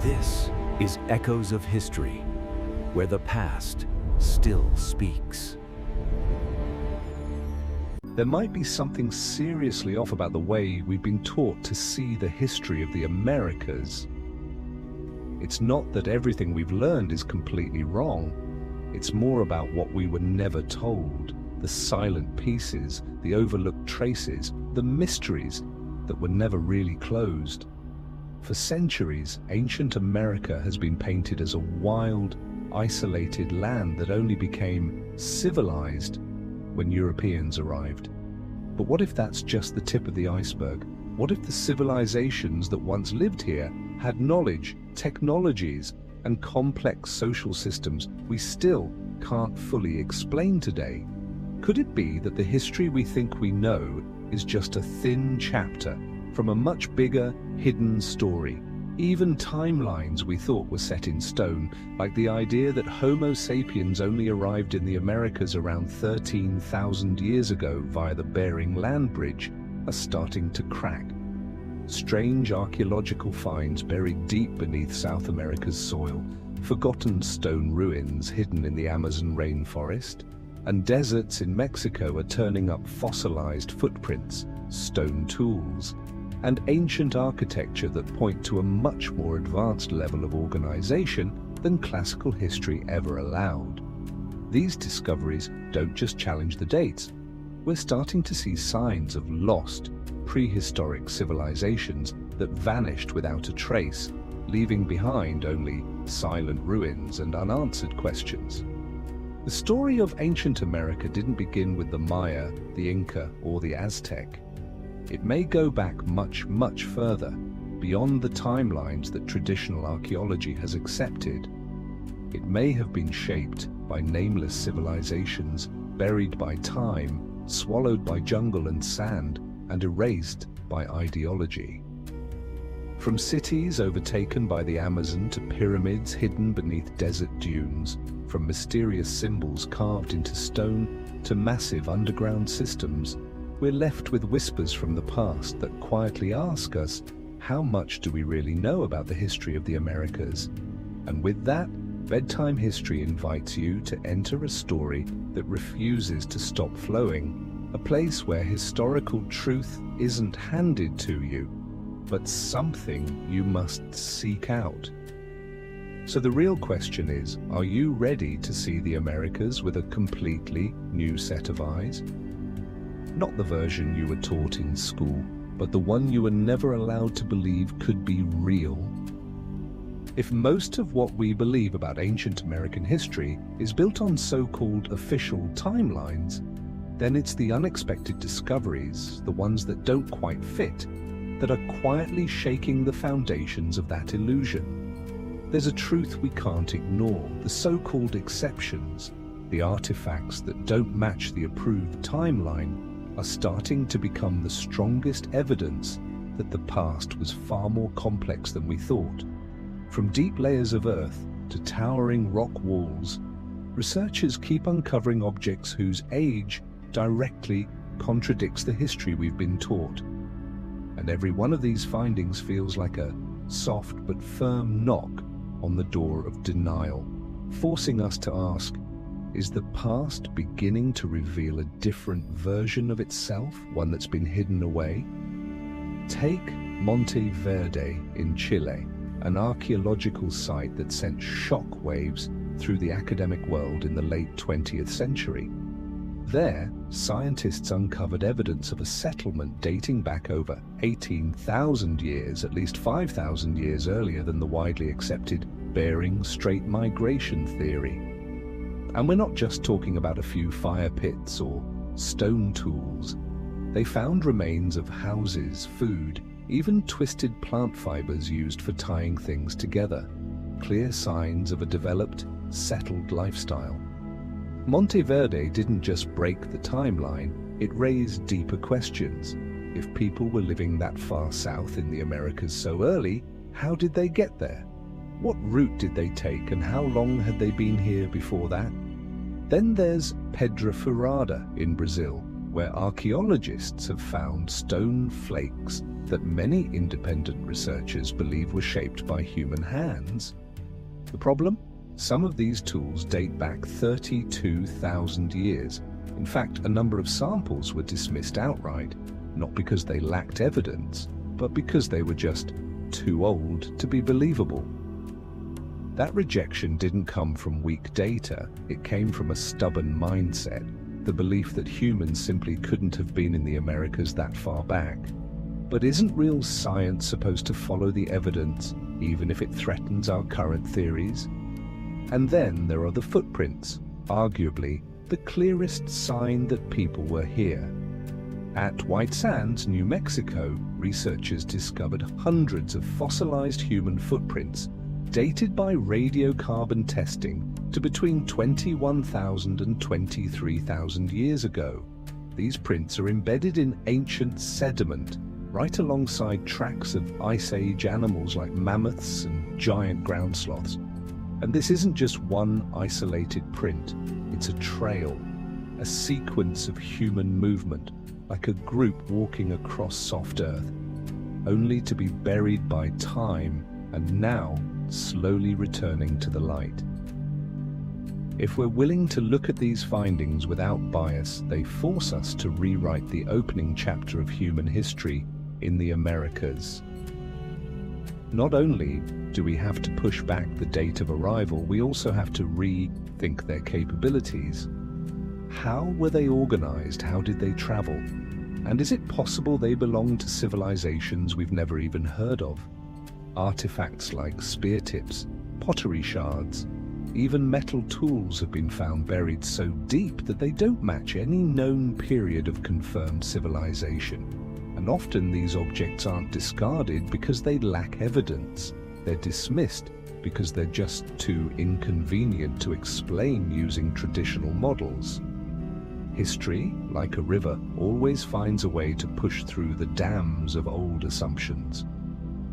This is Echoes of History, where the past still speaks. There might be something seriously off about the way we've been taught to see the history of the Americas. It's not that everything we've learned is completely wrong. It's more about what we were never told, the silent pieces, the overlooked traces, the mysteries that were never really closed. For centuries, ancient America has been painted as a wild, isolated land that only became civilized when Europeans arrived. But what if that's just the tip of the iceberg? What if the civilizations that once lived here had knowledge, technologies, and complex social systems we still can't fully explain today? Could it be that the history we think we know is just a thin chapter from a much bigger, hidden story? Even timelines we thought were set in stone, like the idea that Homo sapiens only arrived in the Americas around 13,000 years ago via the Bering Land Bridge, are starting to crack. Strange archaeological finds buried deep beneath South America's soil, forgotten stone ruins hidden in the Amazon rainforest, and deserts in Mexico are turning up fossilized footprints, stone tools, and ancient architecture that point to a much more advanced level of organization than classical history ever allowed. These discoveries don't just challenge the dates. We're starting to see signs of lost, prehistoric civilizations that vanished without a trace, leaving behind only silent ruins and unanswered questions. The story of ancient America didn't begin with the Maya, the Inca, or the Aztec. It may go back much, much further, beyond the timelines that traditional archaeology has accepted. It may have been shaped by nameless civilizations, buried by time, swallowed by jungle and sand, and erased by ideology. From cities overtaken by the Amazon to pyramids hidden beneath desert dunes, from mysterious symbols carved into stone to massive underground systems, we're left with whispers from the past that quietly ask us, how much do we really know about the history of the Americas? And with that, Bedtime History invites you to enter a story that refuses to stop flowing, a place where historical truth isn't handed to you, but something you must seek out. So the real question is, are you ready to see the Americas with a completely new set of eyes? Not the version you were taught in school, but the one you were never allowed to believe could be real. If most of what we believe about ancient American history is built on so-called official timelines, then it's the unexpected discoveries, the ones that don't quite fit, that are quietly shaking the foundations of that illusion. There's a truth we can't ignore: the so-called exceptions, the artifacts that don't match the approved timeline, are starting to become the strongest evidence that the past was far more complex than we thought. From deep layers of earth to towering rock walls, researchers keep uncovering objects whose age directly contradicts the history we've been taught. And every one of these findings feels like a soft but firm knock on the door of denial, forcing us to ask, is the past beginning to reveal a different version of itself, one that's been hidden away? Take Monte Verde in Chile, an archaeological site that sent shockwaves through the academic world in the late 20th century. There, scientists uncovered evidence of a settlement dating back over 18,000 years, at least 5,000 years earlier than the widely accepted Bering Strait migration theory. And we're not just talking about a few fire pits or stone tools. They found remains of houses, food, even twisted plant fibers used for tying things together. Clear signs of a developed, settled lifestyle. Monte Verde didn't just break the timeline, it raised deeper questions. If people were living that far south in the Americas so early, how did they get there? What route did they take, and how long had they been here before that? Then there's Pedra Furada in Brazil, where archaeologists have found stone flakes that many independent researchers believe were shaped by human hands. The problem? Some of these tools date back 32,000 years. In fact, a number of samples were dismissed outright, not because they lacked evidence, but because they were just too old to be believable. That rejection didn't come from weak data, it came from a stubborn mindset, the belief that humans simply couldn't have been in the Americas that far back. But isn't real science supposed to follow the evidence, even if it threatens our current theories? And then there are the footprints, arguably the clearest sign that people were here. At White Sands, New Mexico, researchers discovered hundreds of fossilized human footprints dated by radiocarbon testing to between 21,000 and 23,000 years ago. These prints are embedded in ancient sediment, right alongside tracks of Ice Age animals like mammoths and giant ground sloths. And this isn't just one isolated print, it's a trail, a sequence of human movement, like a group walking across soft earth, only to be buried by time and now slowly returning to the light. If we're willing to look at these findings without bias, they force us to rewrite the opening chapter of human history in the Americas. Not only do we have to push back the date of arrival, we also have to rethink their capabilities. How were they organized? How did they travel? And is it possible they belong to civilizations we've never even heard of? Artifacts like spear tips, pottery shards, even metal tools have been found buried so deep that they don't match any known period of confirmed civilization. And often these objects aren't discarded because they lack evidence. They're dismissed because they're just too inconvenient to explain using traditional models. History, like a river, always finds a way to push through the dams of old assumptions.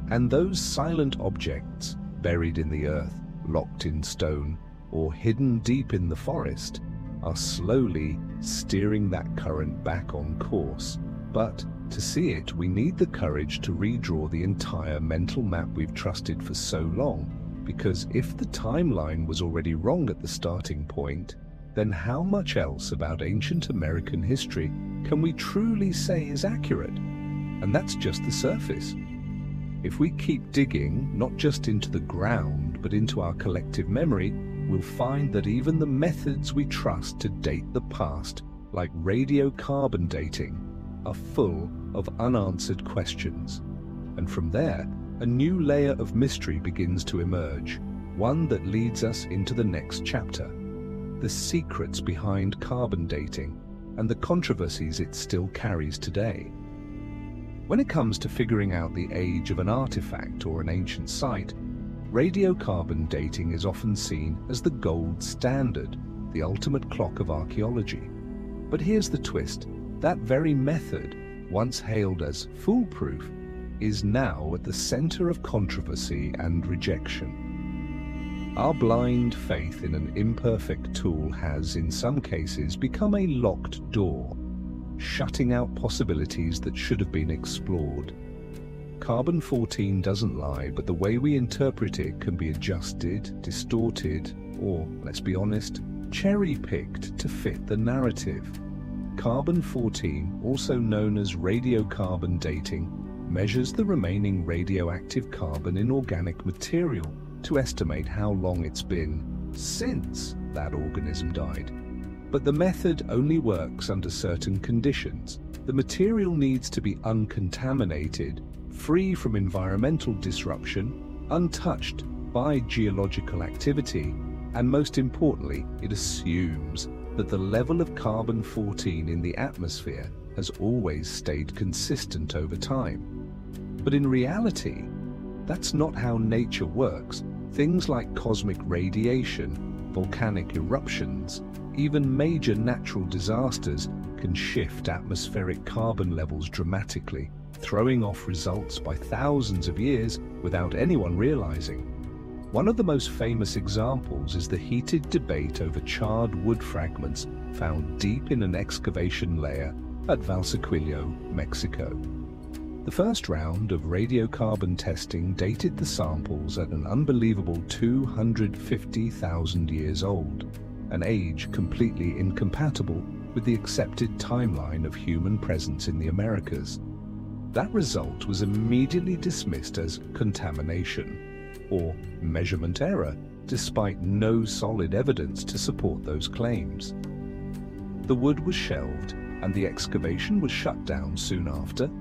And those silent objects, buried in the earth, locked in stone, or hidden deep in the forest, are slowly steering that current back on course. But to see it, we need the courage to redraw the entire mental map we've trusted for so long, because if the timeline was already wrong at the starting point, then how much else about ancient American history can we truly say is accurate? And that's just the surface. If we keep digging, not just into the ground, but into our collective memory, we'll find that even the methods we trust to date the past, like radiocarbon dating, are full of unanswered questions. And from there, a new layer of mystery begins to emerge, one that leads us into the next chapter: the secrets behind carbon dating and the controversies it still carries today. When it comes to figuring out the age of an artifact or an ancient site, radiocarbon dating is often seen as the gold standard, the ultimate clock of archaeology. But here's the twist: that very method, once hailed as foolproof, is now at the center of controversy and rejection. Our blind faith in an imperfect tool has, in some cases, become a locked door, shutting out possibilities that should have been explored. Carbon-14 doesn't lie, but the way we interpret it can be adjusted, distorted, or, let's be honest, cherry-picked to fit the narrative. Carbon-14, also known as radiocarbon dating, measures the remaining radioactive carbon in organic material to estimate how long it's been since that organism died. But the method only works under certain conditions. The material needs to be uncontaminated, free from environmental disruption, untouched by geological activity, and most importantly, it assumes that the level of carbon-14 in the atmosphere has always stayed consistent over time. But in reality, that's not how nature works. Things like cosmic radiation, volcanic eruptions, even major natural disasters can shift atmospheric carbon levels dramatically, throwing off results by thousands of years without anyone realizing. One of the most famous examples is the heated debate over charred wood fragments found deep in an excavation layer at Valsequillo, Mexico. The first round of radiocarbon testing dated the samples at an unbelievable 250,000 years old, an age completely incompatible with the accepted timeline of human presence in the Americas. That result was immediately dismissed as contamination, or measurement error, despite no solid evidence to support those claims. The wood was shelved, and the excavation was shut down soon after,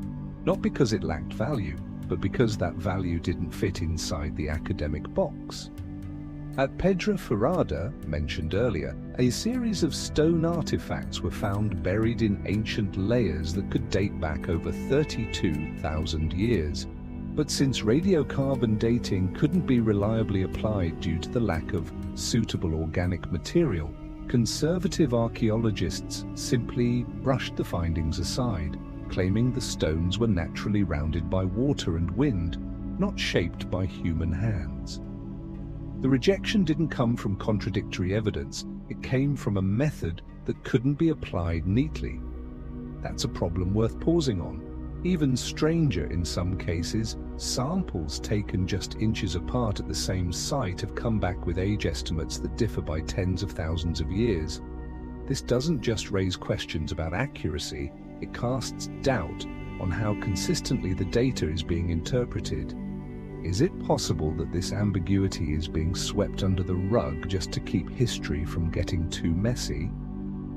not because it lacked value, but because that value didn't fit inside the academic box. At Pedraforada, mentioned earlier, a series of stone artifacts were found buried in ancient layers that could date back over 32,000 years. But since radiocarbon dating couldn't be reliably applied due to the lack of suitable organic material, conservative archaeologists simply brushed the findings aside, claiming the stones were naturally rounded by water and wind, not shaped by human hands. The rejection didn't come from contradictory evidence, it came from a method that couldn't be applied neatly. That's a problem worth pausing on. Even stranger in some cases, samples taken just inches apart at the same site have come back with age estimates that differ by tens of thousands of years. This doesn't just raise questions about accuracy, it casts doubt on how consistently the data is being interpreted. Is it possible that this ambiguity is being swept under the rug just to keep history from getting too messy?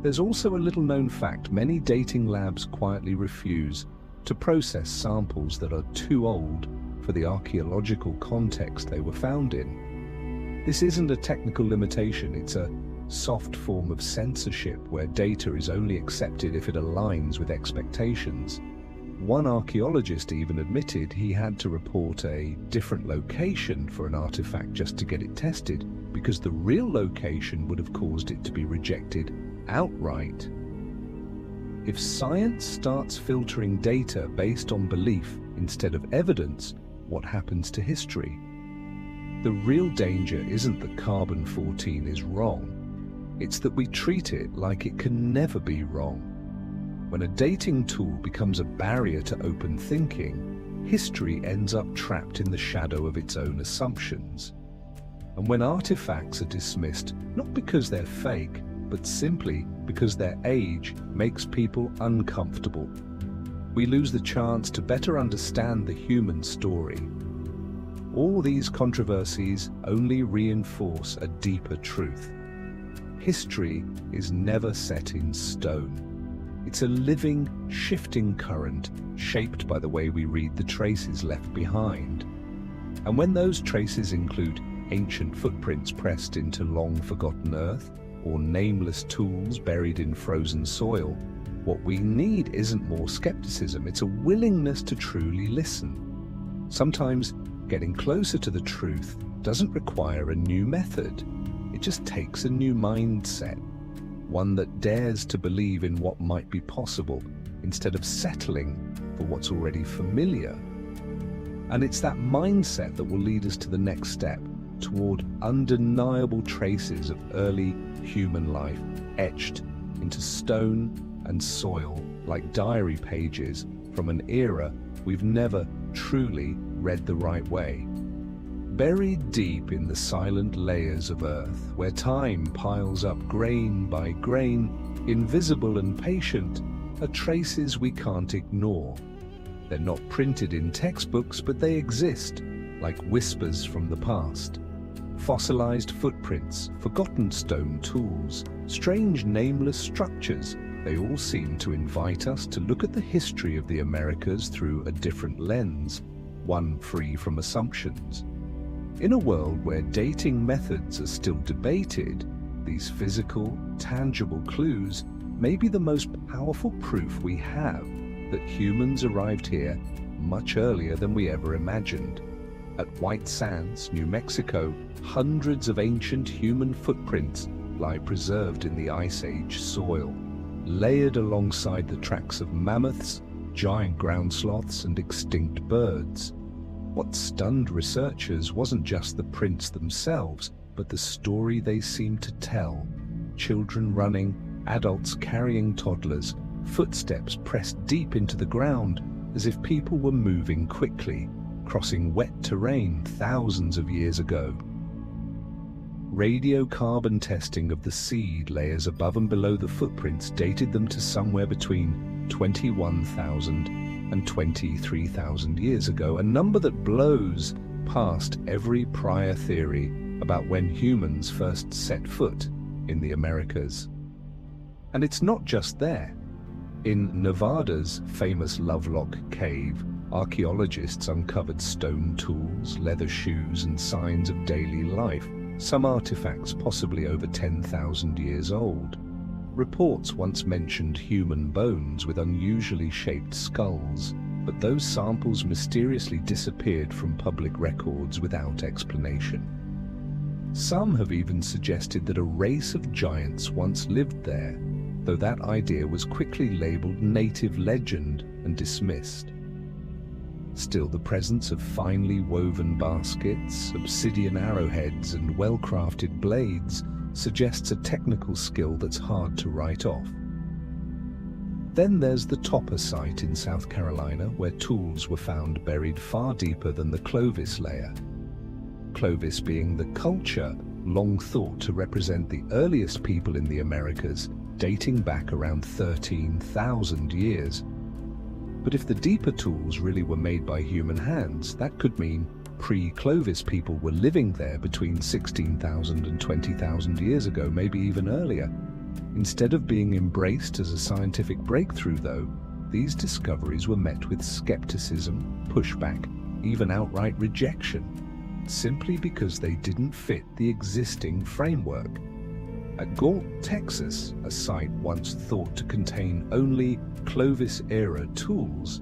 There's also a little-known fact many dating labs quietly refuse to process samples that are too old for the archaeological context they were found in. This isn't a technical limitation, it's a soft form of censorship where data is only accepted if it aligns with expectations. One archaeologist even admitted he had to report a different location for an artifact just to get it tested, because the real location would have caused it to be rejected outright. If science starts filtering data based on belief instead of evidence, what happens to history? The real danger isn't that carbon-14 is wrong. It's that we treat it like it can never be wrong. When a dating tool becomes a barrier to open thinking, history ends up trapped in the shadow of its own assumptions. And when artifacts are dismissed, not because they're fake, but simply because their age makes people uncomfortable, we lose the chance to better understand the human story. All these controversies only reinforce a deeper truth. History is never set in stone. It's a living, shifting current shaped by the way we read the traces left behind. And when those traces include ancient footprints pressed into long-forgotten earth, or nameless tools buried in frozen soil, what we need isn't more skepticism, it's a willingness to truly listen. Sometimes getting closer to the truth doesn't require a new method. It just takes a new mindset, one that dares to believe in what might be possible instead of settling for what's already familiar. And it's that mindset that will lead us to the next step, toward undeniable traces of early human life etched into stone and soil like diary pages from an era we've never truly read the right way. Buried deep in the silent layers of earth, where time piles up grain by grain, invisible and patient, are traces we can't ignore. They're not printed in textbooks, but they exist, like whispers from the past. Fossilized footprints, forgotten stone tools, strange nameless structures, they all seem to invite us to look at the history of the Americas through a different lens, one free from assumptions. In a world where dating methods are still debated, these physical, tangible clues may be the most powerful proof we have that humans arrived here much earlier than we ever imagined. At White Sands, New Mexico, hundreds of ancient human footprints lie preserved in the Ice Age soil, layered alongside the tracks of mammoths, giant ground sloths, and extinct birds. What stunned researchers wasn't just the prints themselves, but the story they seemed to tell. Children running, adults carrying toddlers, footsteps pressed deep into the ground as if people were moving quickly, crossing wet terrain thousands of years ago. Radiocarbon testing of the seed layers above and below the footprints dated them to somewhere between 21,000 and 23,000 years ago, a number that blows past every prior theory about when humans first set foot in the Americas. And it's not just there. In Nevada's famous Lovelock Cave, archaeologists uncovered stone tools, leather shoes, and signs of daily life, some artifacts possibly over 10,000 years old. Reports once mentioned human bones with unusually shaped skulls, but those samples mysteriously disappeared from public records without explanation. Some have even suggested that a race of giants once lived there, though that idea was quickly labeled native legend and dismissed. Still, the presence of finely woven baskets, obsidian arrowheads, and well-crafted blades suggests a technical skill that's hard to write off. Then there's the Topper site in South Carolina, where tools were found buried far deeper than the Clovis layer. Clovis being the culture long thought to represent the earliest people in the Americas, dating back around 13,000 years. But if the deeper tools really were made by human hands, that could mean pre-Clovis people were living there between 16,000 and 20,000 years ago, maybe even earlier. Instead of being embraced as a scientific breakthrough, though, these discoveries were met with skepticism, pushback, even outright rejection, simply because they didn't fit the existing framework. At Galt, Texas, a site once thought to contain only Clovis-era tools,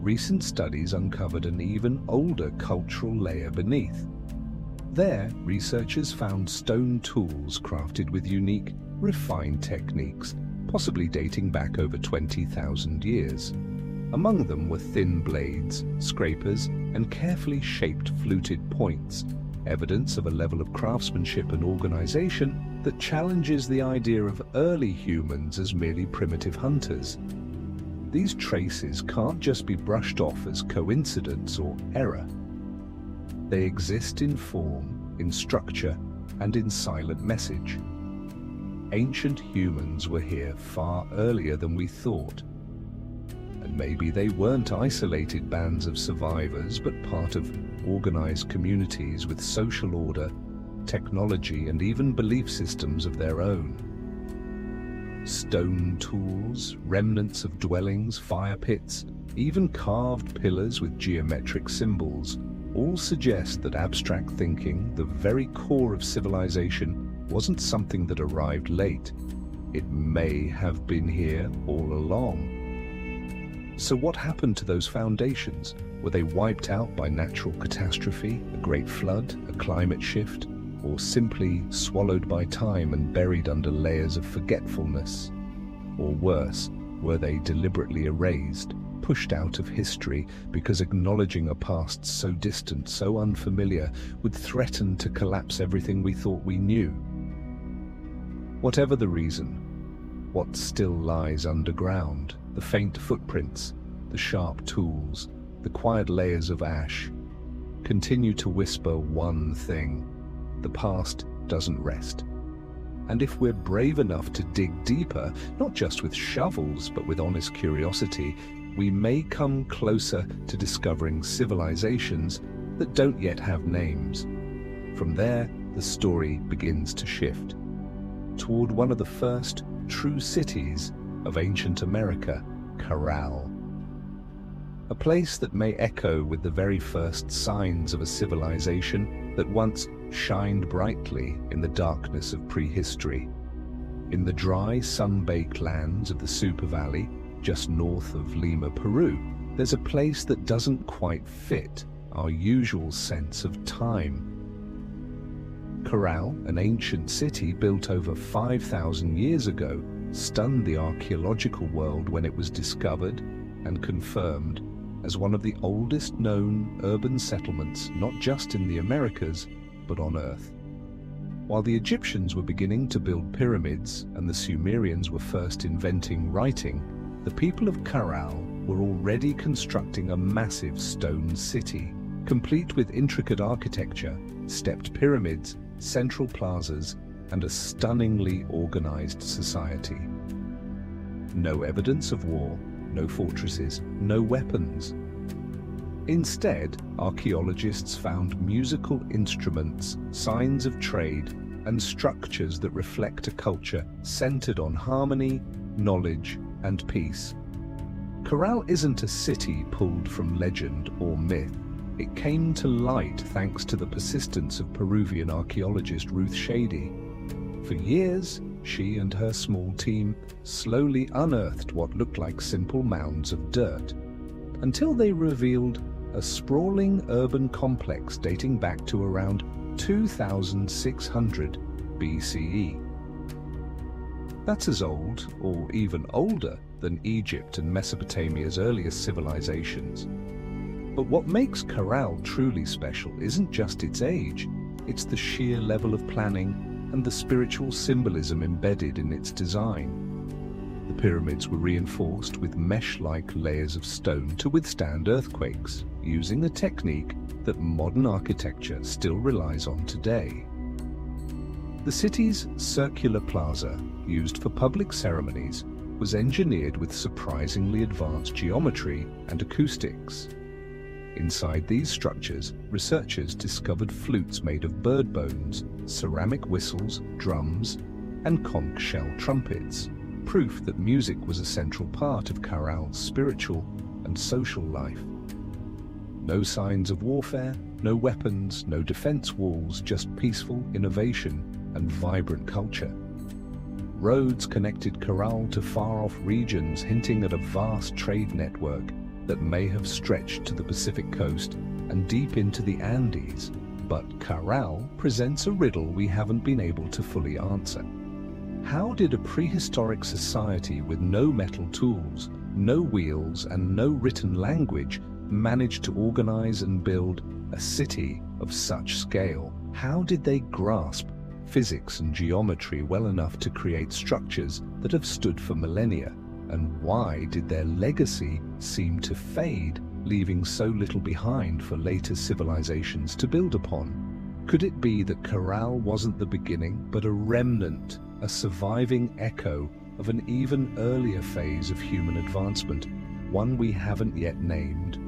recent studies uncovered an even older cultural layer beneath. There, researchers found stone tools crafted with unique, refined techniques, possibly dating back over 20,000 years. Among them were thin blades, scrapers, and carefully shaped fluted points, evidence of a level of craftsmanship and organization that challenges the idea of early humans as merely primitive hunters. These traces can't just be brushed off as coincidence or error. They exist in form, in structure, and in silent message. Ancient humans were here far earlier than we thought. And maybe they weren't isolated bands of survivors, but part of organized communities with social order, technology, and even belief systems of their own. Stone tools, remnants of dwellings, fire pits, even carved pillars with geometric symbols, all suggest that abstract thinking, the very core of civilization, wasn't something that arrived late. It may have been here all along. So what happened to those foundations? Were they wiped out by natural catastrophe, a great flood, a climate shift, or simply swallowed by time and buried under layers of forgetfulness? Or worse, were they deliberately erased, pushed out of history because acknowledging a past so distant, so unfamiliar, would threaten to collapse everything we thought we knew? Whatever the reason, what still lies underground, the faint footprints, the sharp tools, the quiet layers of ash, continue to whisper one thing: the past doesn't rest. And if we're brave enough to dig deeper, not just with shovels, but with honest curiosity, we may come closer to discovering civilizations that don't yet have names. From there, the story begins to shift toward one of the first true cities of ancient America, Corral. A place that may echo with the very first signs of a civilization that once shined brightly in the darkness of prehistory. In the dry, sun-baked lands of the Super Valley, just north of Lima, Peru, there's a place that doesn't quite fit our usual sense of time. Corral, an ancient city built over 5,000 years ago, stunned the archaeological world when it was discovered and confirmed as one of the oldest known urban settlements, not just in the Americas, but on Earth. While the Egyptians were beginning to build pyramids and the Sumerians were first inventing writing, the people of Caral were already constructing a massive stone city, complete with intricate architecture, stepped pyramids, central plazas, and a stunningly organized society. No evidence of war, no fortresses, no weapons. Instead, archaeologists found musical instruments, signs of trade, and structures that reflect a culture centered on harmony, knowledge, and peace. Caral isn't a city pulled from legend or myth. It came to light thanks to the persistence of Peruvian archaeologist Ruth Shady. For years, she and her small team slowly unearthed what looked like simple mounds of dirt, until they revealed a sprawling urban complex dating back to around 2600 BCE. That's as old, or even older, than Egypt and Mesopotamia's earliest civilizations. But what makes Caral truly special isn't just its age, it's the sheer level of planning and the spiritual symbolism embedded in its design. The pyramids were reinforced with mesh-like layers of stone to withstand earthquakes, using a technique that modern architecture still relies on today. The city's circular plaza, used for public ceremonies, was engineered with surprisingly advanced geometry and acoustics. Inside these structures, researchers discovered flutes made of bird bones, ceramic whistles, drums, and conch shell trumpets, proof that music was a central part of Caral's spiritual and social life. No signs of warfare, no weapons, no defense walls, just peaceful innovation and vibrant culture. Roads connected Caral to far-off regions, hinting at a vast trade network that may have stretched to the Pacific coast and deep into the Andes. But Caral presents a riddle we haven't been able to fully answer. How did a prehistoric society with no metal tools, no wheels, and no written language manage to organize and build a city of such scale? How did they grasp physics and geometry well enough to create structures that have stood for millennia? And why did their legacy seem to fade, leaving so little behind for later civilizations to build upon? Could it be that Caral wasn't the beginning, but a remnant, a surviving echo of an even earlier phase of human advancement, one we haven't yet named?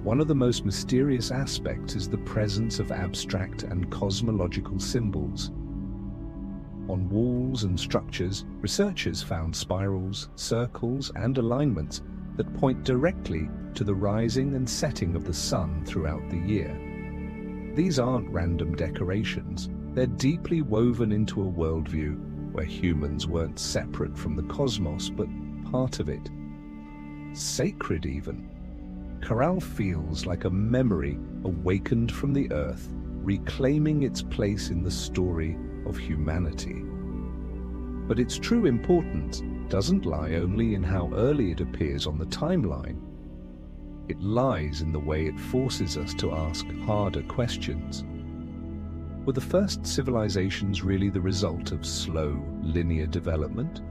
One of the most mysterious aspects is the presence of abstract and cosmological symbols. On walls and structures, researchers found spirals, circles, and alignments that point directly to the rising and setting of the sun throughout the year. These aren't random decorations, they're deeply woven into a worldview where humans weren't separate from the cosmos, but part of it. Sacred even. Caral feels like a memory awakened from the earth, reclaiming its place in the story of humanity. But its true importance doesn't lie only in how early it appears on the timeline. It lies in the way it forces us to ask harder questions. Were the first civilizations really the result of slow, linear development?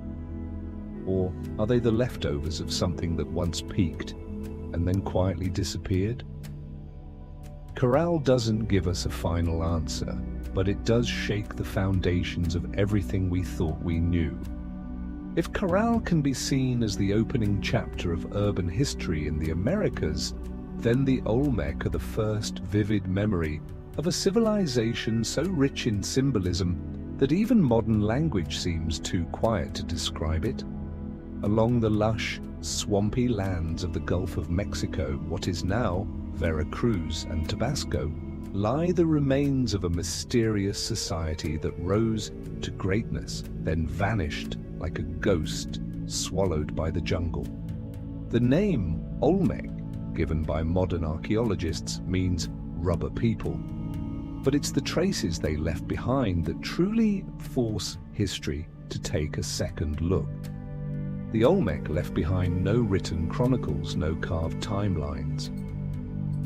Or are they the leftovers of something that once peaked and then quietly disappeared? Caral doesn't give us a final answer, but it does shake the foundations of everything we thought we knew. If Caral can be seen as the opening chapter of urban history in the Americas, then the Olmec are the first vivid memory of a civilization so rich in symbolism that even modern language seems too quiet to describe it. Along the lush, swampy lands of the Gulf of Mexico, what is now Veracruz and Tabasco, lie the remains of a mysterious society that rose to greatness, then vanished like a ghost swallowed by the jungle. The name Olmec, given by modern archaeologists, means rubber people. But it's the traces they left behind that truly force history to take a second look. The Olmec left behind no written chronicles, no carved timelines.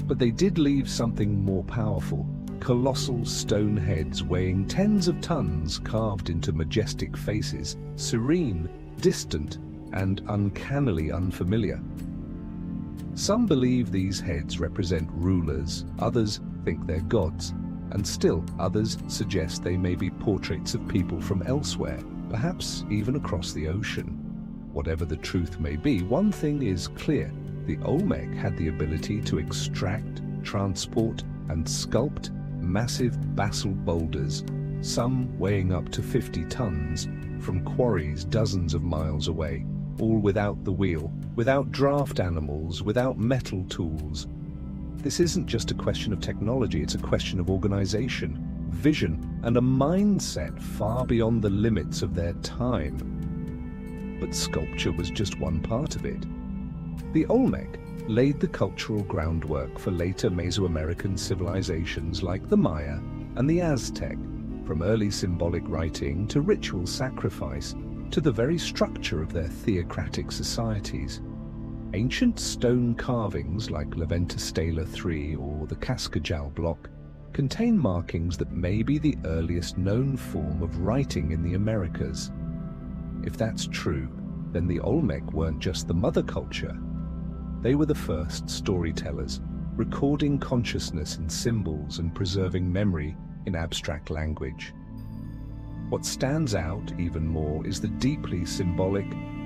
But they did leave something more powerful, Colossal stone heads weighing tens of tons carved into majestic faces, serene, distant, and uncannily unfamiliar. Some believe these heads represent rulers, others think they're gods, and still others suggest they may be portraits of people from elsewhere, perhaps even across the ocean. Whatever the truth may be, one thing is clear: the Olmec had the ability to extract, transport, and sculpt massive basalt boulders, some weighing up to 50 tons, from quarries dozens of miles away, all without the wheel, without draft animals, without metal tools. This isn't just a question of technology, it's a question of organization, vision, and a mindset far beyond the limits of their time. But sculpture was just one part of it. The Olmec laid the cultural groundwork for later Mesoamerican civilizations like the Maya and the Aztec, from early symbolic writing to ritual sacrifice to the very structure of their theocratic societies. Ancient stone carvings like Leventa Stela III or the Cascajal block contain markings that may be the earliest known form of writing in the Americas. If that's true, then the Olmec weren't just the mother culture. They were the first storytellers, recording consciousness in symbols and preserving memory in abstract language. What stands out even more is the deeply symbolic,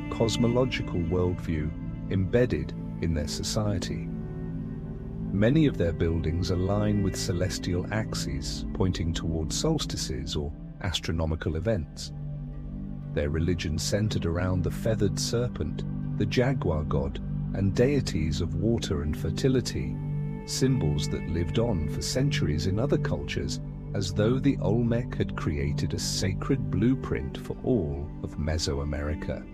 cosmological worldview embedded in their society. Many of their buildings align with celestial axes, pointing towards solstices or astronomical events. Their religion centered around the feathered serpent, the jaguar god, and deities of water and fertility, symbols that lived on for centuries in other cultures, as though the Olmec had created a sacred blueprint for all of Mesoamerica.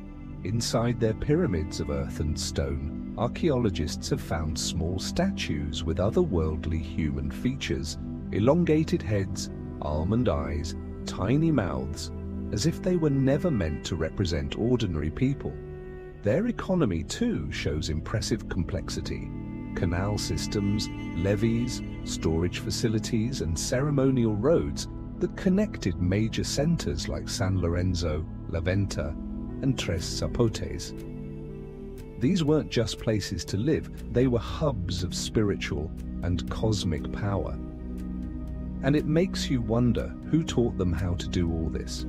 Inside their pyramids of earth and stone, archaeologists have found small statues with otherworldly human features, elongated heads, almond eyes, tiny mouths, as if they were never meant to represent ordinary people. Their economy, too, shows impressive complexity. Canal systems, levees, storage facilities, and ceremonial roads that connected major centers like San Lorenzo, La Venta, and Tres Zapotes. These weren't just places to live, they were hubs of spiritual and cosmic power. And it makes you wonder who taught them how to do all this.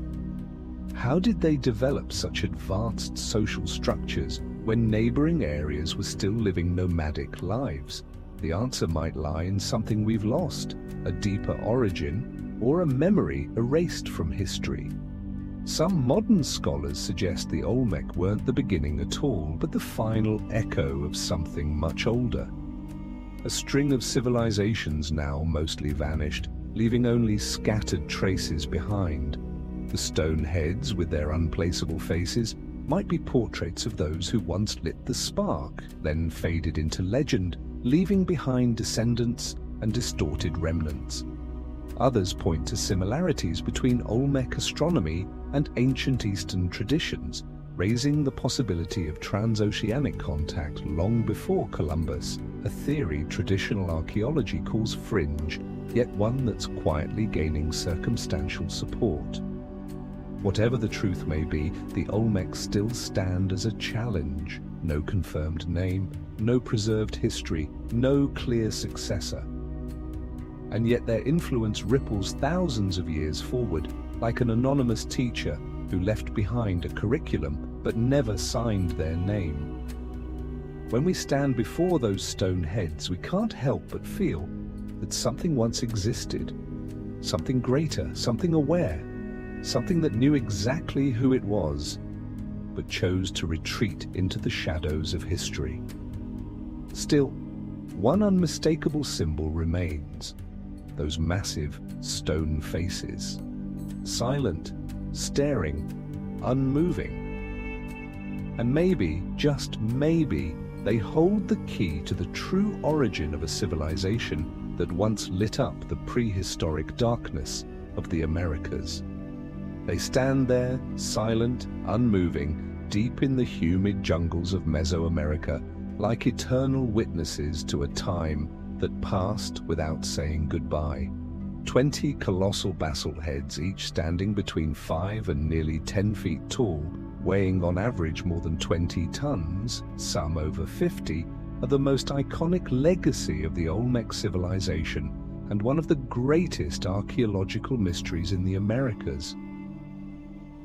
How did they develop such advanced social structures when neighboring areas were still living nomadic lives? The answer might lie in something we've lost, a deeper origin, or a memory erased from history. Some modern scholars suggest the Olmec weren't the beginning at all, but the final echo of something much older. A string of civilizations now mostly vanished, leaving only scattered traces behind. The stone heads, with their unplaceable faces, might be portraits of those who once lit the spark, then faded into legend, leaving behind descendants and distorted remnants. Others point to similarities between Olmec astronomy and ancient Eastern traditions, raising the possibility of transoceanic contact long before Columbus, a theory traditional archaeology calls fringe, yet one that's quietly gaining circumstantial support. Whatever the truth may be, the Olmec still stand as a challenge. No confirmed name, no preserved history, no clear successor. And yet their influence ripples thousands of years forward, like an anonymous teacher who left behind a curriculum but never signed their name. When we stand before those stone heads, we can't help but feel that something once existed, something greater, something aware, something that knew exactly who it was, but chose to retreat into the shadows of history. Still, one unmistakable symbol remains: those massive stone faces, silent, staring, unmoving. And maybe, just maybe, they hold the key to the true origin of a civilization that once lit up the prehistoric darkness of the Americas. They stand there, silent, unmoving, deep in the humid jungles of Mesoamerica, like eternal witnesses to a time that passed without saying goodbye. 20 colossal basalt heads, each standing between 5 and nearly 10 feet tall, weighing on average more than 20 tons, some over 50, are the most iconic legacy of the Olmec civilization and one of the greatest archaeological mysteries in the Americas.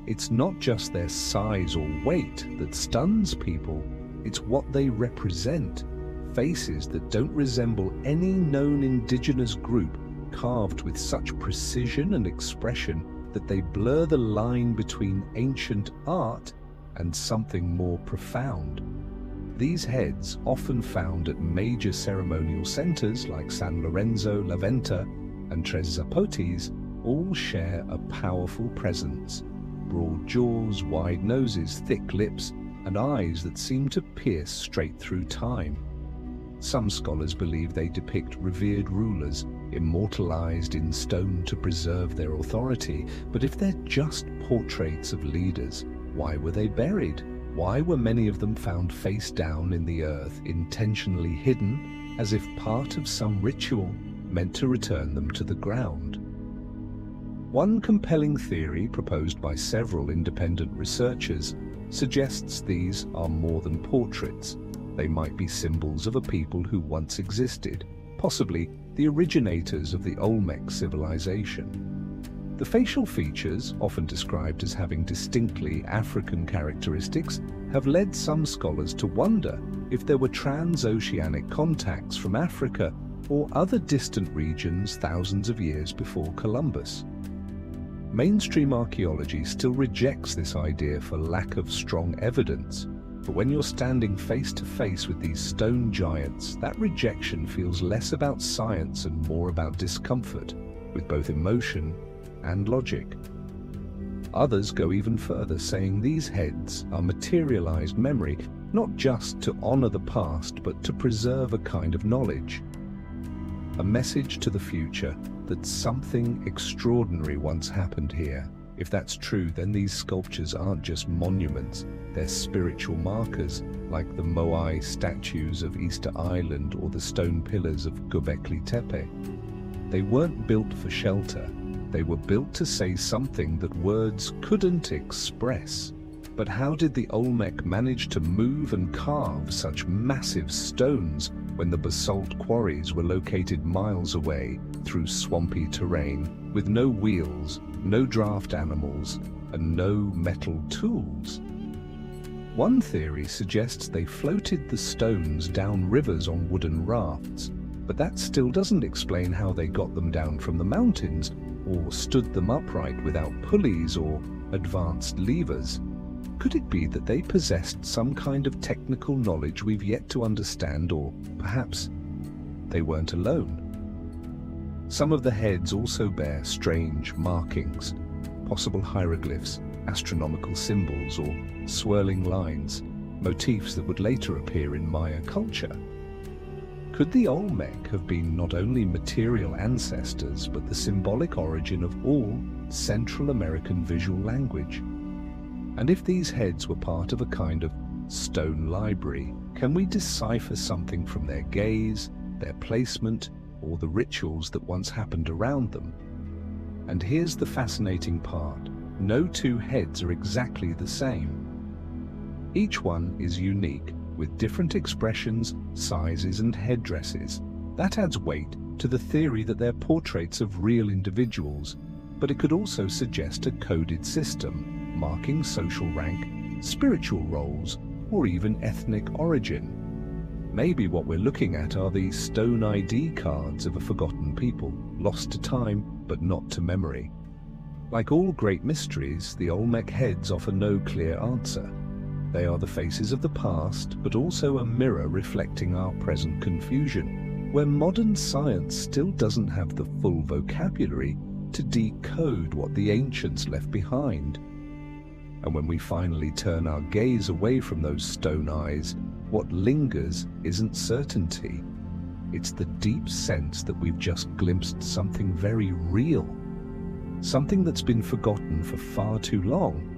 It's not just their size or weight that stuns people, it's what they represent. Faces that don't resemble any known indigenous group, carved with such precision and expression that they blur the line between ancient art and something more profound. These heads, often found at major ceremonial centers like San Lorenzo, La Venta, and Tres Zapotes, all share a powerful presence. Broad jaws, wide noses, thick lips, and eyes that seem to pierce straight through time. Some scholars believe they depict revered rulers, immortalized in stone to preserve their authority. But if they're just portraits of leaders, why were they buried? Why were many of them found face down in the earth, intentionally hidden, as if part of some ritual meant to return them to the ground? One compelling theory, proposed by several independent researchers, suggests these are more than portraits. They might be symbols of a people who once existed, possibly the originators of the Olmec civilization. The facial features, often described as having distinctly African characteristics, have led some scholars to wonder if there were transoceanic contacts from Africa or other distant regions thousands of years before Columbus. Mainstream archaeology still rejects this idea for lack of strong evidence, but when you're standing face to face with these stone giants, that rejection feels less about science and more about discomfort, with both emotion and logic. Others go even further, saying these heads are materialized memory, not just to honor the past, but to preserve a kind of knowledge. A message to the future that something extraordinary once happened here. If that's true, then these sculptures aren't just monuments, they're spiritual markers, like the Moai statues of Easter Island or the stone pillars of Göbekli Tepe. They weren't built for shelter, they were built to say something that words couldn't express. But how did the Olmec manage to move and carve such massive stones when the basalt quarries were located miles away through swampy terrain, with no wheels, no draft animals, and no metal tools? One theory suggests they floated the stones down rivers on wooden rafts, but that still doesn't explain how they got them down from the mountains or stood them upright without pulleys or advanced levers. Could it be that they possessed some kind of technical knowledge we've yet to understand, or perhaps they weren't alone? Some of the heads also bear strange markings, possible hieroglyphs, astronomical symbols, or swirling lines, motifs that would later appear in Maya culture. Could the Olmec have been not only material ancestors, but the symbolic origin of all Central American visual language? And if these heads were part of a kind of stone library, can we decipher something from their gaze, their placement, or the rituals that once happened around them? And here's the fascinating part. No two heads are exactly the same. Each one is unique, with different expressions, sizes, and headdresses. That adds weight to the theory that they're portraits of real individuals, but it could also suggest a coded system, marking social rank, spiritual roles, or even ethnic origin. Maybe what we're looking at are the stone ID cards of a forgotten people, lost to time but not to memory. Like all great mysteries, the Olmec heads offer no clear answer. They are the faces of the past, but also a mirror reflecting our present confusion, where modern science still doesn't have the full vocabulary to decode what the ancients left behind. And when we finally turn our gaze away from those stone eyes, what lingers isn't certainty. It's the deep sense that we've just glimpsed something very real, something that's been forgotten for far too long.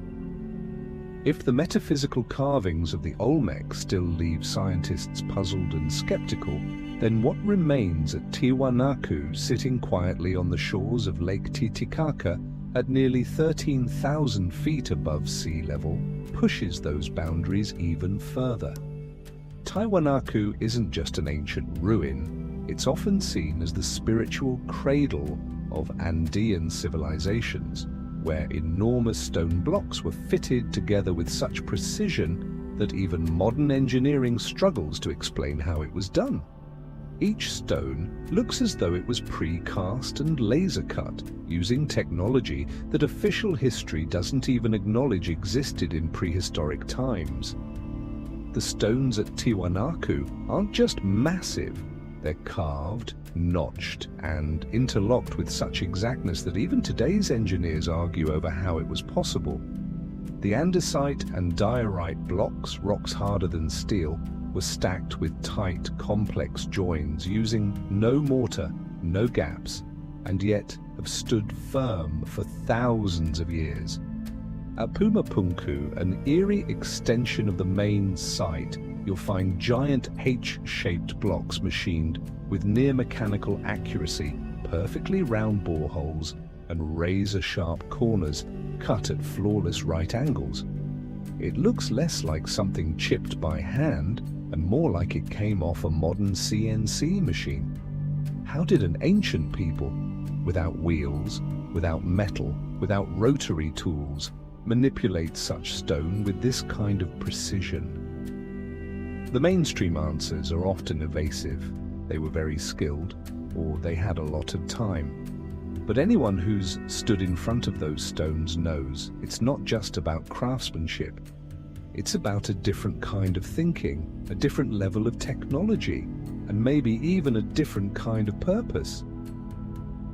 If the metaphysical carvings of the Olmec still leave scientists puzzled and skeptical, then what remains at Tiwanaku, sitting quietly on the shores of Lake Titicaca at nearly 13,000 feet above sea level, pushes those boundaries even further? Tiwanaku isn't just an ancient ruin, it's often seen as the spiritual cradle of Andean civilizations, where enormous stone blocks were fitted together with such precision that even modern engineering struggles to explain how it was done. Each stone looks as though it was pre-cast and laser-cut, using technology that official history doesn't even acknowledge existed in prehistoric times. The stones at Tiwanaku aren't just massive, they're carved, notched, and interlocked with such exactness that even today's engineers argue over how it was possible. The andesite and diorite blocks, rocks harder than steel, were stacked with tight, complex joins using no mortar, no gaps, and yet have stood firm for thousands of years. At Pumapunku, an eerie extension of the main site, you'll find giant H-shaped blocks machined with near-mechanical accuracy, perfectly round boreholes, and razor-sharp corners cut at flawless right angles. It looks less like something chipped by hand and more like it came off a modern CNC machine. How did an ancient people, without wheels, without metal, without rotary tools, manipulate such stone with this kind of precision? The mainstream answers are often evasive. They were very skilled, or they had a lot of time. But anyone who's stood in front of those stones knows it's not just about craftsmanship. It's about a different kind of thinking, a different level of technology, and maybe even a different kind of purpose.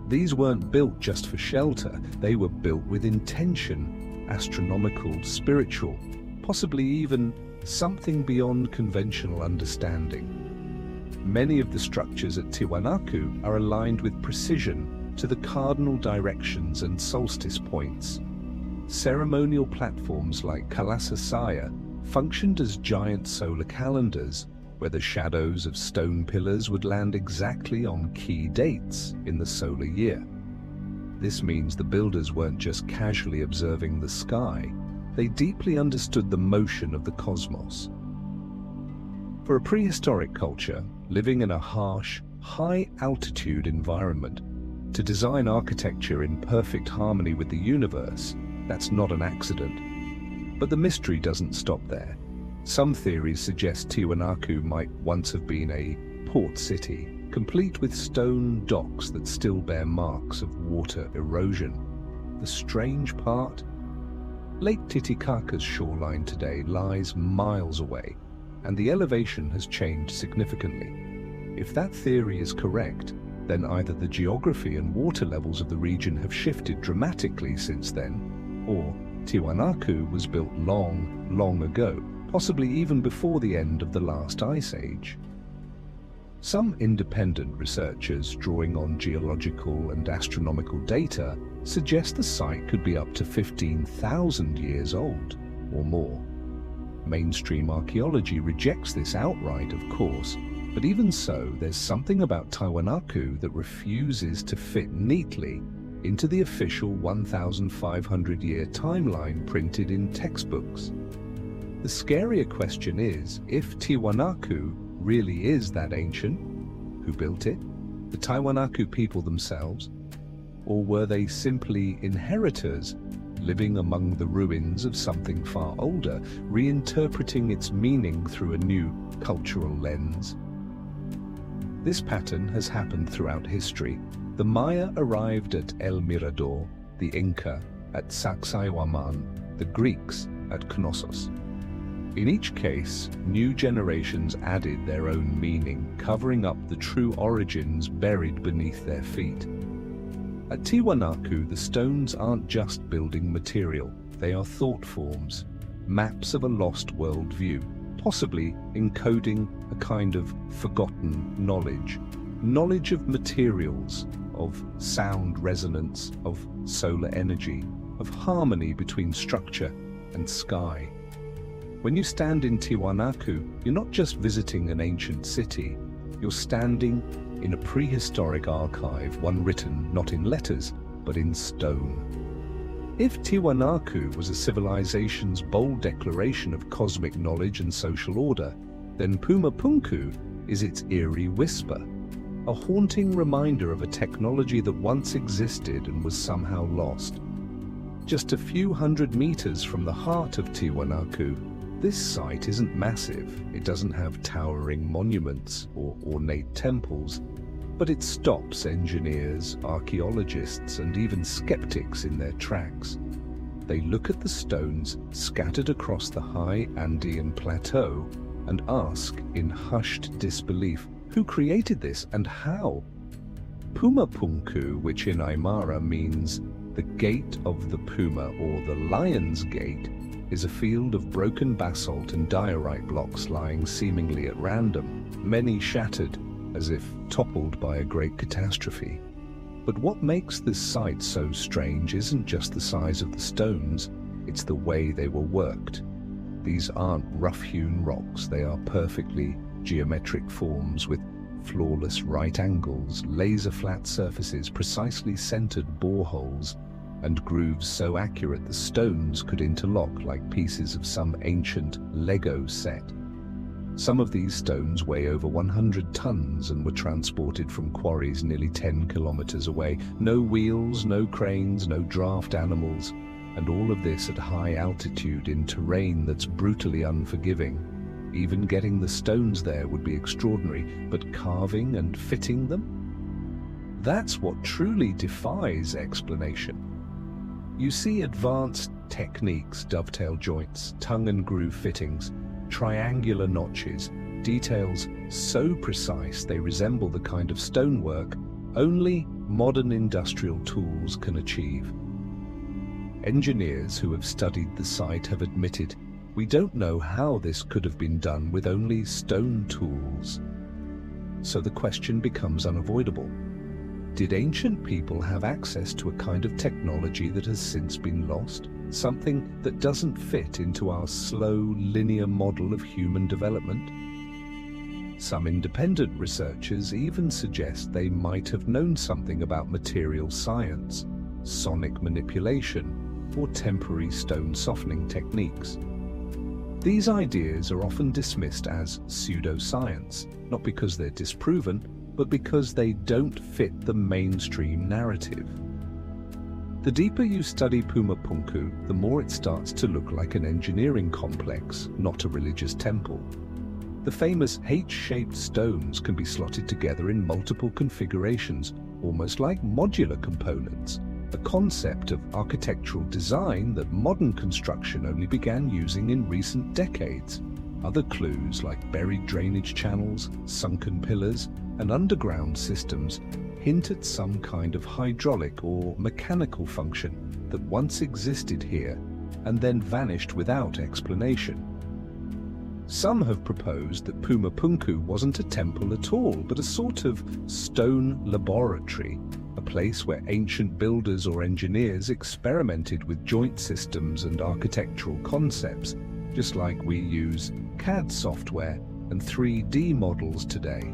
These weren't built just for shelter, they were built with intention, astronomical, spiritual, possibly even something beyond conventional understanding. Many of the structures at Tiwanaku are aligned with precision to the cardinal directions and solstice points. Ceremonial platforms like Kalasasaya functioned as giant solar calendars, where the shadows of stone pillars would land exactly on key dates in the solar year. This means the builders weren't just casually observing the sky, they deeply understood the motion of the cosmos. For a prehistoric culture, living in a harsh, high-altitude environment, to design architecture in perfect harmony with the universe, that's not an accident. But the mystery doesn't stop there. Some theories suggest Tiwanaku might once have been a port city, complete with stone docks that still bear marks of water erosion. The strange part? Lake Titicaca's shoreline today lies miles away, and the elevation has changed significantly. If that theory is correct, then either the geography and water levels of the region have shifted dramatically since then, or Tiwanaku was built long, long ago, possibly even before the end of the last ice age. Some independent researchers drawing on geological and astronomical data suggest the site could be up to 15,000 years old or more. Mainstream archaeology rejects this outright, of course, but even so, there's something about Tiwanaku that refuses to fit neatly into the official 1,500-year timeline printed in textbooks. The scarier question is, if Tiwanaku really is that ancient, who built it? The Tiwanaku people themselves? Or were they simply inheritors, living among the ruins of something far older, reinterpreting its meaning through a new cultural lens? This pattern has happened throughout history. The Maya arrived at El Mirador, the Inca at Sacsayhuaman, the Greeks at Knossos. In each case, new generations added their own meaning, covering up the true origins buried beneath their feet. At Tiwanaku, the stones aren't just building material, they are thought forms, maps of a lost worldview, possibly encoding a kind of forgotten knowledge of materials, of sound resonance, of solar energy, of harmony between structure and sky. When you stand in Tiwanaku, you're not just visiting an ancient city, you're standing in a prehistoric archive, one written not in letters, but in stone. If Tiwanaku was a civilization's bold declaration of cosmic knowledge and social order, then Pumapunku is its eerie whisper, a haunting reminder of a technology that once existed and was somehow lost. Just a few hundred meters from the heart of Tiwanaku, this site isn't massive. It doesn't have towering monuments or ornate temples, but it stops engineers, archaeologists, and even skeptics in their tracks. They look at the stones scattered across the high Andean plateau and ask in hushed disbelief, who created this and how? Pumapunku, which in Aymara means the gate of the puma or the lion's gate, is a field of broken basalt and diorite blocks lying seemingly at random, many shattered as if toppled by a great catastrophe. But what makes this site so strange isn't just the size of the stones, it's the way they were worked. These aren't rough-hewn rocks, they are perfectly geometric forms with flawless right angles, laser-flat surfaces, precisely centered boreholes, and grooves so accurate the stones could interlock like pieces of some ancient Lego set. Some of these stones weigh over 100 tons and were transported from quarries nearly 10 kilometers away. No wheels, no cranes, no draft animals, and all of this at high altitude in terrain that's brutally unforgiving. Even getting the stones there would be extraordinary, but carving and fitting them? That's what truly defies explanation. You see advanced techniques, dovetail joints, tongue and groove fittings, triangular notches, details so precise they resemble the kind of stonework only modern industrial tools can achieve. Engineers who have studied the site have admitted, we don't know how this could have been done with only stone tools. So the question becomes unavoidable. Did ancient people have access to a kind of technology that has since been lost? Something that doesn't fit into our slow, linear model of human development? Some independent researchers even suggest they might have known something about material science, sonic manipulation, or temporary stone softening techniques. These ideas are often dismissed as pseudoscience, not because they're disproven, but because they don't fit the mainstream narrative. The deeper you study Pumapunku, the more it starts to look like an engineering complex, not a religious temple. The famous H-shaped stones can be slotted together in multiple configurations, almost like modular components, a concept of architectural design that modern construction only began using in recent decades. Other clues like buried drainage channels, sunken pillars, and underground systems hint at some kind of hydraulic or mechanical function that once existed here and then vanished without explanation. Some have proposed that Pumapunku wasn't a temple at all, but a sort of stone laboratory, a place where ancient builders or engineers experimented with joint systems and architectural concepts, just like we use CAD software and 3D models today.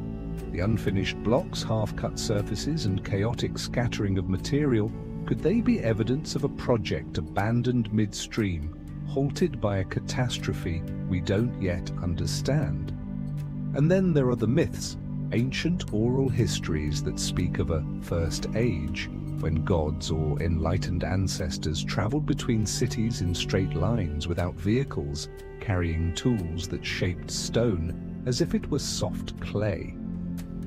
The unfinished blocks, half-cut surfaces, and chaotic scattering of material, could they be evidence of a project abandoned midstream, halted by a catastrophe we don't yet understand? And then there are the myths, ancient oral histories that speak of a first age, when gods or enlightened ancestors traveled between cities in straight lines without vehicles, carrying tools that shaped stone as if it were soft clay.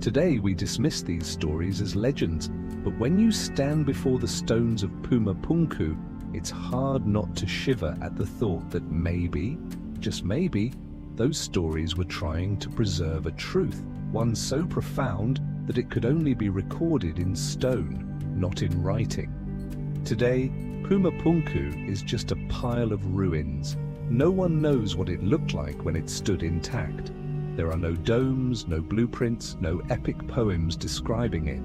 Today we dismiss these stories as legends, but when you stand before the stones of Pumapunku, it's hard not to shiver at the thought that maybe, just maybe, those stories were trying to preserve a truth, one so profound that it could only be recorded in stone, not in writing. Today, Pumapunku is just a pile of ruins. No one knows what it looked like when it stood intact. There are no domes, no blueprints, no epic poems describing it.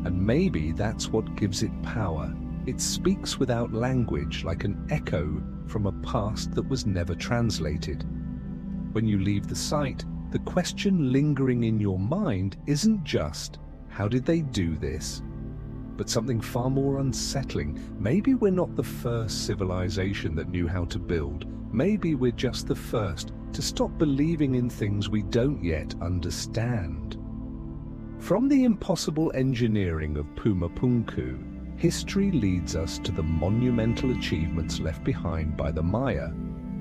And maybe that's what gives it power. It speaks without language, like an echo from a past that was never translated. When you leave the site, the question lingering in your mind isn't just, how did they do this? But something far more unsettling. Maybe we're not the first civilization that knew how to build. Maybe we're just the first to stop believing in things we don't yet understand. From the impossible engineering of Pumapunku, history leads us to the monumental achievements left behind by the Maya.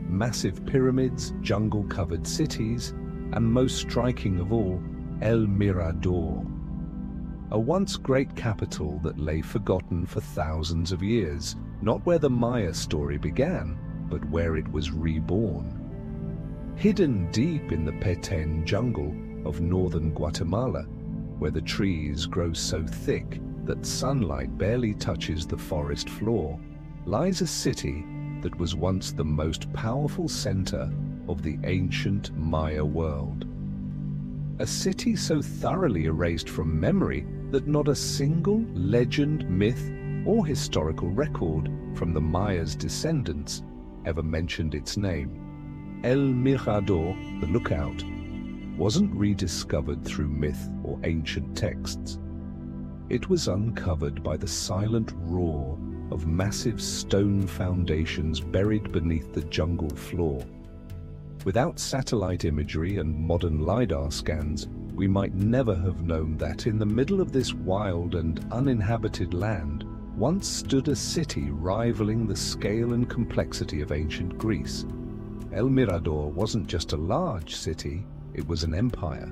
Massive pyramids, jungle-covered cities, and most striking of all, El Mirador. A once great capital that lay forgotten for thousands of years, not where the Maya story began, but where it was reborn. Hidden deep in the Petén jungle of northern Guatemala, where the trees grow so thick that sunlight barely touches the forest floor, lies a city that was once the most powerful center of the ancient Maya world. A city so thoroughly erased from memory that not a single legend, myth, or historical record from the Maya's descendants ever mentioned its name. El Mirador, the lookout, wasn't rediscovered through myth or ancient texts. It was uncovered by the silent roar of massive stone foundations buried beneath the jungle floor. Without satellite imagery and modern LiDAR scans, we might never have known that in the middle of this wild and uninhabited land once stood a city rivaling the scale and complexity of ancient Greece. El Mirador wasn't just a large city, it was an empire.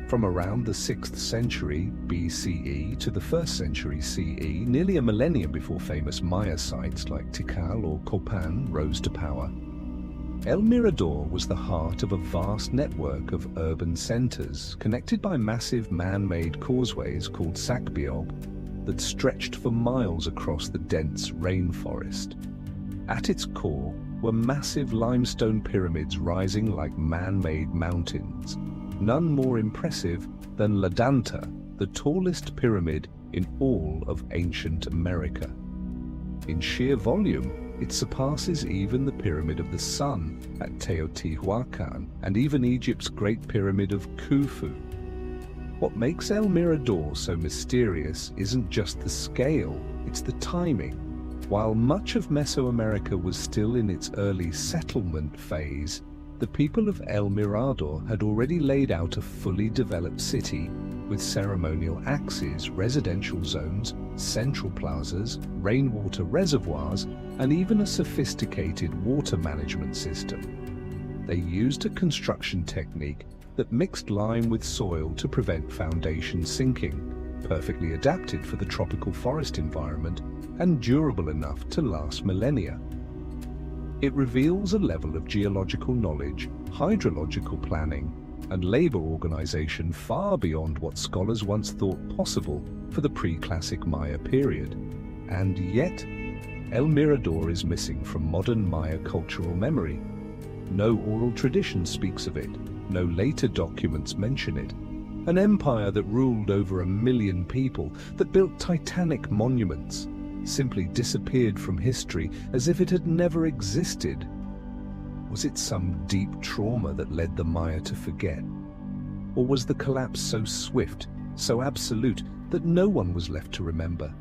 From around the 6th century BCE to the 1st century CE, nearly a millennium before famous Maya sites like Tikal or Copan rose to power, El Mirador was the heart of a vast network of urban centers connected by massive man-made causeways called Sacbiog that stretched for miles across the dense rainforest. At its core were massive limestone pyramids rising like man-made mountains, none more impressive than La Danta, the tallest pyramid in all of ancient America. In sheer volume, it surpasses even the Pyramid of the Sun at Teotihuacan and even Egypt's Great Pyramid of Khufu. What makes El Mirador so mysterious isn't just the scale, it's the timing. While much of Mesoamerica was still in its early settlement phase, the people of El Mirador had already laid out a fully developed city with ceremonial axes, residential zones, central plazas, rainwater reservoirs, and even a sophisticated water management system. They used a construction technique that mixed lime with soil to prevent foundation sinking, perfectly adapted for the tropical forest environment and durable enough to last millennia. It reveals a level of geological knowledge, hydrological planning, and labor organization far beyond what scholars once thought possible for the pre-classic Maya period. And yet, El Mirador is missing from modern Maya cultural memory. No oral tradition speaks of it, no later documents mention it. An empire that ruled over 1 million people, that built titanic monuments, simply disappeared from history as if it had never existed. Was it some deep trauma that led the Maya to forget? Or was the collapse so swift, so absolute, that no one was left to remember?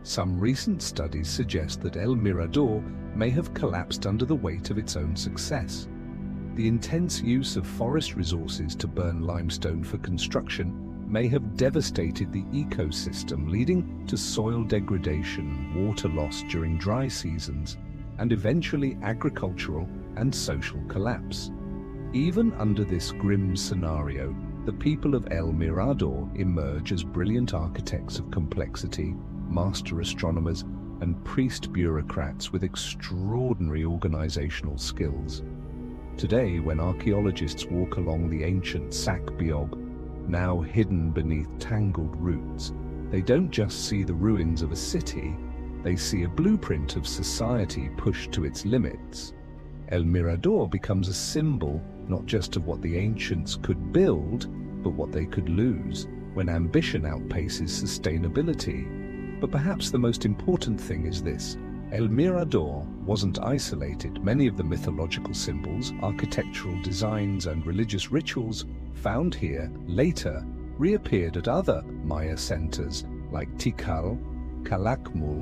Some recent studies suggest that El Mirador may have collapsed under the weight of its own success. The intense use of forest resources to burn limestone for construction may have devastated the ecosystem, leading to soil degradation, water loss during dry seasons, and eventually agricultural and social collapse. Even under this grim scenario, the people of El Mirador emerge as brilliant architects of complexity, master astronomers, and priest bureaucrats with extraordinary organizational skills. Today, when archaeologists walk along the ancient Sacbiog, now hidden beneath tangled roots, they don't just see the ruins of a city, they see a blueprint of society pushed to its limits. El Mirador becomes a symbol not just of what the ancients could build, but what they could lose when ambition outpaces sustainability. But perhaps the most important thing is this. El Mirador wasn't isolated. Many of the mythological symbols, architectural designs, and religious rituals found here later reappeared at other Maya centers like Tikal, Calakmul,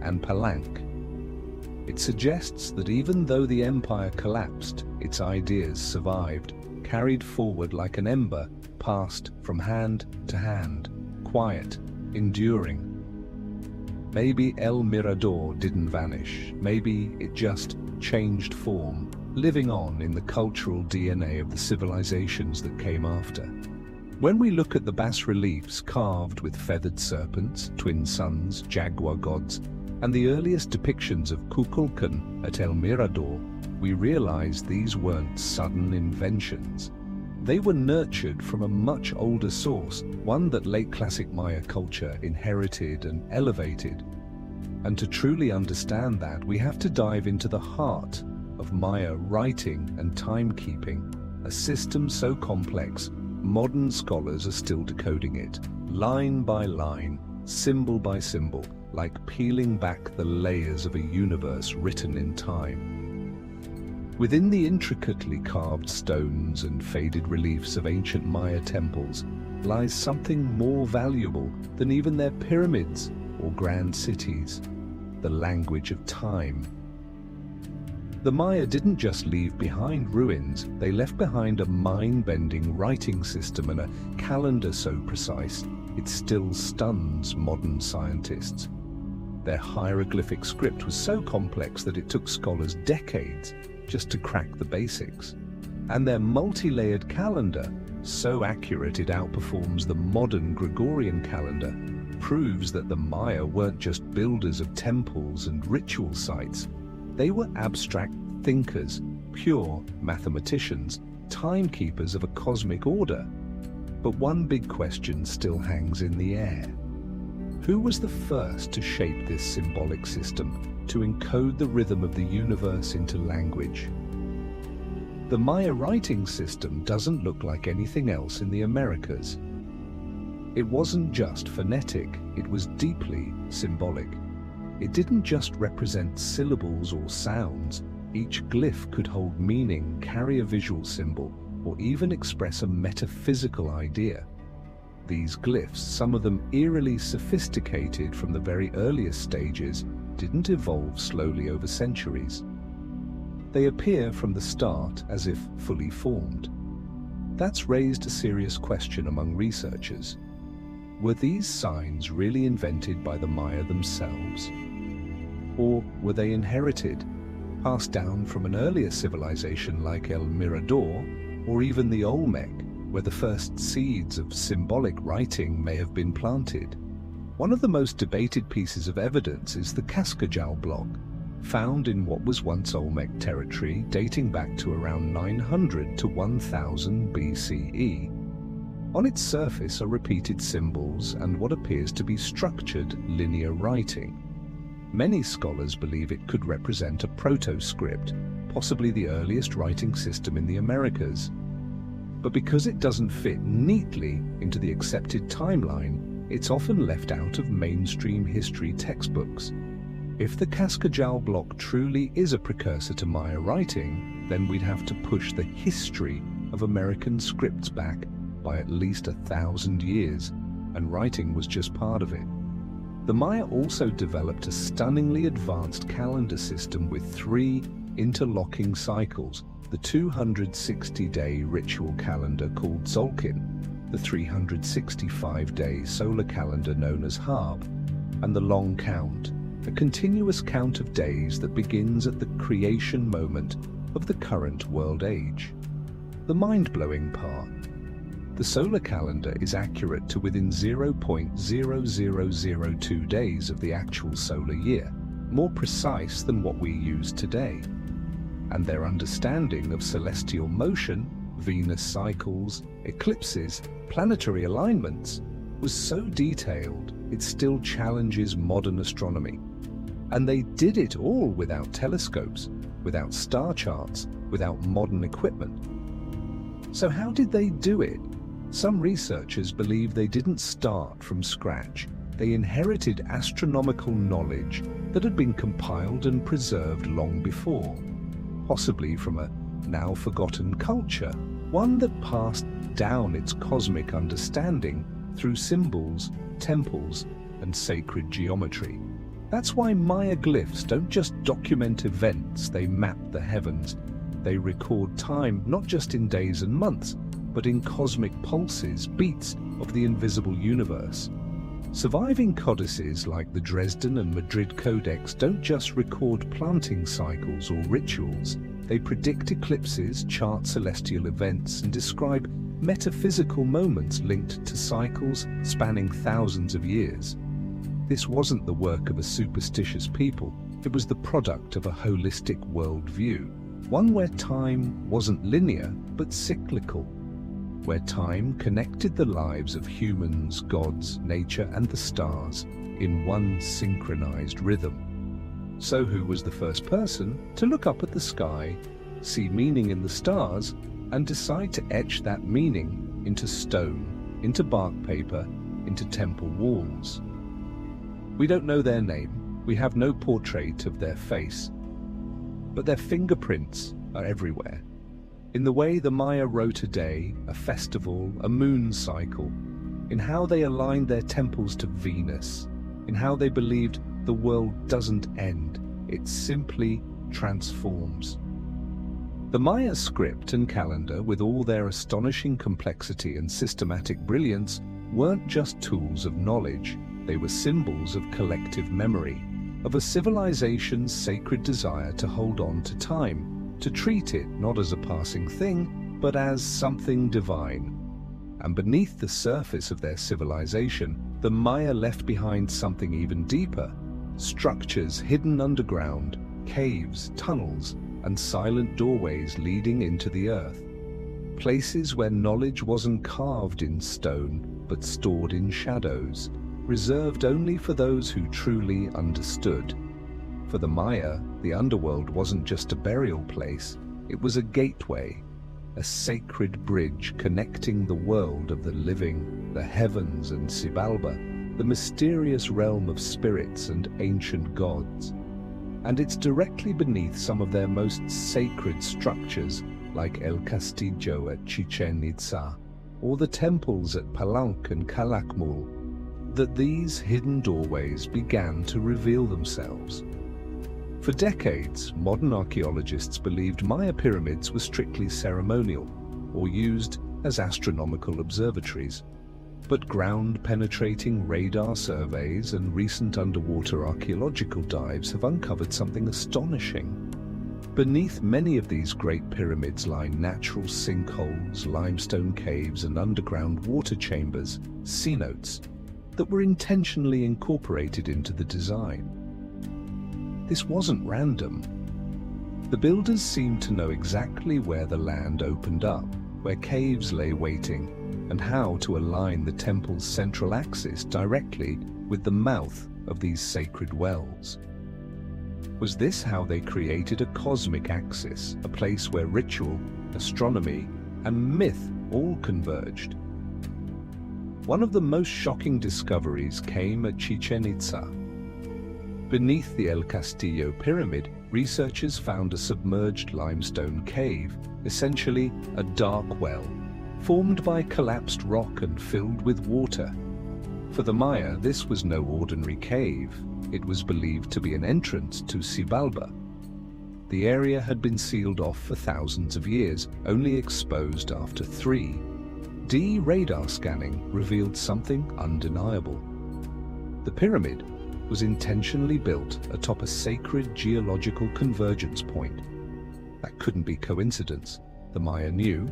and Palenque. It suggests that even though the empire collapsed, its ideas survived, carried forward like an ember, passed from hand to hand, quiet, enduring. Maybe El Mirador didn't vanish. Maybe it just changed form, living on in the cultural DNA of the civilizations that came after. When we look at the bas-reliefs carved with feathered serpents, twin suns, jaguar gods, and the earliest depictions of Kukulkan at El Mirador, we realize these weren't sudden inventions. They were nurtured from a much older source, one that late classic Maya culture inherited and elevated. And to truly understand that, we have to dive into the heart of Maya writing and timekeeping, a system so complex, modern scholars are still decoding it, line by line, symbol by symbol, like peeling back the layers of a universe written in time. Within the intricately carved stones and faded reliefs of ancient Maya temples lies something more valuable than even their pyramids or grand cities: the language of time. The Maya didn't just leave behind ruins, they left behind a mind-bending writing system and a calendar so precise it still stuns modern scientists. Their hieroglyphic script was so complex that it took scholars decades just to crack the basics. And their multi-layered calendar, so accurate it outperforms the modern Gregorian calendar, proves that the Maya weren't just builders of temples and ritual sites. They were abstract thinkers, pure mathematicians, timekeepers of a cosmic order. But one big question still hangs in the air. Who was the first to shape this symbolic system, to encode the rhythm of the universe into language? The Maya writing system doesn't look like anything else in the Americas. It wasn't just phonetic, it was deeply symbolic. It didn't just represent syllables or sounds. Each glyph could hold meaning, carry a visual symbol, or even express a metaphysical idea. These glyphs, some of them eerily sophisticated from the very earliest stages, didn't evolve slowly over centuries. They appear from the start as if fully formed. That's raised a serious question among researchers. Were these signs really invented by the Maya themselves? Or were they inherited, passed down from an earlier civilization like El Mirador, or even the Olmec, where the first seeds of symbolic writing may have been planted? One of the most debated pieces of evidence is the Cascajal block, found in what was once Olmec territory, dating back to around 900 to 1000 BCE. On its surface are repeated symbols and what appears to be structured linear writing. Many scholars believe it could represent a proto-script, possibly the earliest writing system in the Americas. But because it doesn't fit neatly into the accepted timeline, it's often left out of mainstream history textbooks. If the Cascajal block truly is a precursor to Maya writing, then we'd have to push the history of American scripts back by at least 1,000 years, and writing was just part of it. The Maya also developed a stunningly advanced calendar system with 3 interlocking cycles: the 260-day ritual calendar called Tzolk'in, the 365-day solar calendar known as Harb, and the long count, a continuous count of days that begins at the creation moment of the current world age. The mind-blowing part: the solar calendar is accurate to within 0.0002 days of the actual solar year, more precise than what we use today. And their understanding of celestial motion, Venus cycles, eclipses, planetary alignments, was so detailed it still challenges modern astronomy. And they did it all without telescopes, without star charts, without modern equipment. So how did they do it? Some researchers believe they didn't start from scratch. They inherited astronomical knowledge that had been compiled and preserved long before, possibly from a now forgotten culture, one that passed down its cosmic understanding through symbols, temples, and sacred geometry. That's why Maya glyphs don't just document events, they map the heavens. They record time not just in days and months, but in cosmic pulses, beats of the invisible universe. Surviving codices like the Dresden and Madrid Codex don't just record planting cycles or rituals. They predict eclipses, chart celestial events, and describe metaphysical moments linked to cycles spanning thousands of years. This wasn't the work of a superstitious people. It was the product of a holistic worldview, one where time wasn't linear but cyclical, where time connected the lives of humans, gods, nature, and the stars in one synchronized rhythm. So who was the first person to look up at the sky, see meaning in the stars, and decide to etch that meaning into stone, into bark paper, into temple walls? We don't know their name, we have no portrait of their face, but their fingerprints are everywhere. In the way the Maya wrote a day, a festival, a moon cycle, in how they aligned their temples to Venus, in how they believed the world doesn't end, it simply transforms. The Maya script and calendar, with all their astonishing complexity and systematic brilliance, weren't just tools of knowledge, they were symbols of collective memory, of a civilization's sacred desire to hold on to time, to treat it not as a passing thing, but as something divine. And beneath the surface of their civilization, the Maya left behind something even deeper: structures hidden underground, caves, tunnels, and silent doorways leading into the earth. Places where knowledge wasn't carved in stone, but stored in shadows, reserved only for those who truly understood. For the Maya, the underworld wasn't just a burial place, it was a gateway, a sacred bridge connecting the world of the living, the heavens and Xibalba, the mysterious realm of spirits and ancient gods. And it's directly beneath some of their most sacred structures, like El Castillo at Chichen Itza, or the temples at Palenque and Calakmul, that these hidden doorways began to reveal themselves. For decades, modern archaeologists believed Maya pyramids were strictly ceremonial, or used as astronomical observatories. But ground-penetrating radar surveys and recent underwater archaeological dives have uncovered something astonishing. Beneath many of these great pyramids lie natural sinkholes, limestone caves, and underground water chambers, cenotes, that were intentionally incorporated into the design. This wasn't random. The builders seemed to know exactly where the land opened up, where caves lay waiting, and how to align the temple's central axis directly with the mouth of these sacred wells. Was this how they created a cosmic axis, a place where ritual, astronomy, and myth all converged? One of the most shocking discoveries came at Chichen Itza. Beneath the El Castillo pyramid, researchers found a submerged limestone cave, essentially a dark well, formed by collapsed rock and filled with water. For the Maya, this was no ordinary cave. It was believed to be an entrance to Xibalba. The area had been sealed off for thousands of years, only exposed after 3D radar scanning revealed something undeniable. The pyramid was intentionally built atop a sacred geological convergence point. That couldn't be coincidence, the Maya knew.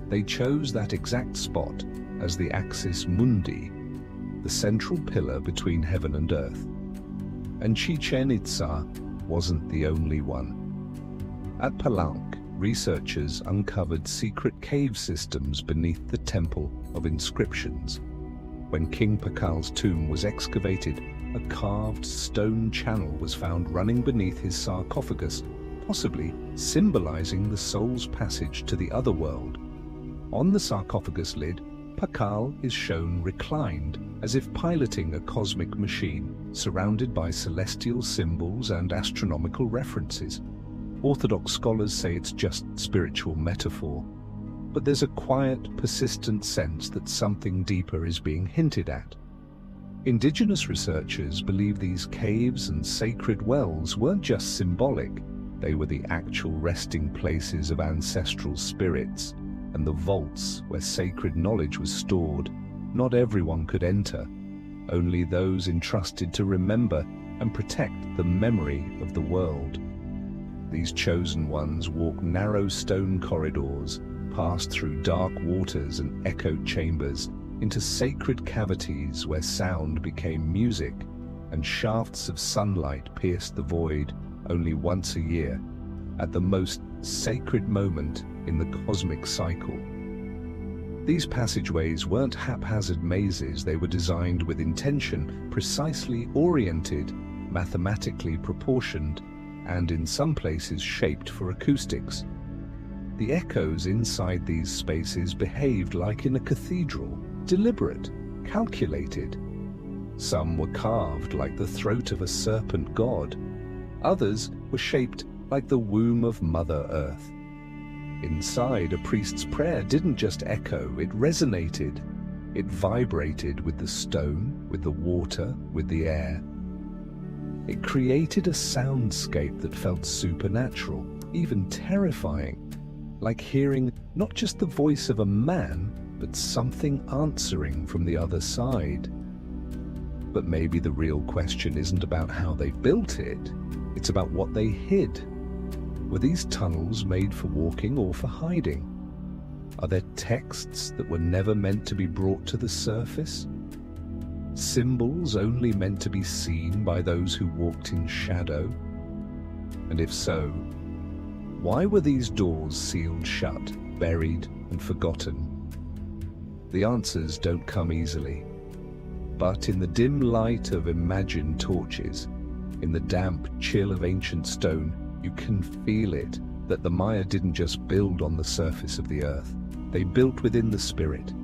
They chose that exact spot as the axis mundi, the central pillar between heaven and earth. And Chichen Itza wasn't the only one. At Palenque, researchers uncovered secret cave systems beneath the Temple of Inscriptions. When King Pakal's tomb was excavated, a carved stone channel was found running beneath his sarcophagus, possibly symbolizing the soul's passage to the other world. On the sarcophagus lid, Pakal is shown reclined, as if piloting a cosmic machine, surrounded by celestial symbols and astronomical references. Orthodox scholars say it's just spiritual metaphor, but there's a quiet, persistent sense that something deeper is being hinted at. Indigenous researchers believe these caves and sacred wells weren't just symbolic, they were the actual resting places of ancestral spirits, and the vaults where sacred knowledge was stored. Not everyone could enter, only those entrusted to remember and protect the memory of the world. These chosen ones walked narrow stone corridors, passed through dark waters and echoed chambers, into sacred cavities where sound became music, and shafts of sunlight pierced the void only once a year, at the most sacred moment in the cosmic cycle. These passageways weren't haphazard mazes, they were designed with intention, precisely oriented, mathematically proportioned, and in some places shaped for acoustics. The echoes inside these spaces behaved like in a cathedral, deliberate, calculated. Some were carved like the throat of a serpent god. Others were shaped like the womb of Mother Earth. Inside, a priest's prayer didn't just echo, it resonated. It vibrated with the stone, with the water, with the air. It created a soundscape that felt supernatural, even terrifying, like hearing not just the voice of a man, but something answering from the other side. But maybe the real question isn't about how they built it, it's about what they hid. Were these tunnels made for walking or for hiding? Are there texts that were never meant to be brought to the surface? Symbols only meant to be seen by those who walked in shadow? And if so, why were these doors sealed shut, buried and forgotten? The answers don't come easily. But in the dim light of imagined torches, in the damp chill of ancient stone, you can feel it, that the Maya didn't just build on the surface of the earth, they built within the spirit.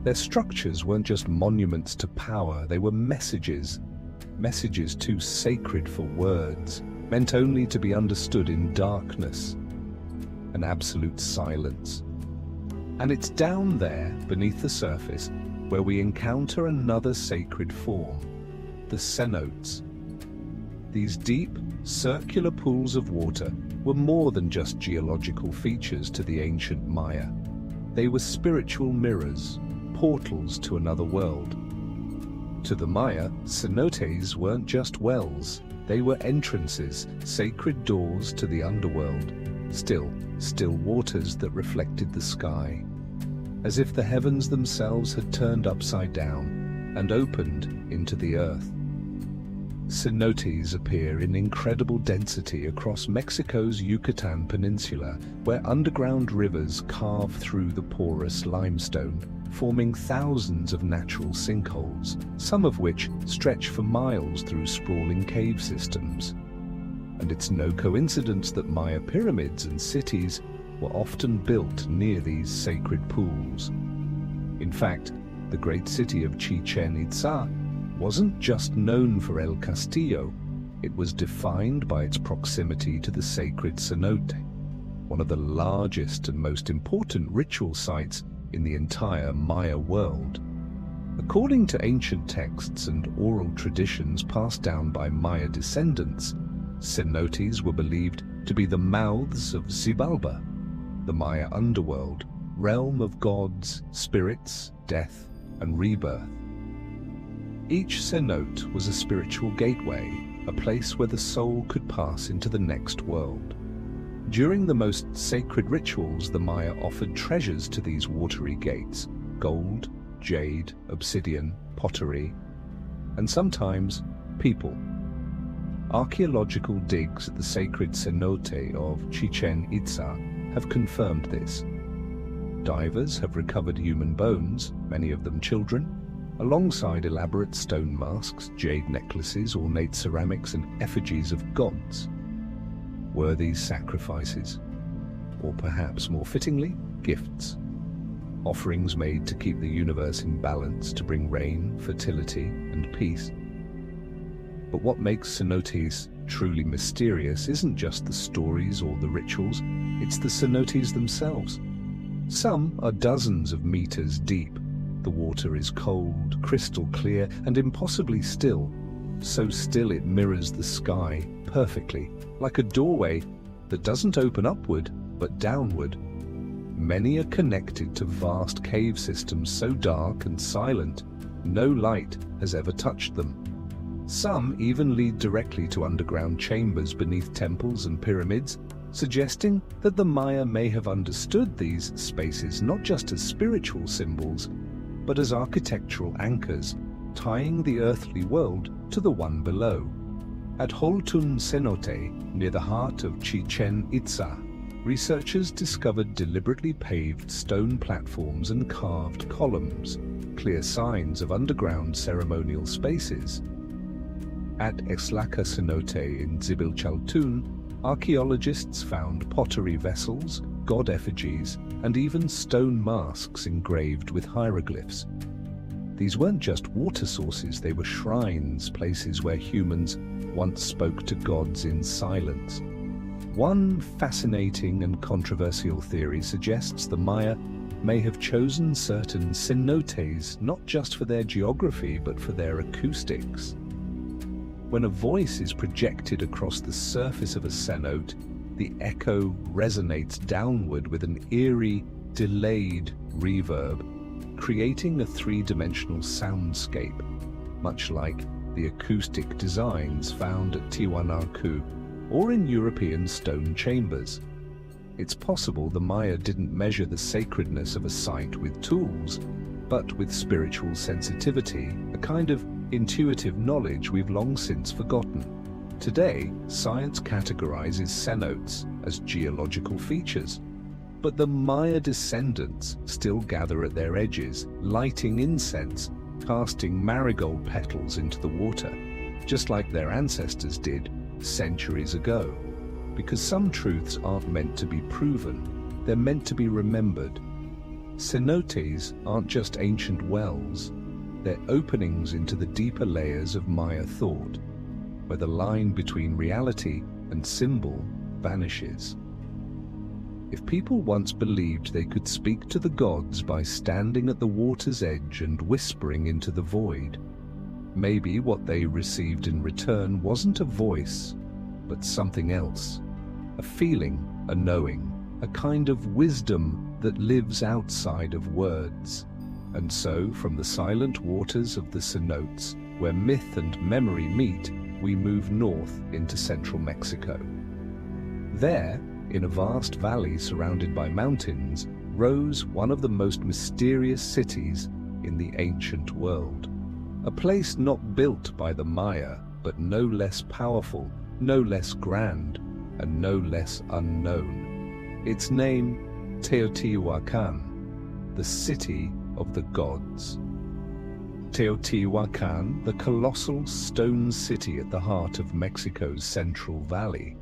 Their structures weren't just monuments to power, they were messages too sacred for words, meant only to be understood in darkness, an absolute silence. And it's down there, beneath the surface, where we encounter another sacred form, the cenotes. These deep, circular pools of water were more than just geological features to the ancient Maya. They were spiritual mirrors, portals to another world. To the Maya, cenotes weren't just wells, they were entrances, sacred doors to the underworld, still waters that reflected the sky, as if the heavens themselves had turned upside down and opened into the earth. Cenotes appear in incredible density across Mexico's Yucatan Peninsula, where underground rivers carve through the porous limestone, forming thousands of natural sinkholes, some of which stretch for miles through sprawling cave systems. And it's no coincidence that Maya pyramids and cities were often built near these sacred pools. In fact, the great city of Chichen Itza wasn't just known for El Castillo, it was defined by its proximity to the sacred cenote, one of the largest and most important ritual sites in the entire Maya world. According to ancient texts and oral traditions passed down by Maya descendants, cenotes were believed to be the mouths of Xibalba, the Maya underworld, realm of gods, spirits, death, and rebirth. Each cenote was a spiritual gateway, a place where the soul could pass into the next world. During the most sacred rituals, the Maya offered treasures to these watery gates: gold, jade, obsidian, pottery, and sometimes people. Archaeological digs at the sacred cenote of Chichen Itza have confirmed this. Divers have recovered human bones, many of them children, alongside elaborate stone masks, jade necklaces, ornate ceramics, and effigies of gods. Were these sacrifices? Or perhaps more fittingly, gifts? offerings made to keep the universe in balance, to bring rain, fertility, and peace. But what makes cenotes truly mysterious isn't just the stories or the rituals, it's the cenotes themselves. Some are dozens of meters deep. The water is cold, crystal clear, and impossibly still. So still it mirrors the sky perfectly, like a doorway that doesn't open upward, but downward. Many are connected to vast cave systems so dark and silent, no light has ever touched them. Some even lead directly to underground chambers beneath temples and pyramids, suggesting that the Maya may have understood these spaces not just as spiritual symbols, but as architectural anchors, tying the earthly world to the one below. At Holtun Cenote, near the heart of Chichen Itza, researchers discovered deliberately paved stone platforms and carved columns, clear signs of underground ceremonial spaces. At Exlaka Cenote in Zibilchaltun, archaeologists found pottery vessels, god effigies, and even stone masks engraved with hieroglyphs. These weren't just water sources, they were shrines, places where humans once spoke to gods in silence. One fascinating and controversial theory suggests the Maya may have chosen certain cenotes not just for their geography but for their acoustics. When a voice is projected across the surface of a cenote, the echo resonates downward with an eerie, delayed reverb, creating a three-dimensional soundscape, much like the acoustic designs found at Tiwanaku or in European stone chambers. It's possible the Maya didn't measure the sacredness of a site with tools, but with spiritual sensitivity, a kind of intuitive knowledge we've long since forgotten. Today, science categorizes cenotes as geological features, but the Maya descendants still gather at their edges, lighting incense, casting marigold petals into the water, just like their ancestors did centuries ago. Because some truths aren't meant to be proven, they're meant to be remembered. Cenotes aren't just ancient wells, they're openings into the deeper layers of Maya thought, where the line between reality and symbol vanishes. If people once believed they could speak to the gods by standing at the water's edge and whispering into the void, maybe what they received in return wasn't a voice, but something else. A feeling, a knowing, a kind of wisdom that lives outside of words. And so, from the silent waters of the cenotes, where myth and memory meet, we move north into central Mexico. There, in a vast valley surrounded by mountains, rose one of the most mysterious cities in the ancient world. A place not built by the Maya, but no less powerful, no less grand, and no less unknown. Its name, Teotihuacan, the city of the gods. Teotihuacan, the colossal stone city at the heart of Mexico's Central Valley.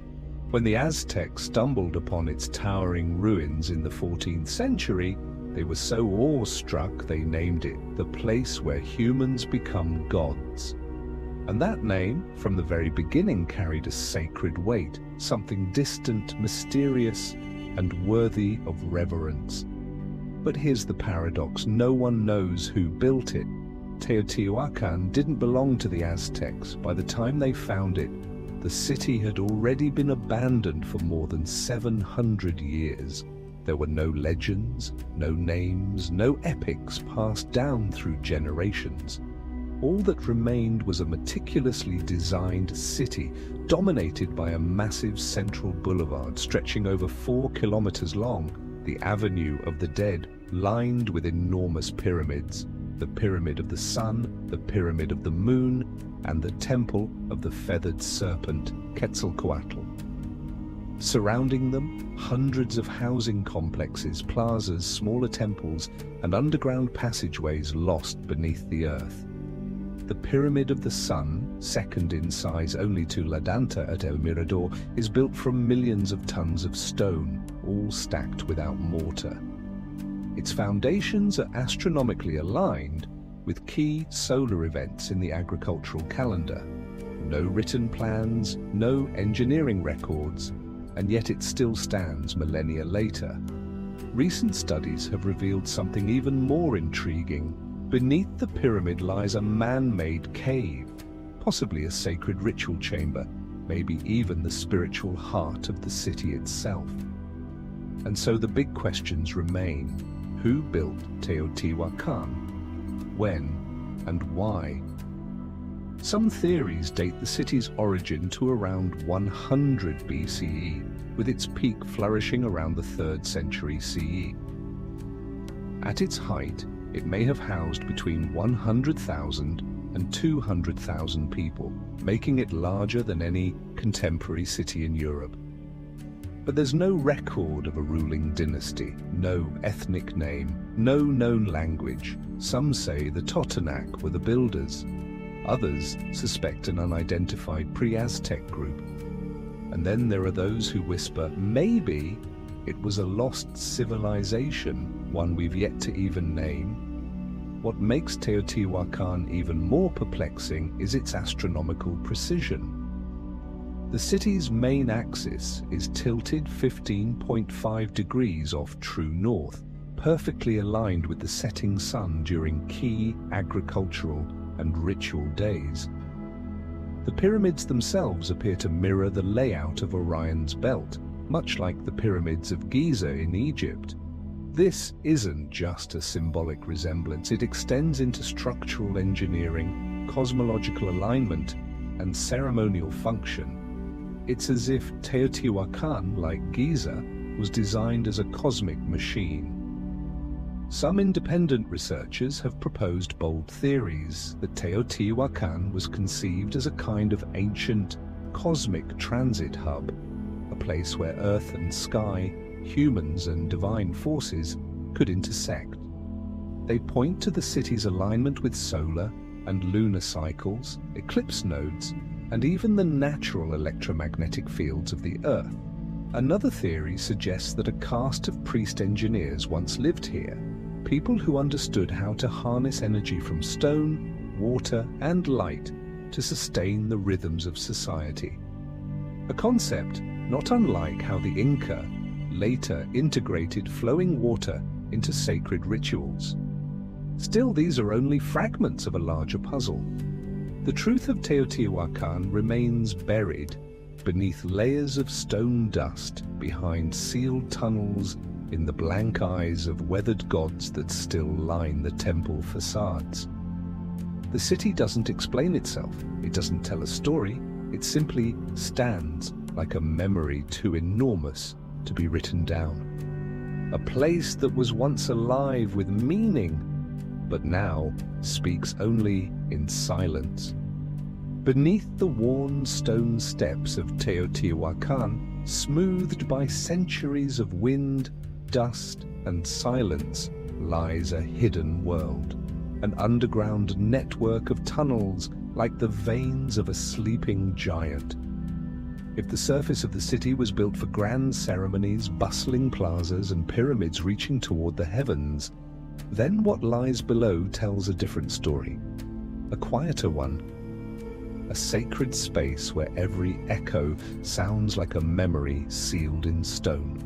When the Aztecs stumbled upon its towering ruins in the 14th century, they were so awestruck they named it the place where humans become gods. And that name, from the very beginning, carried a sacred weight, something distant, mysterious, and worthy of reverence. But here's the paradox: no one knows who built it. Teotihuacan didn't belong to the Aztecs. By the time they found it, the city had already been abandoned for more than 700 years. There were no legends, no names, no epics passed down through generations. All that remained was a meticulously designed city, dominated by a massive central boulevard stretching over 4 kilometers long, the Avenue of the Dead, lined with enormous pyramids, the Pyramid of the Sun, the Pyramid of the Moon, and the Temple of the Feathered Serpent, Quetzalcoatl. Surrounding them, hundreds of housing complexes, plazas, smaller temples, and underground passageways lost beneath the earth. The Pyramid of the Sun, second in size only to La Danta at El Mirador, is built from millions of tons of stone, all stacked without mortar. Its foundations are astronomically aligned with key solar events in the agricultural calendar. No written plans, no engineering records, and yet it still stands millennia later. Recent studies have revealed something even more intriguing. Beneath the pyramid lies a man-made cave, possibly a sacred ritual chamber, maybe even the spiritual heart of the city itself. And so the big questions remain. Who built Teotihuacan? When and why? Some theories date the city's origin to around 100 BCE, with its peak flourishing around the 3rd century CE. At its height, it may have housed between 100,000 and 200,000 people, making it larger than any contemporary city in Europe. But there's no record of a ruling dynasty, no ethnic name, no known language. Some say the Totonac were the builders. Others suspect an unidentified pre-Aztec group. And then there are those who whisper maybe it was a lost civilization, one we've yet to even name. What makes Teotihuacan even more perplexing is its astronomical precision. The city's main axis is tilted 15.5 degrees off true north, perfectly aligned with the setting sun during key agricultural and ritual days. The pyramids themselves appear to mirror the layout of Orion's belt, much like the pyramids of Giza in Egypt. This isn't just a symbolic resemblance, it extends into structural engineering, cosmological alignment, and ceremonial function. It's as if Teotihuacan, like Giza, was designed as a cosmic machine. Some independent researchers have proposed bold theories that Teotihuacan was conceived as a kind of ancient cosmic transit hub, a place where earth and sky, humans and divine forces could intersect. They point to the city's alignment with solar and lunar cycles, eclipse nodes, and even the natural electromagnetic fields of the Earth. Another theory suggests that a caste of priest engineers once lived here, people who understood how to harness energy from stone, water, and light to sustain the rhythms of society. A concept not unlike how the Inca later integrated flowing water into sacred rituals. Still, these are only fragments of a larger puzzle. The truth of Teotihuacan remains buried beneath layers of stone dust, behind sealed tunnels, in the blank eyes of weathered gods that still line the temple facades. The city doesn't explain itself, it doesn't tell a story, it simply stands like a memory too enormous to be written down. A place that was once alive with meaning, but now speaks only in silence. Beneath the worn stone steps of Teotihuacan, smoothed by centuries of wind, dust, and silence, lies a hidden world, an underground network of tunnels like the veins of a sleeping giant. If the surface of the city was built for grand ceremonies, bustling plazas, and pyramids reaching toward the heavens, then what lies below tells a different story, a quieter one, a sacred space where every echo sounds like a memory sealed in stone.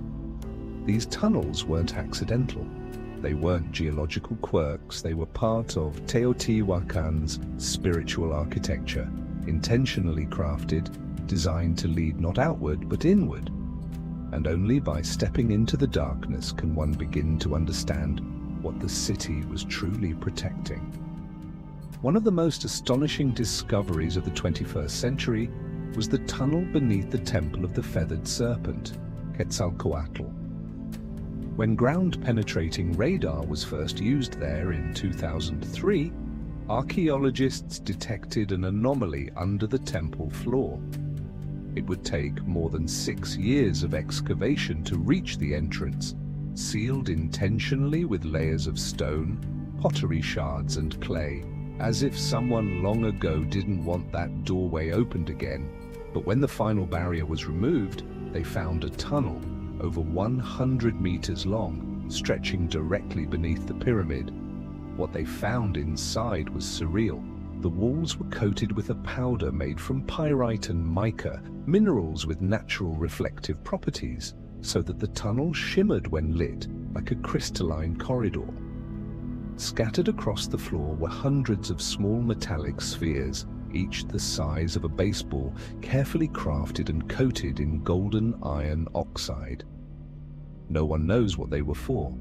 These tunnels weren't accidental. They weren't geological quirks, they were part of Teotihuacan's spiritual architecture, intentionally crafted, designed to lead not outward but inward. And only by stepping into the darkness can one begin to understand what the city was truly protecting. One of the most astonishing discoveries of the 21st century was the tunnel beneath the Temple of the Feathered Serpent, Quetzalcoatl. When ground-penetrating radar was first used there in 2003, archaeologists detected an anomaly under the temple floor. It would take more than 6 years of excavation to reach the entrance, sealed intentionally with layers of stone, pottery shards and clay, as if someone long ago didn't want that doorway opened again. But when the final barrier was removed, they found a tunnel over 100 meters long, stretching directly beneath the pyramid. What they found inside was surreal. The walls were coated with a powder made from pyrite and mica, minerals with natural reflective properties, so that the tunnel shimmered when lit like a crystalline corridor. Scattered across the floor were hundreds of small metallic spheres, each the size of a baseball, carefully crafted and coated in golden iron oxide. No one knows what they were for,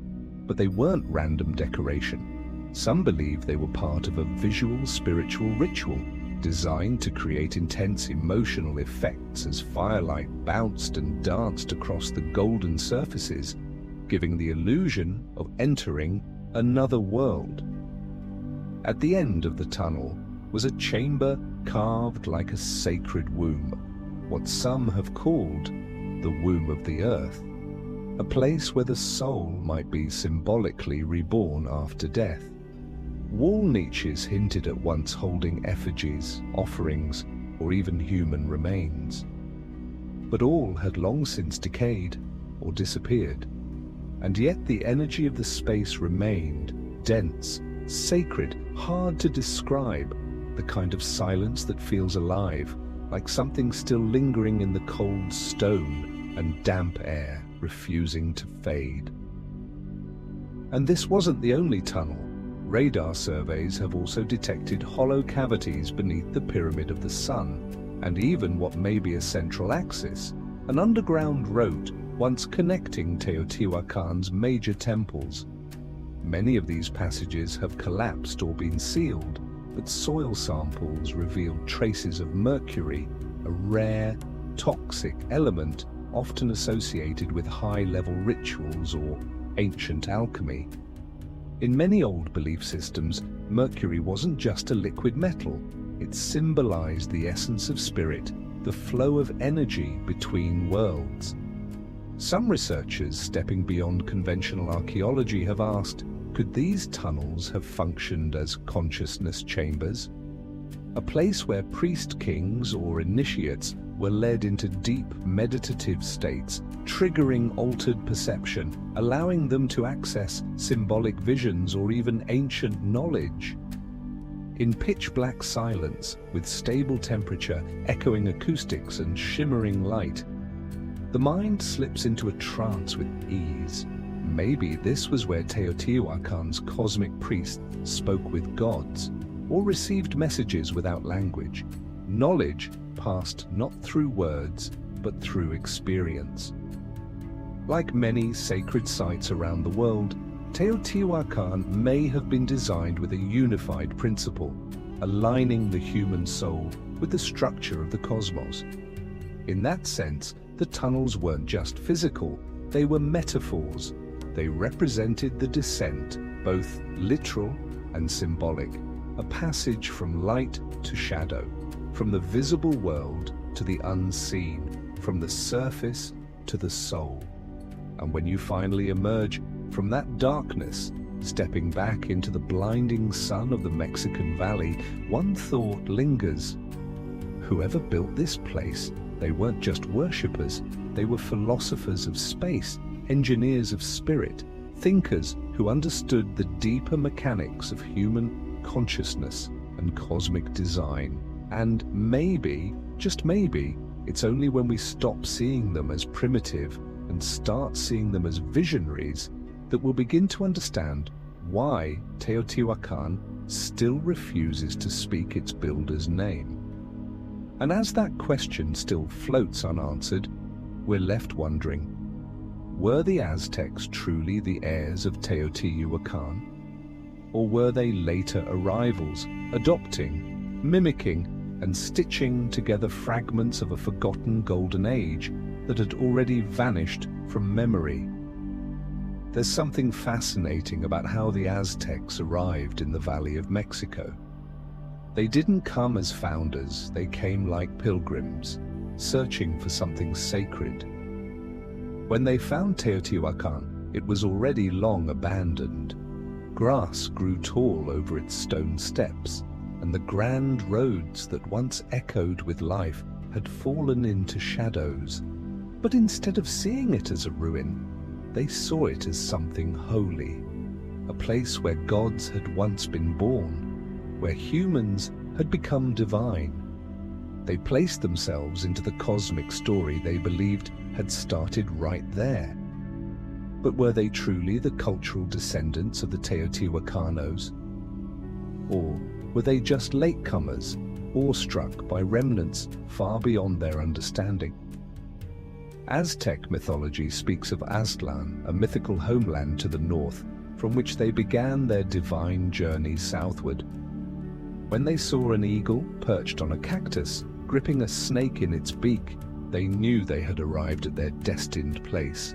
but they weren't random decoration. Some believe they were part of a visual spiritual ritual designed to create intense emotional effects as firelight bounced and danced across the golden surfaces, giving the illusion of entering another world. At the end of the tunnel was a chamber carved like a sacred womb, what some have called the womb of the earth, a place where the soul might be symbolically reborn after death. Wall niches hinted at once holding effigies, offerings, or even human remains. But all had long since decayed or disappeared, and yet the energy of the space remained, dense, sacred, hard to describe, the kind of silence that feels alive, like something still lingering in the cold stone and damp air, refusing to fade. And this wasn't the only tunnel. Radar surveys have also detected hollow cavities beneath the Pyramid of the Sun, and even what may be a central axis, an underground road once connecting Teotihuacan's major temples. Many of these passages have collapsed or been sealed, but soil samples revealed traces of mercury, a rare, toxic element often associated with high-level rituals or ancient alchemy. In many old belief systems, mercury wasn't just a liquid metal. It symbolized the essence of spirit, the flow of energy between worlds. Some researchers stepping beyond conventional archaeology have asked, could these tunnels have functioned as consciousness chambers? A place where priest kings or initiates were led into deep meditative states, triggering altered perception, allowing them to access symbolic visions or even ancient knowledge. In pitch-black silence, with stable temperature, echoing acoustics and shimmering light, the mind slips into a trance with ease. Maybe this was where Teotihuacan's cosmic priests spoke with gods, or received messages without language. Knowledge passed not through words, but through experience. Like many sacred sites around the world, Teotihuacan may have been designed with a unified principle, aligning the human soul with the structure of the cosmos. In that sense, the tunnels weren't just physical, they were metaphors. They represented the descent, both literal and symbolic, a passage from light to shadow, from the visible world to the unseen, from the surface to the soul. And when you finally emerge from that darkness, stepping back into the blinding sun of the Mexican Valley, one thought lingers. Whoever built this place, they weren't just worshippers, they were philosophers of space, engineers of spirit, thinkers who understood the deeper mechanics of human consciousness and cosmic design. And maybe, just maybe, it's only when we stop seeing them as primitive and start seeing them as visionaries that we'll begin to understand why Teotihuacan still refuses to speak its builder's name. And as that question still floats unanswered, we're left wondering, were the Aztecs truly the heirs of Teotihuacan? Or were they later arrivals, adopting, mimicking, and stitching together fragments of a forgotten golden age that had already vanished from memory? There's something fascinating about how the Aztecs arrived in the Valley of Mexico. They didn't come as founders, they came like pilgrims, searching for something sacred. When they found Teotihuacan, it was already long abandoned. Grass grew tall over its stone steps, and the grand roads that once echoed with life had fallen into shadows. But instead of seeing it as a ruin, They saw it as something holy, a place where gods had once been born, where humans had become divine. They placed themselves into the cosmic story they believed had started right there. But were they truly the cultural descendants of the Teotihuacanos? Or were they just latecomers, awestruck by remnants far beyond their understanding? Aztec mythology speaks of Aztlan, a mythical homeland to the north, from which they began their divine journey southward. When they saw an eagle perched on a cactus, gripping a snake in its beak, they knew they had arrived at their destined place.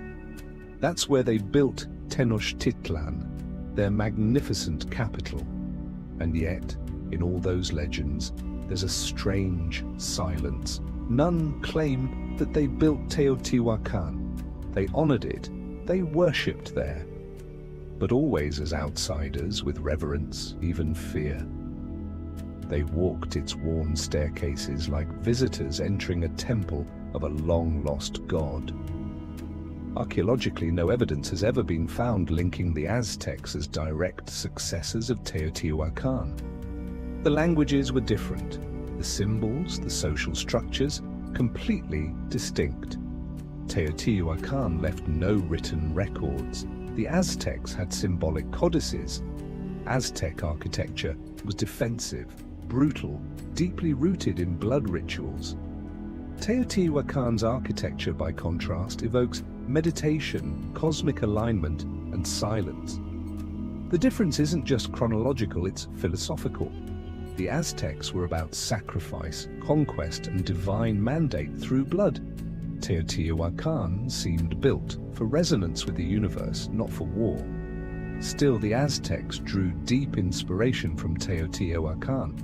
That's where they built Tenochtitlan, their magnificent capital. And yet, in all those legends, there's a strange silence. None claim that they built Teotihuacan. They honored it, they worshipped there, but always as outsiders with reverence, even fear. They walked its worn staircases like visitors entering a temple of a long-lost god. Archaeologically, no evidence has ever been found linking the Aztecs as direct successors of Teotihuacan. The languages were different, the symbols, the social structures, completely distinct. Teotihuacan left no written records. The Aztecs had symbolic codices. Aztec architecture was defensive, brutal, deeply rooted in blood rituals. Teotihuacan's architecture, by contrast, evokes meditation, cosmic alignment, and silence. The difference isn't just chronological, it's philosophical. The Aztecs were about sacrifice, conquest, and divine mandate through blood. Teotihuacan seemed built for resonance with the universe, not for war. Still, the Aztecs drew deep inspiration from Teotihuacan.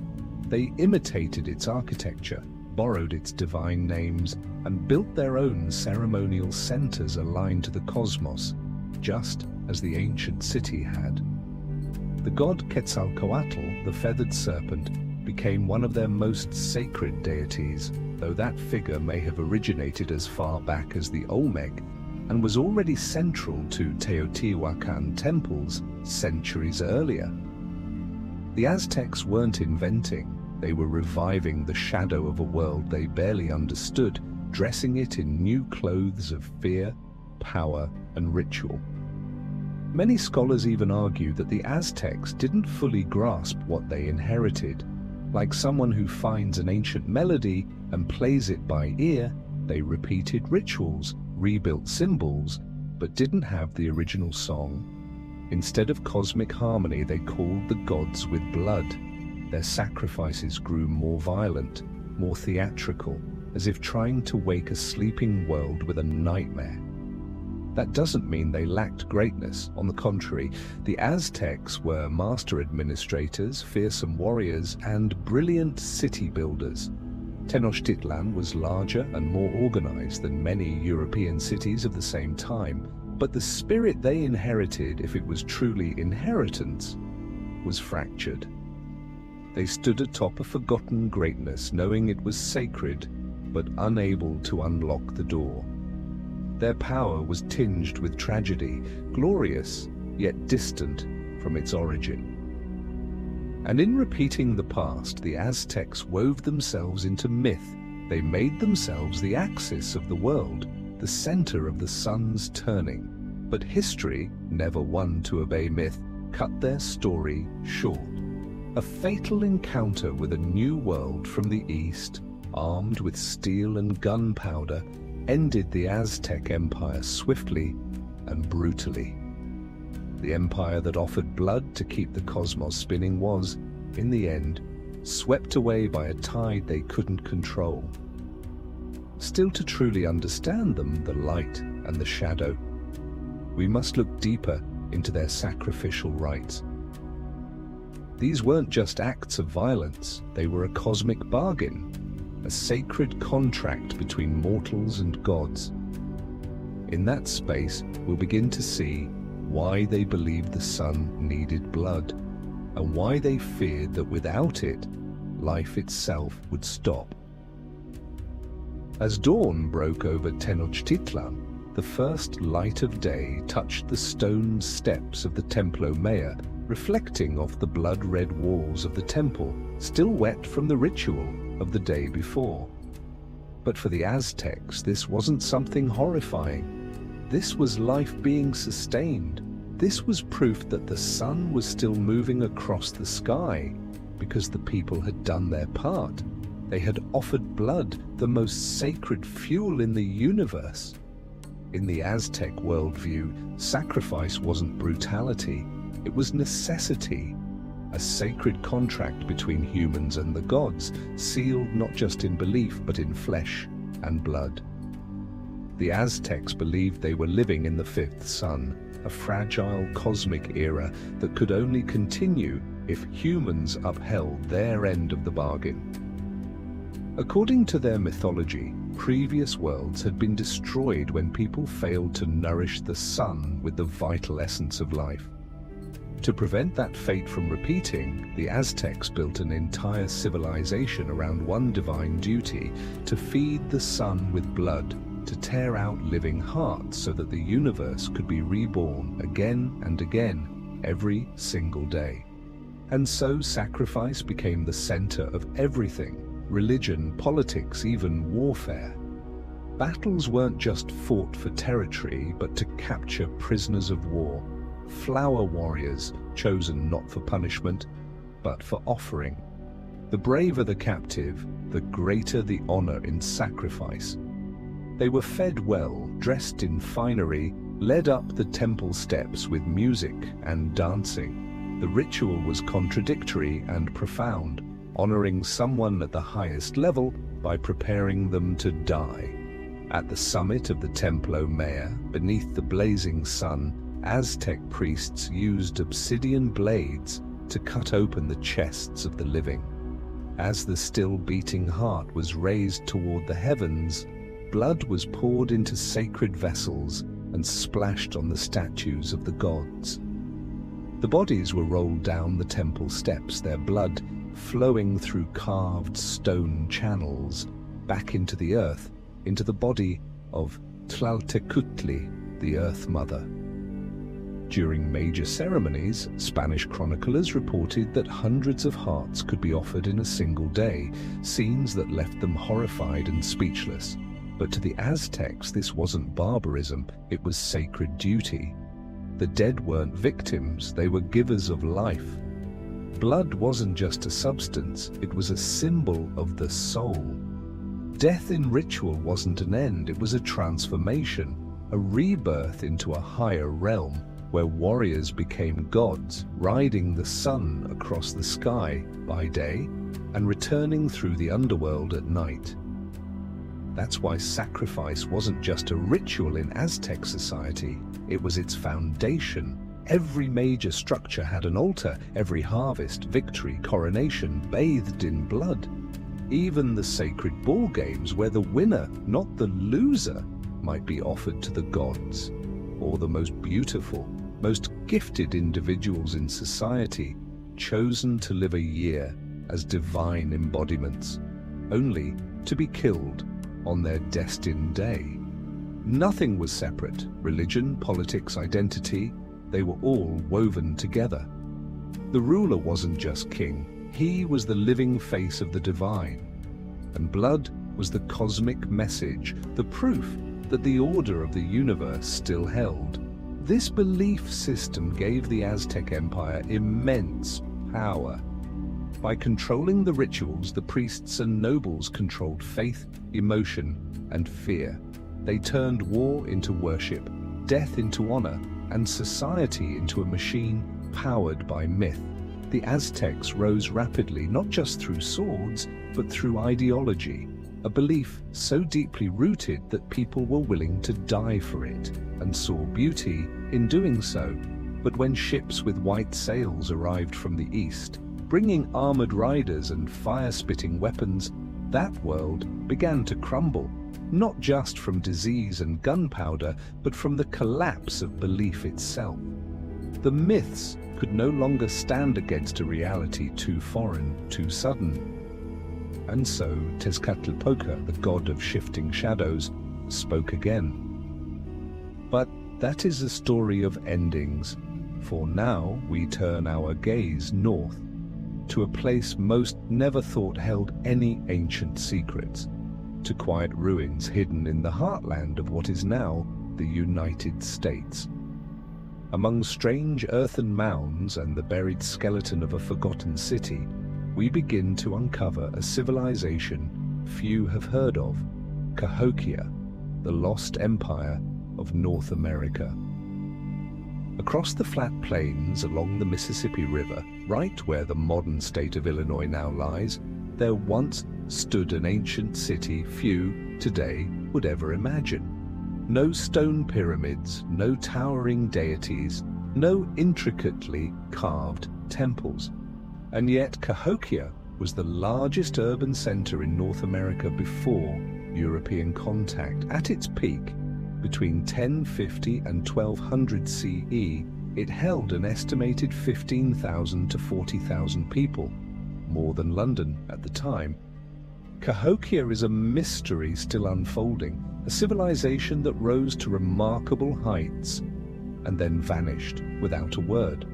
They imitated its architecture, borrowed its divine names, and built their own ceremonial centers aligned to the cosmos, just as the ancient city had. The god Quetzalcoatl, the feathered serpent, became one of their most sacred deities, though that figure may have originated as far back as the Olmec and was already central to Teotihuacan temples centuries earlier. The Aztecs weren't inventing, they were reviving the shadow of a world they barely understood, dressing it in new clothes of fear, power, and ritual. Many scholars even argue that the Aztecs didn't fully grasp what they inherited. Like someone who finds an ancient melody and plays it by ear, they repeated rituals, rebuilt symbols, but didn't have the original song. Instead of cosmic harmony, they called the gods with blood. Their sacrifices grew more violent, more theatrical, as if trying to wake a sleeping world with a nightmare. That doesn't mean they lacked greatness. On the contrary, the Aztecs were master administrators, fearsome warriors, and brilliant city builders. Tenochtitlan was larger and more organized than many European cities of the same time, but the spirit they inherited, if it was truly inheritance, was fractured. They stood atop a forgotten greatness, knowing it was sacred, but unable to unlock the door. Their power was tinged with tragedy, glorious, yet distant from its origin. And in repeating the past, the Aztecs wove themselves into myth. They made themselves the axis of the world, the center of the sun's turning. But history, never one to obey myth, cut their story short. A fatal encounter with a new world from the east, armed with steel and gunpowder, ended the Aztec Empire swiftly and brutally. The empire that offered blood to keep the cosmos spinning was, in the end, swept away by a tide they couldn't control. Still, to truly understand them, the light and the shadow, we must look deeper into their sacrificial rites. These weren't just acts of violence, they were a cosmic bargain, a sacred contract between mortals and gods. In that space, we'll begin to see why they believed the sun needed blood, and why they feared that without it, life itself would stop. As dawn broke over Tenochtitlan, the first light of day touched the stone steps of the Templo Mayor, reflecting off the blood-red walls of the temple, still wet from the ritual of the day before. But for the Aztecs, this wasn't something horrifying. This was life being sustained. This was proof that the sun was still moving across the sky, because the people had done their part. They had offered blood, the most sacred fuel in the universe. In the Aztec worldview, sacrifice wasn't brutality, it was necessity. A sacred contract between humans and the gods, sealed not just in belief but in flesh and blood. The Aztecs believed they were living in the fifth sun, a fragile cosmic era that could only continue if humans upheld their end of the bargain. According to their mythology, previous worlds had been destroyed when people failed to nourish the sun with the vital essence of life. To prevent that fate from repeating, the Aztecs built an entire civilization around one divine duty: to feed the sun with blood, to tear out living hearts so that the universe could be reborn again and again, every single day. And so sacrifice became the center of everything: religion, politics, even warfare. Battles weren't just fought for territory, but to capture prisoners of war. Flower warriors, chosen not for punishment, but for offering. The braver the captive, the greater the honor in sacrifice. They were fed well, dressed in finery, led up the temple steps with music and dancing. The ritual was contradictory and profound, honoring someone at the highest level by preparing them to die. At the summit of the Templo Mayor, beneath the blazing sun, Aztec priests used obsidian blades to cut open the chests of the living. As the still beating heart was raised toward the heavens, blood was poured into sacred vessels and splashed on the statues of the gods. The bodies were rolled down the temple steps, their blood flowing through carved stone channels back into the earth, into the body of Tlaltecutli, the Earth Mother. During major ceremonies, Spanish chroniclers reported that hundreds of hearts could be offered in a single day, scenes that left them horrified and speechless. But to the Aztecs, this wasn't barbarism, it was sacred duty. The dead weren't victims, they were givers of life. Blood wasn't just a substance, it was a symbol of the soul. Death in ritual wasn't an end, it was a transformation, a rebirth into a higher realm, where warriors became gods, riding the sun across the sky by day and returning through the underworld at night. That's why sacrifice wasn't just a ritual in Aztec society, it was its foundation. Every major structure had an altar, every harvest, victory, coronation bathed in blood. Even the sacred ball games where the winner, not the loser, might be offered to the gods, or the most beautiful, most gifted individuals in society, chosen to live a year as divine embodiments, only to be killed on their destined day. Nothing was separate: religion, politics, identity, they were all woven together. The ruler wasn't just king, he was the living face of the divine. And blood was the cosmic message, the proof that the order of the universe still held. This belief system gave the Aztec Empire immense power. By controlling the rituals, the priests and nobles controlled faith, emotion, and fear. They turned war into worship, death into honor, and society into a machine powered by myth. The Aztecs rose rapidly, not just through swords, but through ideology, a belief so deeply rooted that people were willing to die for it, and saw beauty in doing so. But when ships with white sails arrived from the east, bringing armored riders and fire-spitting weapons, that world began to crumble, not just from disease and gunpowder, but from the collapse of belief itself. The myths could no longer stand against a reality too foreign, too sudden. And so Tezcatlipoca, the god of shifting shadows, spoke again. But that is a story of endings, for now we turn our gaze north, to a place most never thought held any ancient secrets, to quiet ruins hidden in the heartland of what is now the United States. Among strange earthen mounds and the buried skeleton of a forgotten city, we begin to uncover a civilization few have heard of, Cahokia, the lost empire of North America. Across the flat plains along the Mississippi River, right where the modern state of Illinois now lies, there once stood an ancient city few today would ever imagine. No stone pyramids, no towering deities, no intricately carved temples. And yet Cahokia was the largest urban center in North America before European contact. At its peak, between 1050 and 1200 CE, it held an estimated 15,000 to 40,000 people, more than London at the time. Cahokia is a mystery still unfolding, a civilization that rose to remarkable heights and then vanished without a word.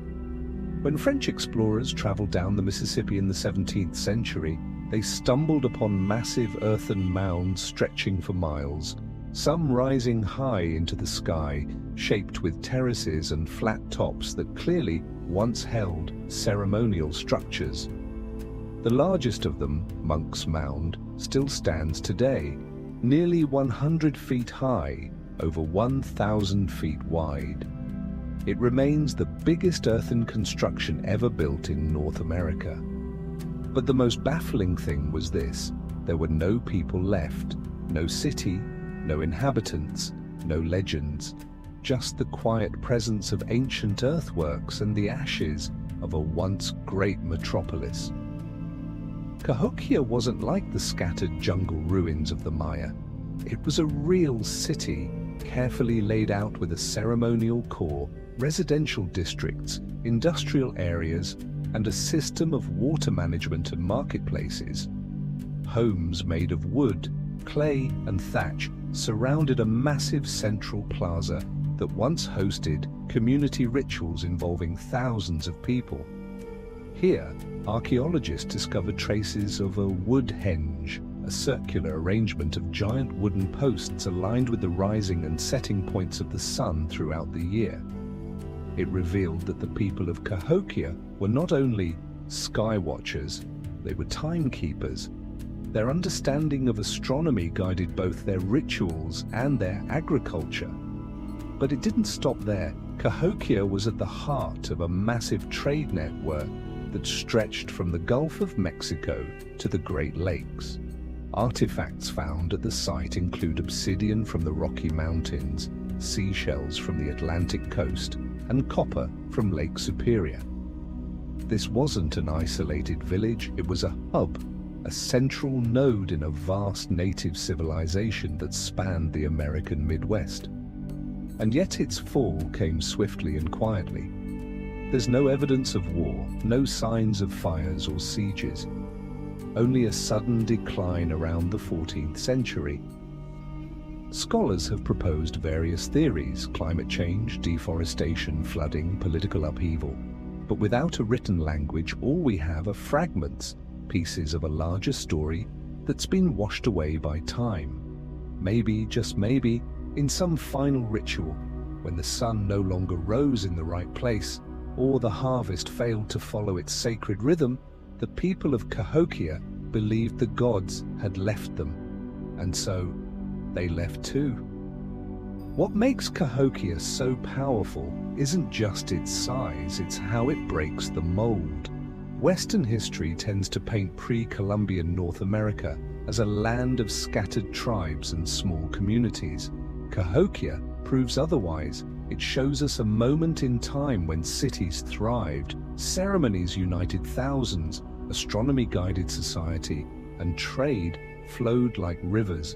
When French explorers traveled down the Mississippi in the 17th century, they stumbled upon massive earthen mounds stretching for miles, some rising high into the sky, shaped with terraces and flat tops that clearly once held ceremonial structures. The largest of them, Monk's Mound, still stands today, nearly 100 feet high, over 1,000 feet wide. It remains the biggest earthen construction ever built in North America. But the most baffling thing was this: there were no people left, no city, no inhabitants, no legends, just the quiet presence of ancient earthworks and the ashes of a once great metropolis. Cahokia wasn't like the scattered jungle ruins of the Maya. It was a real city, carefully laid out with a ceremonial core, residential districts, industrial areas, and a system of water management and marketplaces. Homes made of wood, clay, and thatch surrounded a massive central plaza that once hosted community rituals involving thousands of people. Here, archaeologists discovered traces of a wood henge, a circular arrangement of giant wooden posts aligned with the rising and setting points of the sun throughout the year. It revealed that the people of Cahokia were not only sky watchers, they were timekeepers. Their understanding of astronomy guided both their rituals and their agriculture. But it didn't stop there. Cahokia was at the heart of a massive trade network that stretched from the Gulf of Mexico to the Great Lakes. Artifacts found at the site include obsidian from the Rocky Mountains, seashells from the Atlantic coast, and copper from Lake Superior. This wasn't an isolated village, it was a hub, a central node in a vast native civilization that spanned the American Midwest. And yet its fall came swiftly and quietly. There's no evidence of war, no signs of fires or sieges, only a sudden decline around the 14th century. Scholars have proposed various theories: climate change, deforestation, flooding, political upheaval. But without a written language, all we have are fragments, pieces of a larger story that's been washed away by time. Maybe, just maybe, in some final ritual, when the sun no longer rose in the right place, or the harvest failed to follow its sacred rhythm, the people of Cahokia believed the gods had left them, and so they left too. What makes Cahokia so powerful isn't just its size, it's how it breaks the mold. Western history tends to paint pre-Columbian North America as a land of scattered tribes and small communities. Cahokia proves otherwise. It shows us a moment in time when cities thrived, ceremonies united thousands, astronomy guided society, and trade flowed like rivers.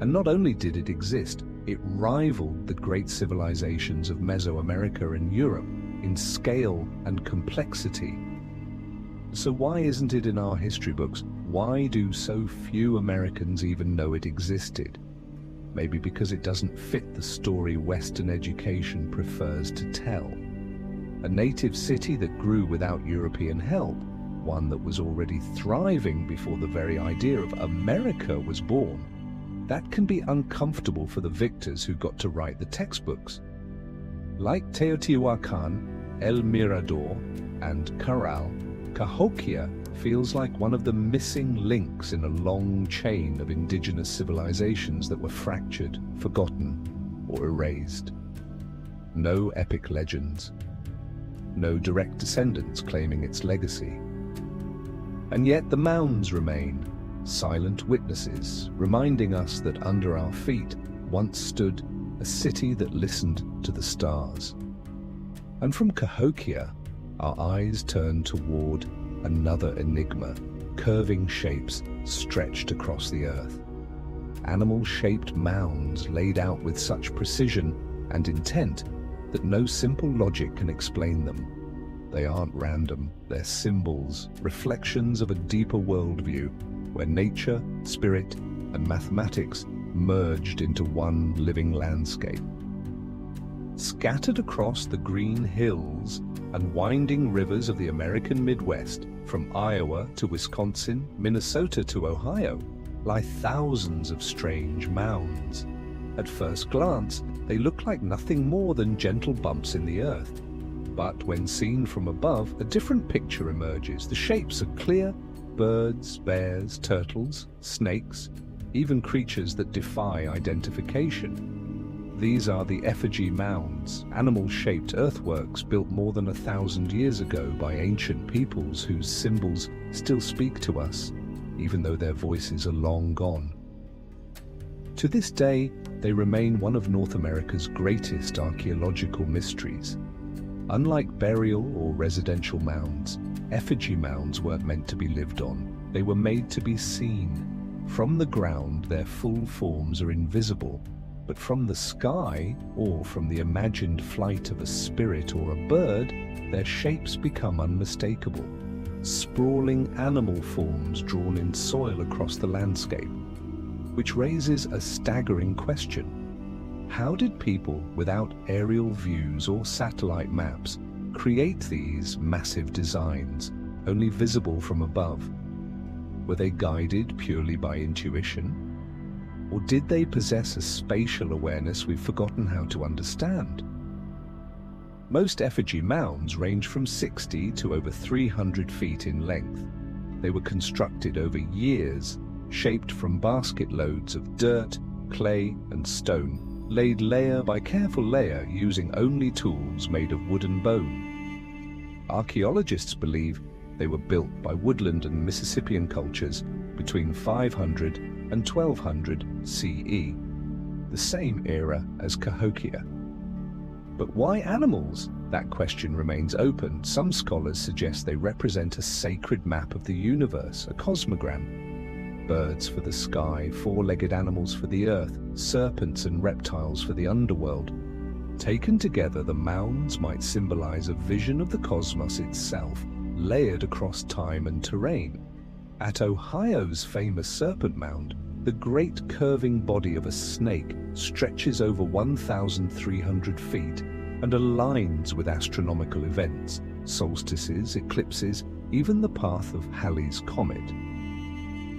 And not only did it exist, it rivaled the great civilizations of Mesoamerica and Europe in scale and complexity. So why isn't it in our history books? Why do so few Americans even know it existed? maybe because it doesn't fit the story Western education prefers to tell. A native city that grew without European help, one that was already thriving before the very idea of America was born. That can be uncomfortable for the victors who got to write the textbooks. Like Teotihuacan, El Mirador, and Caral, Cahokia feels like one of the missing links in a long chain of indigenous civilizations that were fractured, forgotten, or erased. No epic legends, no direct descendants claiming its legacy. And yet the mounds remain, silent witnesses, reminding us that under our feet once stood a city that listened to the stars. And from Cahokia, our eyes turn toward another enigma, curving shapes stretched across the earth. Animal-shaped mounds laid out with such precision and intent that no simple logic can explain them. They aren't random, they're symbols, reflections of a deeper worldview, where nature, spirit, and mathematics merged into one living landscape. Scattered across the green hills and winding rivers of the American Midwest, from Iowa to Wisconsin, Minnesota to Ohio, lie thousands of strange mounds. At first glance, they look like nothing more than gentle bumps in the earth. But when seen from above, a different picture emerges. The shapes are clear: birds, bears, turtles, snakes, even creatures that defy identification. These are the effigy mounds, animal-shaped earthworks built more than 1,000 years ago by ancient peoples whose symbols still speak to us, even though their voices are long gone. To this day, they remain one of North America's greatest archaeological mysteries. Unlike burial or residential mounds, effigy mounds weren't meant to be lived on. They were made to be seen. From the ground, their full forms are invisible, but from the sky, or from the imagined flight of a spirit or a bird, their shapes become unmistakable. Sprawling animal forms drawn in soil across the landscape, which raises a staggering question. How did people without aerial views or satellite maps create these massive designs, only visible from above? Were they guided purely by intuition? Or did they possess a spatial awareness we've forgotten how to understand? Most effigy mounds range from 60 to over 300 feet in length. They were constructed over years, shaped from basket loads of dirt, clay, and stone, laid layer by careful layer using only tools made of wood and bone. Archaeologists believe they were built by woodland and Mississippian cultures between 500 and 1200 CE, the same era as Cahokia. But why animals? That question remains open. Some scholars suggest they represent a sacred map of the universe, a cosmogram. Birds for the sky, four-legged animals for the earth, serpents and reptiles for the underworld. Taken together, the mounds might symbolize a vision of the cosmos itself, layered across time and terrain. At Ohio's famous Serpent Mound, the great curving body of a snake stretches over 1,300 feet and aligns with astronomical events, solstices, eclipses, even the path of Halley's Comet.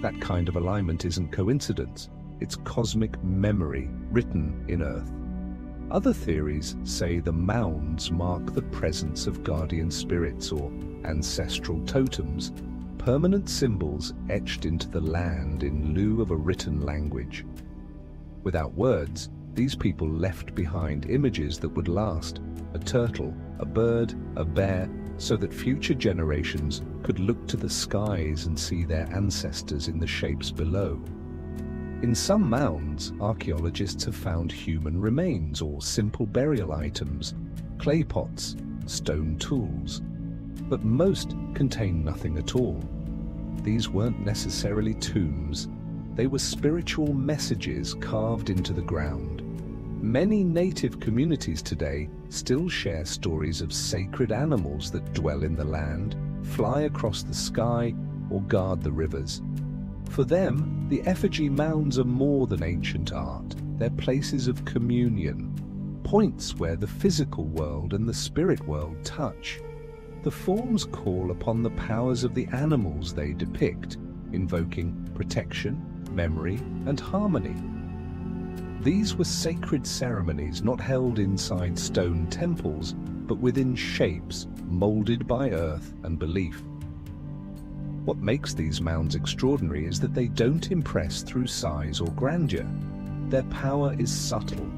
That kind of alignment isn't coincidence, it's cosmic memory written in Earth. Other theories say the mounds mark the presence of guardian spirits or ancestral totems, permanent symbols etched into the land in lieu of a written language. Without words, these people left behind images that would last: a turtle, a bird, a bear, so that future generations could look to the skies and see their ancestors in the shapes below. In some mounds, archaeologists have found human remains or simple burial items, clay pots, stone tools, but most contain nothing at all. These weren't necessarily tombs, they were spiritual messages carved into the ground. Many native communities today still share stories of sacred animals that dwell in the land, fly across the sky, or guard the rivers. For them, the effigy mounds are more than ancient art. They're places of communion, points where the physical world and the spirit world touch. The forms call upon the powers of the animals they depict, invoking protection, memory, and harmony. These were sacred ceremonies not held inside stone temples, but within shapes molded by earth and belief. What makes these mounds extraordinary is that they don't impress through size or grandeur. Their power is subtle.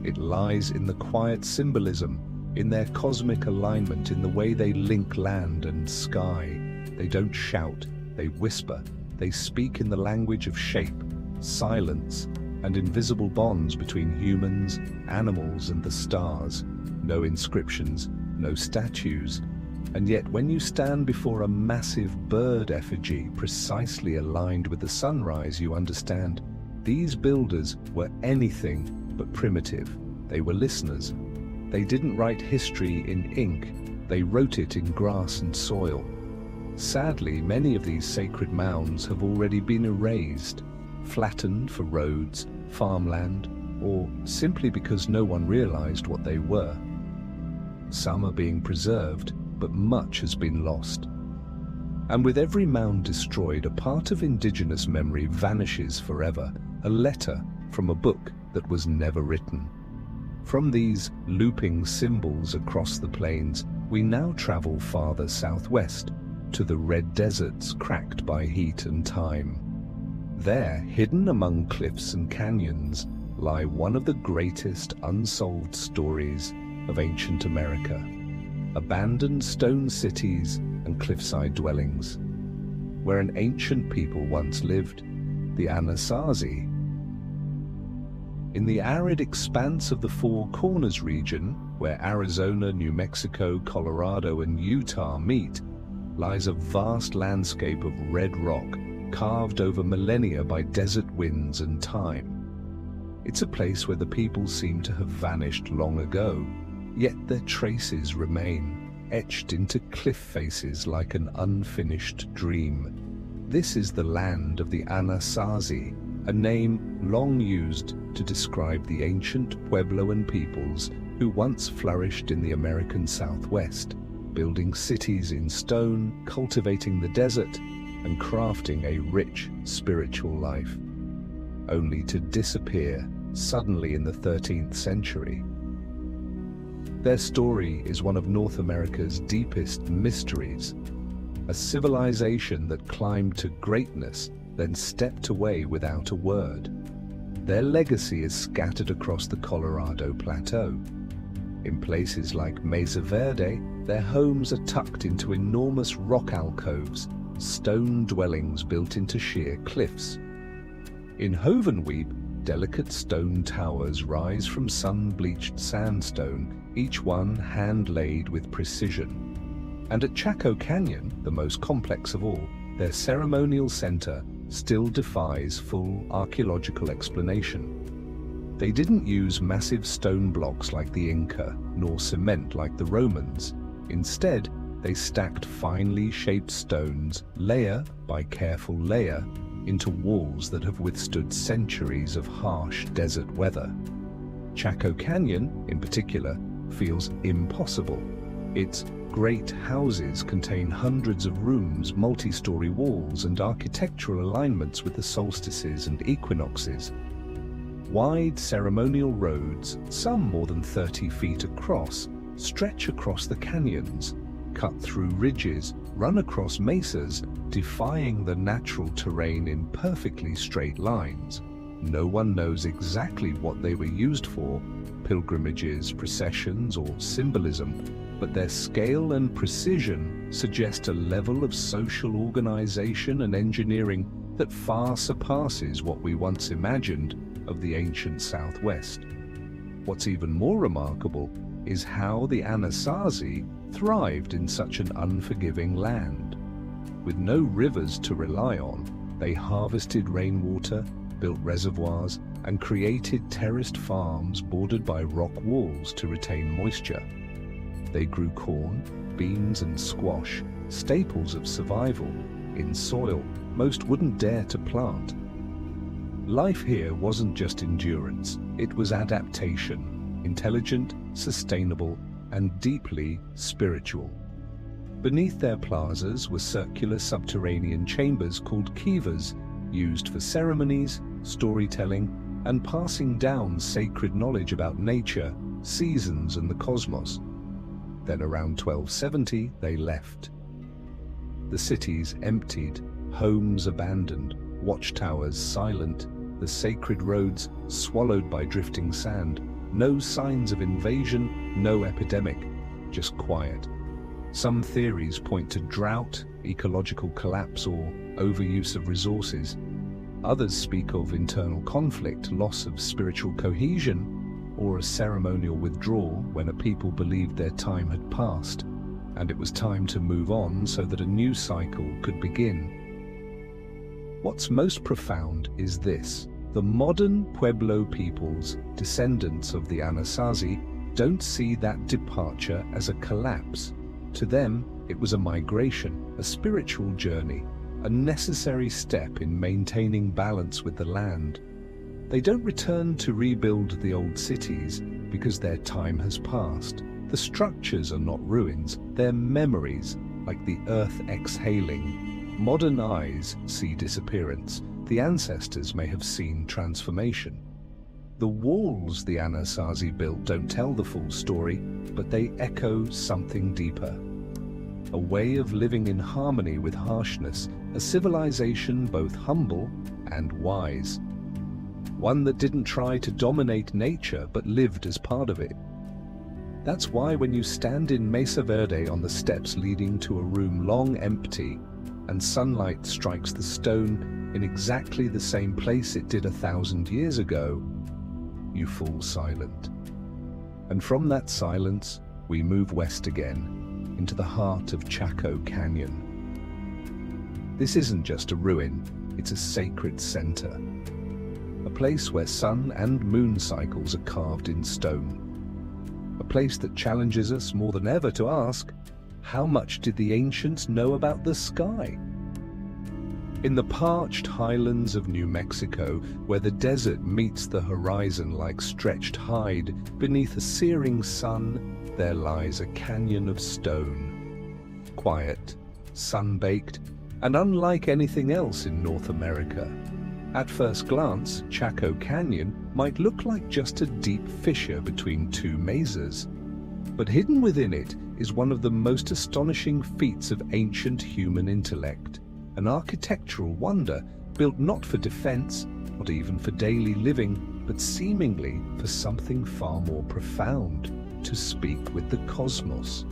It lies in the quiet symbolism, in their cosmic alignment, in the way they link land and sky. They don't shout, they whisper. They speak in the language of shape, silence, and invisible bonds between humans, animals, and the stars. No inscriptions, no statues. And yet when you stand before a massive bird effigy precisely aligned with the sunrise, you understand these builders were anything but primitive. They were listeners. They didn't write history in ink. They wrote it in grass and soil. Sadly, many of these sacred mounds have already been erased, flattened for roads, farmland, or simply because no one realized what they were. Some are being preserved, but much has been lost. And with every mound destroyed, a part of indigenous memory vanishes forever, a letter from a book that was never written. From these looping symbols across the plains, we now travel farther southwest, to the red deserts cracked by heat and time. There, hidden among cliffs and canyons, lie one of the greatest unsolved stories of ancient America. Abandoned stone cities and cliffside dwellings, where an ancient people once lived, the Anasazi. In the arid expanse of the Four Corners region, where Arizona, New Mexico, Colorado, and Utah meet, lies a vast landscape of red rock, carved over millennia by desert winds and time. It's a place where the people seem to have vanished long ago, yet their traces remain, etched into cliff faces like an unfinished dream. This is the land of the Anasazi, a name long used to describe the ancient Puebloan peoples who once flourished in the American Southwest, building cities in stone, cultivating the desert, and crafting a rich spiritual life, only to disappear suddenly in the 13th century. Their story is one of North America's deepest mysteries, a civilization that climbed to greatness, then stepped away without a word. Their legacy is scattered across the Colorado Plateau. In places like Mesa Verde, their homes are tucked into enormous rock alcoves, stone dwellings built into sheer cliffs. In Hovenweep, delicate stone towers rise from sun-bleached sandstone, each one hand-laid with precision. And at Chaco Canyon, the most complex of all, their ceremonial center still defies full archaeological explanation. They didn't use massive stone blocks like the Inca, nor cement like the Romans. Instead, they stacked finely shaped stones, layer by careful layer, into walls that have withstood centuries of harsh desert weather. Chaco Canyon, in particular, feels impossible. Its great houses contain hundreds of rooms, multi-story walls, and architectural alignments with the solstices and equinoxes. Wide ceremonial roads, some more than 30 feet across, stretch across the canyons, cut through ridges, run across mesas, defying the natural terrain in perfectly straight lines. No one knows exactly what they were used for, pilgrimages, processions, or symbolism, but their scale and precision suggest a level of social organization and engineering that far surpasses what we once imagined of the ancient Southwest. What's even more remarkable is how the Anasazi thrived in such an unforgiving land. With no rivers to rely on, they harvested rainwater, built reservoirs, and created terraced farms bordered by rock walls to retain moisture. They grew corn, beans, and squash, staples of survival, in soil most wouldn't dare to plant. Life here wasn't just endurance, it was adaptation, intelligent, sustainable, and deeply spiritual. Beneath their plazas were circular subterranean chambers called kivas, used for ceremonies, storytelling, and passing down sacred knowledge about nature, seasons, and the cosmos. Then around 1270, they left. The cities emptied, homes abandoned, watchtowers silent, the sacred roads swallowed by drifting sand. No signs of invasion, no epidemic, just quiet. Some theories point to drought, ecological collapse, or overuse of resources. Others speak of internal conflict, loss of spiritual cohesion, or a ceremonial withdrawal when a people believed their time had passed, and it was time to move on so that a new cycle could begin. What's most profound is this. The modern Pueblo peoples, descendants of the Anasazi, don't see that departure as a collapse. To them, it was a migration, a spiritual journey, a necessary step in maintaining balance with the land. They don't return to rebuild the old cities because their time has passed. The structures are not ruins, they're memories, like the earth exhaling. Modern eyes see disappearance. The ancestors may have seen transformation. The walls the Anasazi built don't tell the full story, but they echo something deeper. A way of living in harmony with harshness, a civilization both humble and wise. One that didn't try to dominate nature, but lived as part of it. That's why when you stand in Mesa Verde on the steps leading to a room long empty, and sunlight strikes the stone in exactly the same place it did 1,000 years ago, you fall silent. And from that silence, we move west again, into the heart of Chaco Canyon. This isn't just a ruin, it's a sacred center. A place where sun and moon cycles are carved in stone. A place that challenges us more than ever to ask, how much did the ancients know about the sky? In the parched highlands of New Mexico, where the desert meets the horizon like stretched hide, beneath a searing sun, there lies a canyon of stone. Quiet, sun-baked, and unlike anything else in North America. At first glance, Chaco Canyon might look like just a deep fissure between two mesas. But hidden within it is one of the most astonishing feats of ancient human intellect. An architectural wonder built not for defense, not even for daily living, but seemingly for something far more profound, to speak with the cosmos.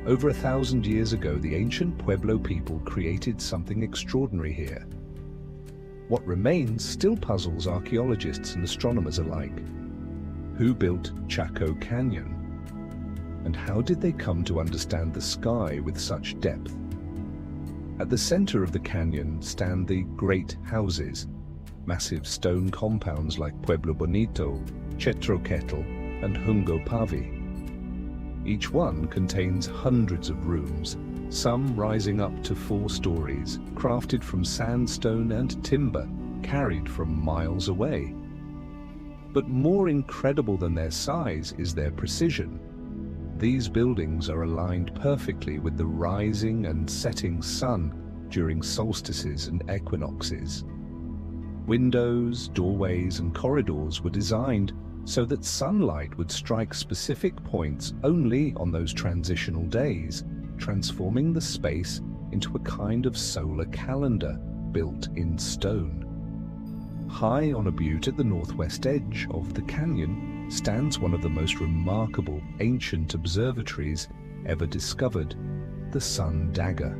Over 1,000 years ago, the ancient Pueblo people created something extraordinary here. What remains still puzzles archaeologists and astronomers alike. Who built Chaco Canyon? And how did they come to understand the sky with such depth? At the center of the canyon stand the Great Houses, massive stone compounds like Pueblo Bonito, Chetroquetl, and Hungopavi. Each one contains hundreds of rooms, some rising up to 4 stories, crafted from sandstone and timber, carried from miles away. But more incredible than their size is their precision. These buildings are aligned perfectly with the rising and setting sun during solstices and equinoxes. Windows, doorways, and corridors were designed so that sunlight would strike specific points only on those transitional days, transforming the space into a kind of solar calendar built in stone. High on a butte at the northwest edge of the canyon stands one of the most remarkable ancient observatories ever discovered, the Sun Dagger.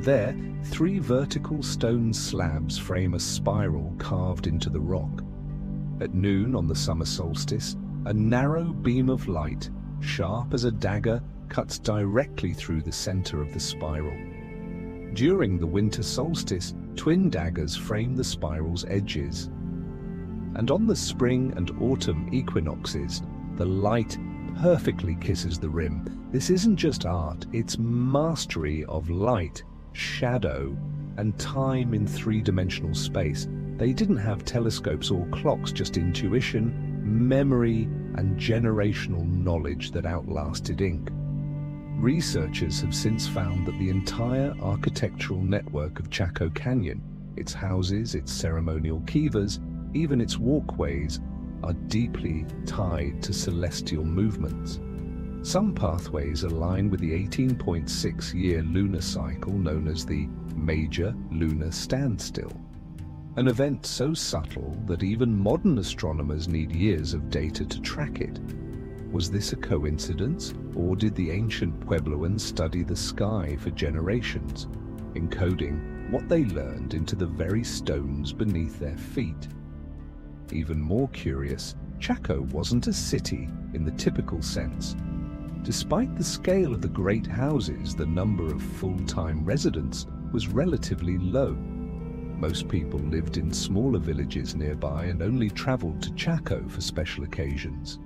There, 3 vertical stone slabs frame a spiral carved into the rock. At noon on the summer solstice, a narrow beam of light, sharp as a dagger, cuts directly through the center of the spiral. During the winter solstice, twin daggers frame the spiral's edges. And on the spring and autumn equinoxes, the light perfectly kisses the rim. This isn't just art, it's mastery of light, shadow, and time in 3-dimensional space, They didn't have telescopes or clocks, just intuition, memory, and generational knowledge that outlasted ink. Researchers have since found that the entire architectural network of Chaco Canyon, its houses, its ceremonial kivas, even its walkways, are deeply tied to celestial movements. Some pathways align with the 18.6-year lunar cycle known as the Major Lunar Standstill, an event so subtle that even modern astronomers need years of data to track it. Was this a coincidence, or did the ancient Puebloans study the sky for generations, encoding what they learned into the very stones beneath their feet? Even more curious, Chaco wasn't a city in the typical sense. Despite the scale of the great houses, the number of full-time residents was relatively low. Most people lived in smaller villages nearby and only traveled to Chaco for special occasions.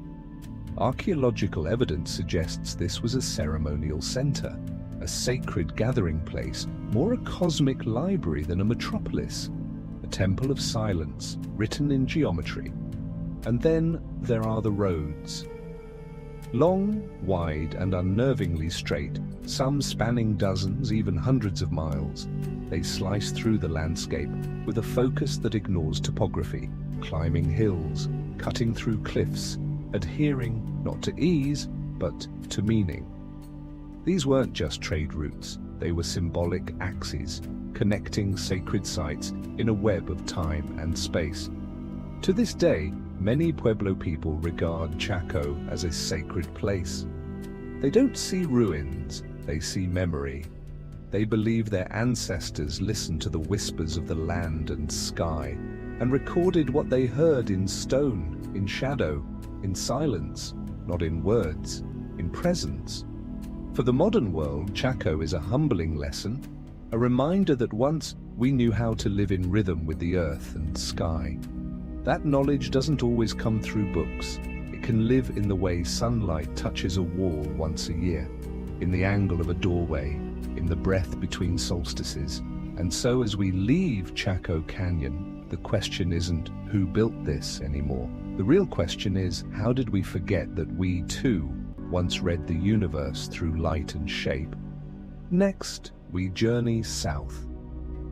Archaeological evidence suggests this was a ceremonial center, a sacred gathering place, more a cosmic library than a metropolis, a temple of silence written in geometry. And then there are the roads. Long, wide, and unnervingly straight, some spanning dozens, even hundreds of miles, they slice through the landscape with a focus that ignores topography, climbing hills, cutting through cliffs, adhering not to ease, but to meaning. These weren't just trade routes, they were symbolic axes, connecting sacred sites in a web of time and space. To this day, many Pueblo people regard Chaco as a sacred place. They don't see ruins, they see memory. They believe their ancestors listened to the whispers of the land and sky and recorded what they heard in stone, in shadow, in silence, not in words, in presence. For the modern world, Chaco is a humbling lesson, a reminder that once we knew how to live in rhythm with the earth and sky. That knowledge doesn't always come through books. It can live in the way sunlight touches a wall once a year, in the angle of a doorway, in the breath between solstices. And so as we leave Chaco Canyon, the question isn't who built this anymore. The real question is, how did we forget that we too once read the universe through light and shape? Next, we journey south,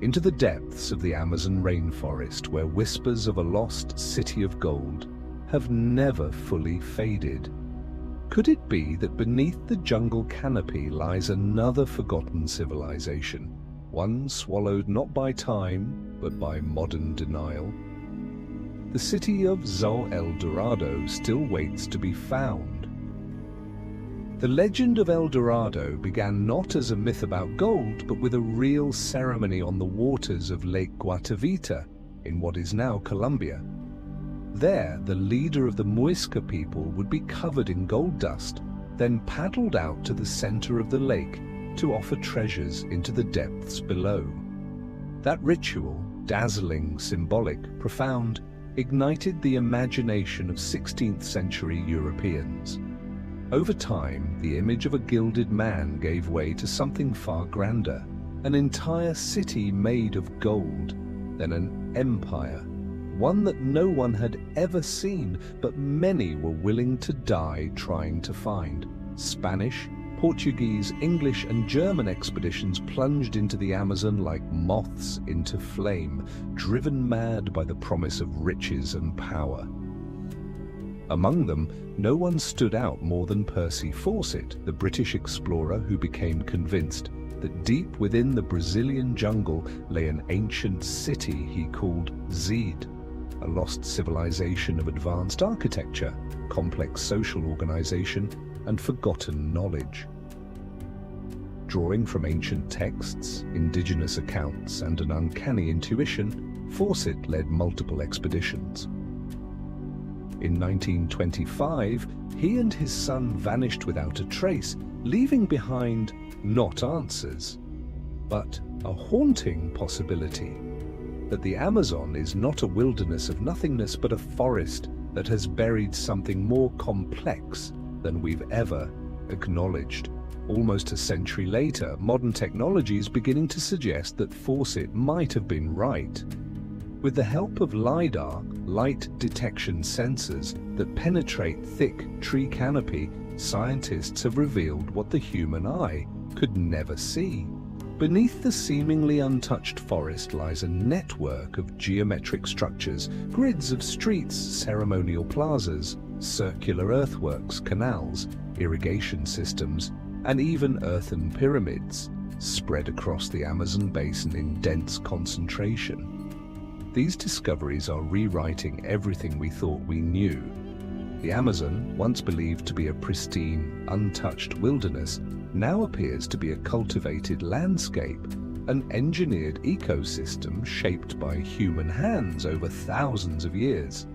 into the depths of the Amazon rainforest, where whispers of a lost city of gold have never fully faded. Could it be that beneath the jungle canopy lies another forgotten civilization, one swallowed not by time, but by modern denial? The city of Zo El Dorado still waits to be found. The legend of El Dorado began not as a myth about gold, but with a real ceremony on the waters of Lake Guatavita in what is now Colombia. There, the leader of the Muisca people would be covered in gold dust, then paddled out to the center of the lake to offer treasures into the depths below. That ritual, dazzling, symbolic, profound, ignited the imagination of 16th century Europeans. Over time, the image of a gilded man gave way to something far grander, an entire city made of gold, then an empire, one that no one had ever seen, but many were willing to die trying to find. Spanish, Portuguese, English, and German expeditions plunged into the Amazon like moths into flame, driven mad by the promise of riches and power. Among them, no one stood out more than Percy Fawcett, the British explorer who became convinced that deep within the Brazilian jungle lay an ancient city he called Zed, a lost civilization of advanced architecture, complex social organization, and forgotten knowledge. Drawing from ancient texts, indigenous accounts, and an uncanny intuition, Fawcett led multiple expeditions. In 1925, he and his son vanished without a trace, leaving behind not answers, but a haunting possibility that the Amazon is not a wilderness of nothingness, but a forest that has buried something more complex than we've ever acknowledged. Almost a century later, modern technology is beginning to suggest that Fawcett might have been right. With the help of LiDAR, light detection sensors that penetrate thick tree canopy, scientists have revealed what the human eye could never see. Beneath the seemingly untouched forest lies a network of geometric structures, grids of streets, ceremonial plazas, circular earthworks, canals, irrigation systems, and even earthen pyramids, spread across the Amazon basin in dense concentration. These discoveries are rewriting everything we thought we knew. The Amazon, once believed to be a pristine, untouched wilderness, now appears to be a cultivated landscape, an engineered ecosystem shaped by human hands over thousands of years.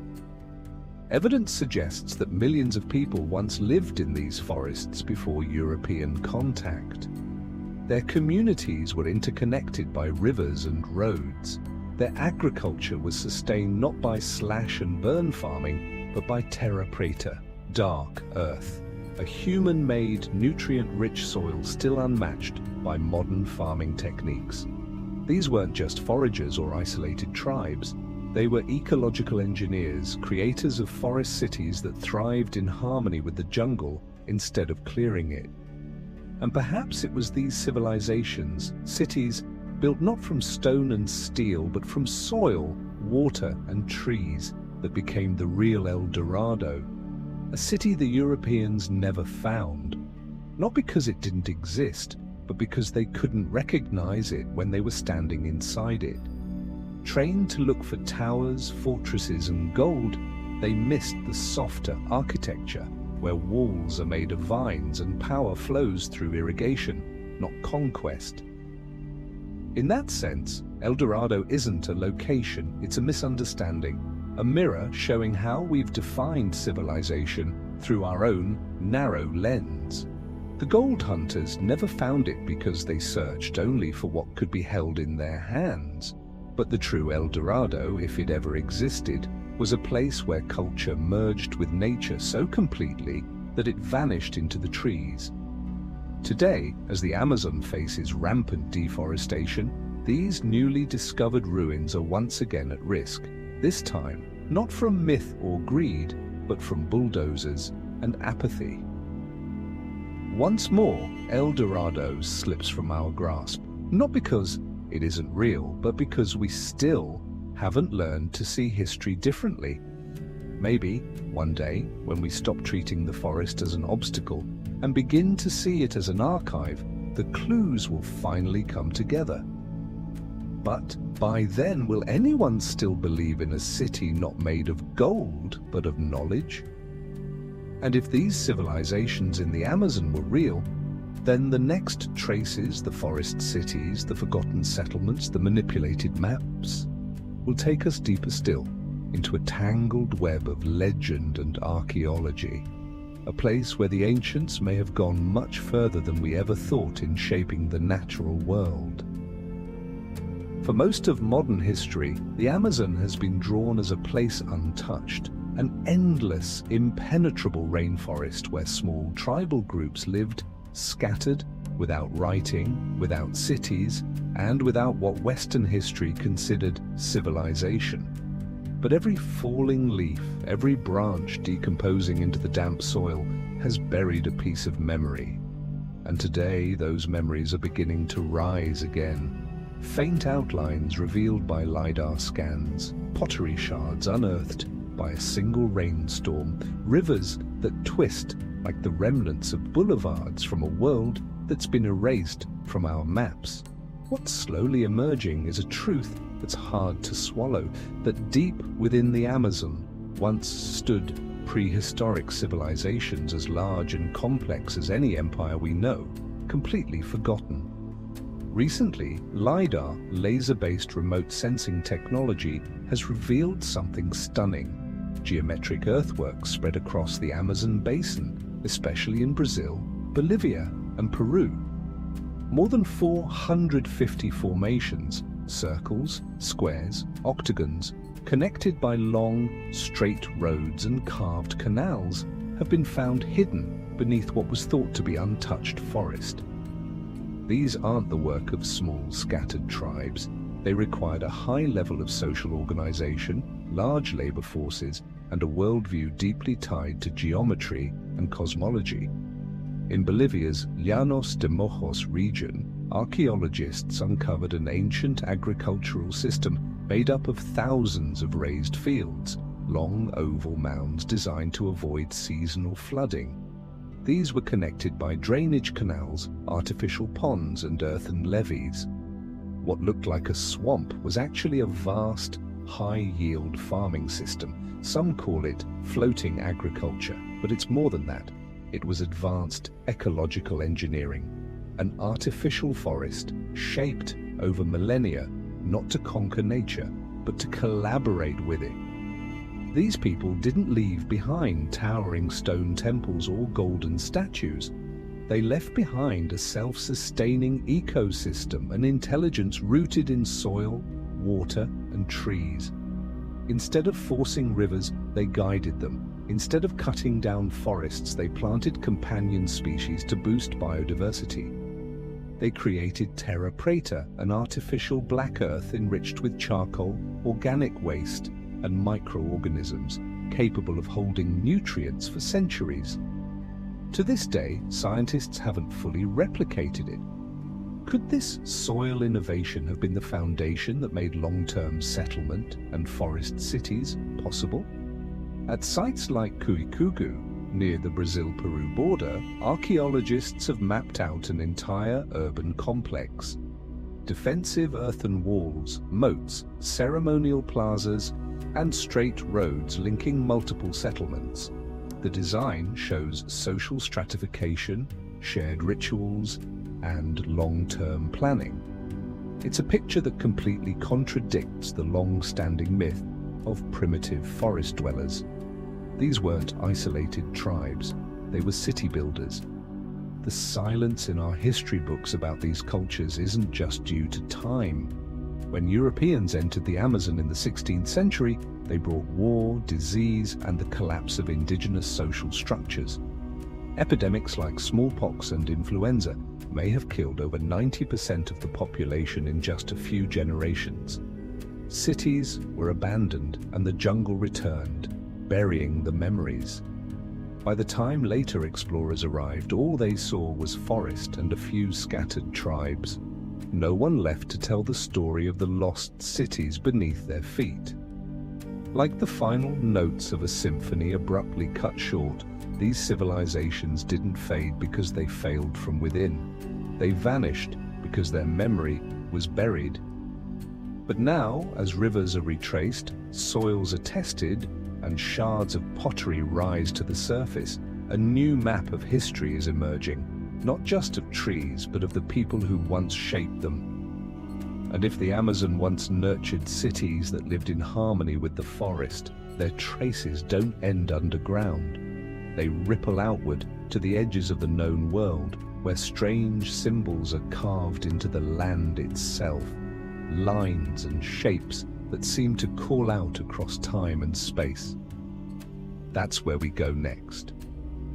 Evidence suggests that millions of people once lived in these forests before European contact. Their communities were interconnected by rivers and roads. Their agriculture was sustained not by slash and burn farming, but by terra preta, dark earth, a human-made, nutrient-rich soil still unmatched by modern farming techniques. These weren't just foragers or isolated tribes. They were ecological engineers, creators of forest cities that thrived in harmony with the jungle instead of clearing it. And perhaps it was these civilizations, cities, built not from stone and steel, but from soil, water, and trees, that became the real El Dorado, a city the Europeans never found, not because it didn't exist, but because they couldn't recognize it when they were standing inside it. Trained to look for towers, fortresses, and gold, they missed the softer architecture, where walls are made of vines and power flows through irrigation, not conquest. In that sense, El Dorado isn't a location, it's a misunderstanding, a mirror showing how we've defined civilization through our own narrow lens. The gold hunters never found it because they searched only for what could be held in their hands. But the true El Dorado, if it ever existed, was a place where culture merged with nature so completely that it vanished into the trees. Today, as the Amazon faces rampant deforestation, these newly discovered ruins are once again at risk, this time not from myth or greed, but from bulldozers and apathy. Once more, El Dorado slips from our grasp, not because it isn't real, but because we still haven't learned to see history differently. Maybe, one day, when we stop treating the forest as an obstacle and begin to see it as an archive, the clues will finally come together. But by then, will anyone still believe in a city not made of gold, but of knowledge? And if these civilizations in the Amazon were real, then the next traces, the forest cities, the forgotten settlements, the manipulated maps, will take us deeper still into a tangled web of legend and archaeology, a place where the ancients may have gone much further than we ever thought in shaping the natural world. For most of modern history, the Amazon has been drawn as a place untouched, an endless, impenetrable rainforest where small tribal groups lived, scattered, without writing, without cities, and without what Western history considered civilization. But every falling leaf, every branch decomposing into the damp soil has buried a piece of memory. And today those memories are beginning to rise again. Faint outlines revealed by LiDAR scans, pottery shards unearthed by a single rainstorm, rivers that twist like the remnants of boulevards from a world that's been erased from our maps. What's slowly emerging is a truth that's hard to swallow, that deep within the Amazon once stood prehistoric civilizations as large and complex as any empire we know, completely forgotten. Recently, LiDAR, laser-based remote sensing technology, has revealed something stunning. Geometric earthworks spread across the Amazon basin, especially in Brazil, Bolivia, and Peru. More than 450 formations, circles, squares, octagons, connected by long, straight roads and carved canals, have been found hidden beneath what was thought to be untouched forest. These aren't the work of small, scattered tribes. They required a high level of social organization, large labor forces, and a worldview deeply tied to geometry and cosmology. In Bolivia's Llanos de Mojos region, archaeologists uncovered an ancient agricultural system made up of thousands of raised fields, long oval mounds designed to avoid seasonal flooding. These were connected by drainage canals, artificial ponds, and earthen levees. What looked like a swamp was actually a vast, high-yield farming system. Some call it floating agriculture, but it's more than that. It was advanced ecological engineering, an artificial forest shaped over millennia, not to conquer nature, but to collaborate with it. These people didn't leave behind towering stone temples or golden statues. They left behind a self-sustaining ecosystem, an intelligence rooted in soil, water, and trees. Instead of forcing rivers, they guided them. Instead of cutting down forests, they planted companion species to boost biodiversity. They created terra preta, an artificial black earth enriched with charcoal, organic waste, and microorganisms capable of holding nutrients for centuries. To this day, scientists haven't fully replicated it. Could this soil innovation have been the foundation that made long-term settlement and forest cities possible? At sites like Cuicugu, near the Brazil-Peru border, archaeologists have mapped out an entire urban complex. Defensive earthen walls, moats, ceremonial plazas, and straight roads linking multiple settlements. The design shows social stratification, shared rituals, and long-term planning. It's a picture that completely contradicts the long-standing myth of primitive forest dwellers. These weren't isolated tribes, they were city builders. The silence in our history books about these cultures isn't just due to time. When Europeans entered the Amazon in the 16th century, they brought war, disease, and the collapse of indigenous social structures. Epidemics like smallpox and influenza may have killed over 90% of the population in just a few generations. Cities were abandoned and the jungle returned, burying the memories. By the time later explorers arrived, all they saw was forest and a few scattered tribes. No one left to tell the story of the lost cities beneath their feet. Like the final notes of a symphony abruptly cut short, these civilizations didn't fade because they failed from within. They vanished because their memory was buried. But now, as rivers are retraced, soils are tested, and shards of pottery rise to the surface, a new map of history is emerging, not just of trees, but of the people who once shaped them. And if the Amazon once nurtured cities that lived in harmony with the forest, their traces don't end underground. They ripple outward to the edges of the known world, where strange symbols are carved into the land itself, lines and shapes that seem to call out across time and space. That's where we go next.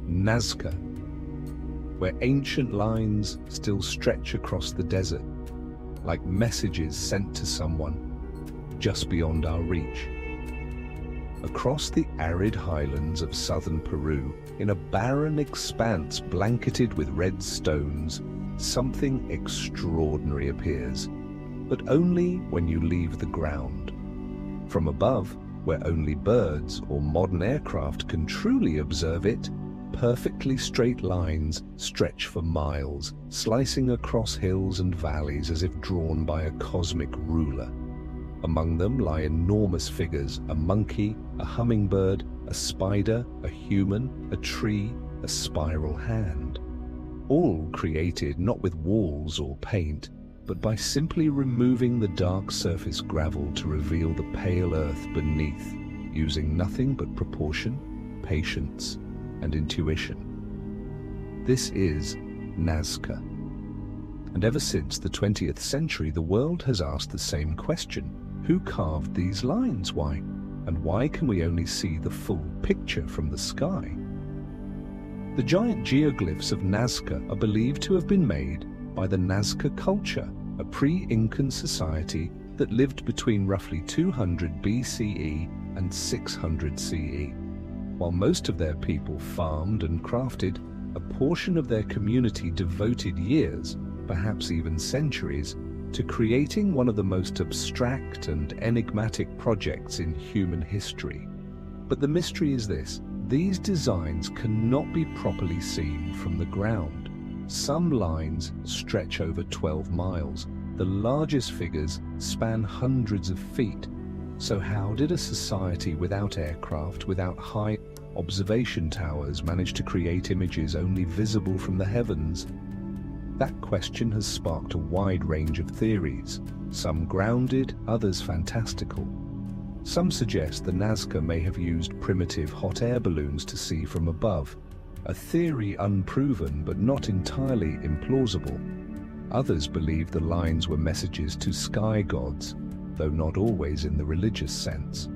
Nazca, where ancient lines still stretch across the desert, like messages sent to someone just beyond our reach. Across the arid highlands of southern Peru, in a barren expanse blanketed with red stones, something extraordinary appears, but only when you leave the ground. From above, where only birds or modern aircraft can truly observe it, perfectly straight lines stretch for miles, slicing across hills and valleys as if drawn by a cosmic ruler. Among them lie enormous figures: a monkey, a hummingbird, a spider, a human, a tree, a spiral hand. All created not with walls or paint, but by simply removing the dark surface gravel to reveal the pale earth beneath, using nothing but proportion, patience, and intuition. This is Nazca. And ever since the 20th century, the world has asked the same question. Who carved these lines? Why? And why can we only see the full picture from the sky? The giant geoglyphs of Nazca are believed to have been made by the Nazca culture, a pre-Incan society that lived between roughly 200 BCE and 600 CE. While most of their people farmed and crafted, a portion of their community devoted years, perhaps even centuries, to creating one of the most abstract and enigmatic projects in human history. But the mystery is this: these designs cannot be properly seen from the ground. Some lines stretch over 12 miles. The largest figures span hundreds of feet. So how did a society without aircraft, without high observation towers, manage to create images only visible from the heavens? That question has sparked a wide range of theories, some grounded, others fantastical. Some suggest the Nazca may have used primitive hot air balloons to see from above, a theory unproven but not entirely implausible. Others believe the lines were messages to sky gods, though not always in the religious sense.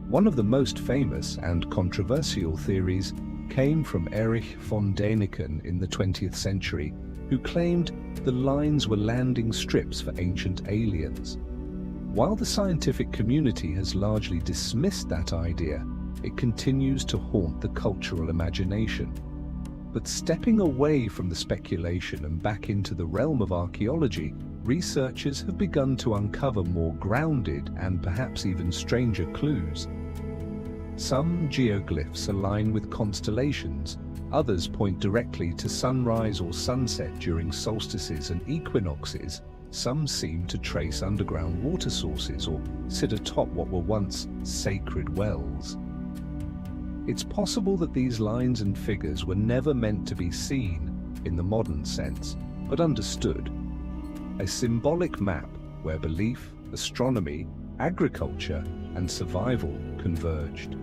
One of the most famous and controversial theories came from Erich von Däniken in the 20th century, who claimed the lines were landing strips for ancient aliens. While the scientific community has largely dismissed that idea, it continues to haunt the cultural imagination. But stepping away from the speculation and back into the realm of archaeology, researchers have begun to uncover more grounded and perhaps even stranger clues. Some geoglyphs align with constellations, others point directly to sunrise or sunset during solstices and equinoxes. Some seem to trace underground water sources or sit atop what were once sacred wells. It's possible that these lines and figures were never meant to be seen in the modern sense, but understood. A symbolic map where belief, astronomy, agriculture, and survival converged.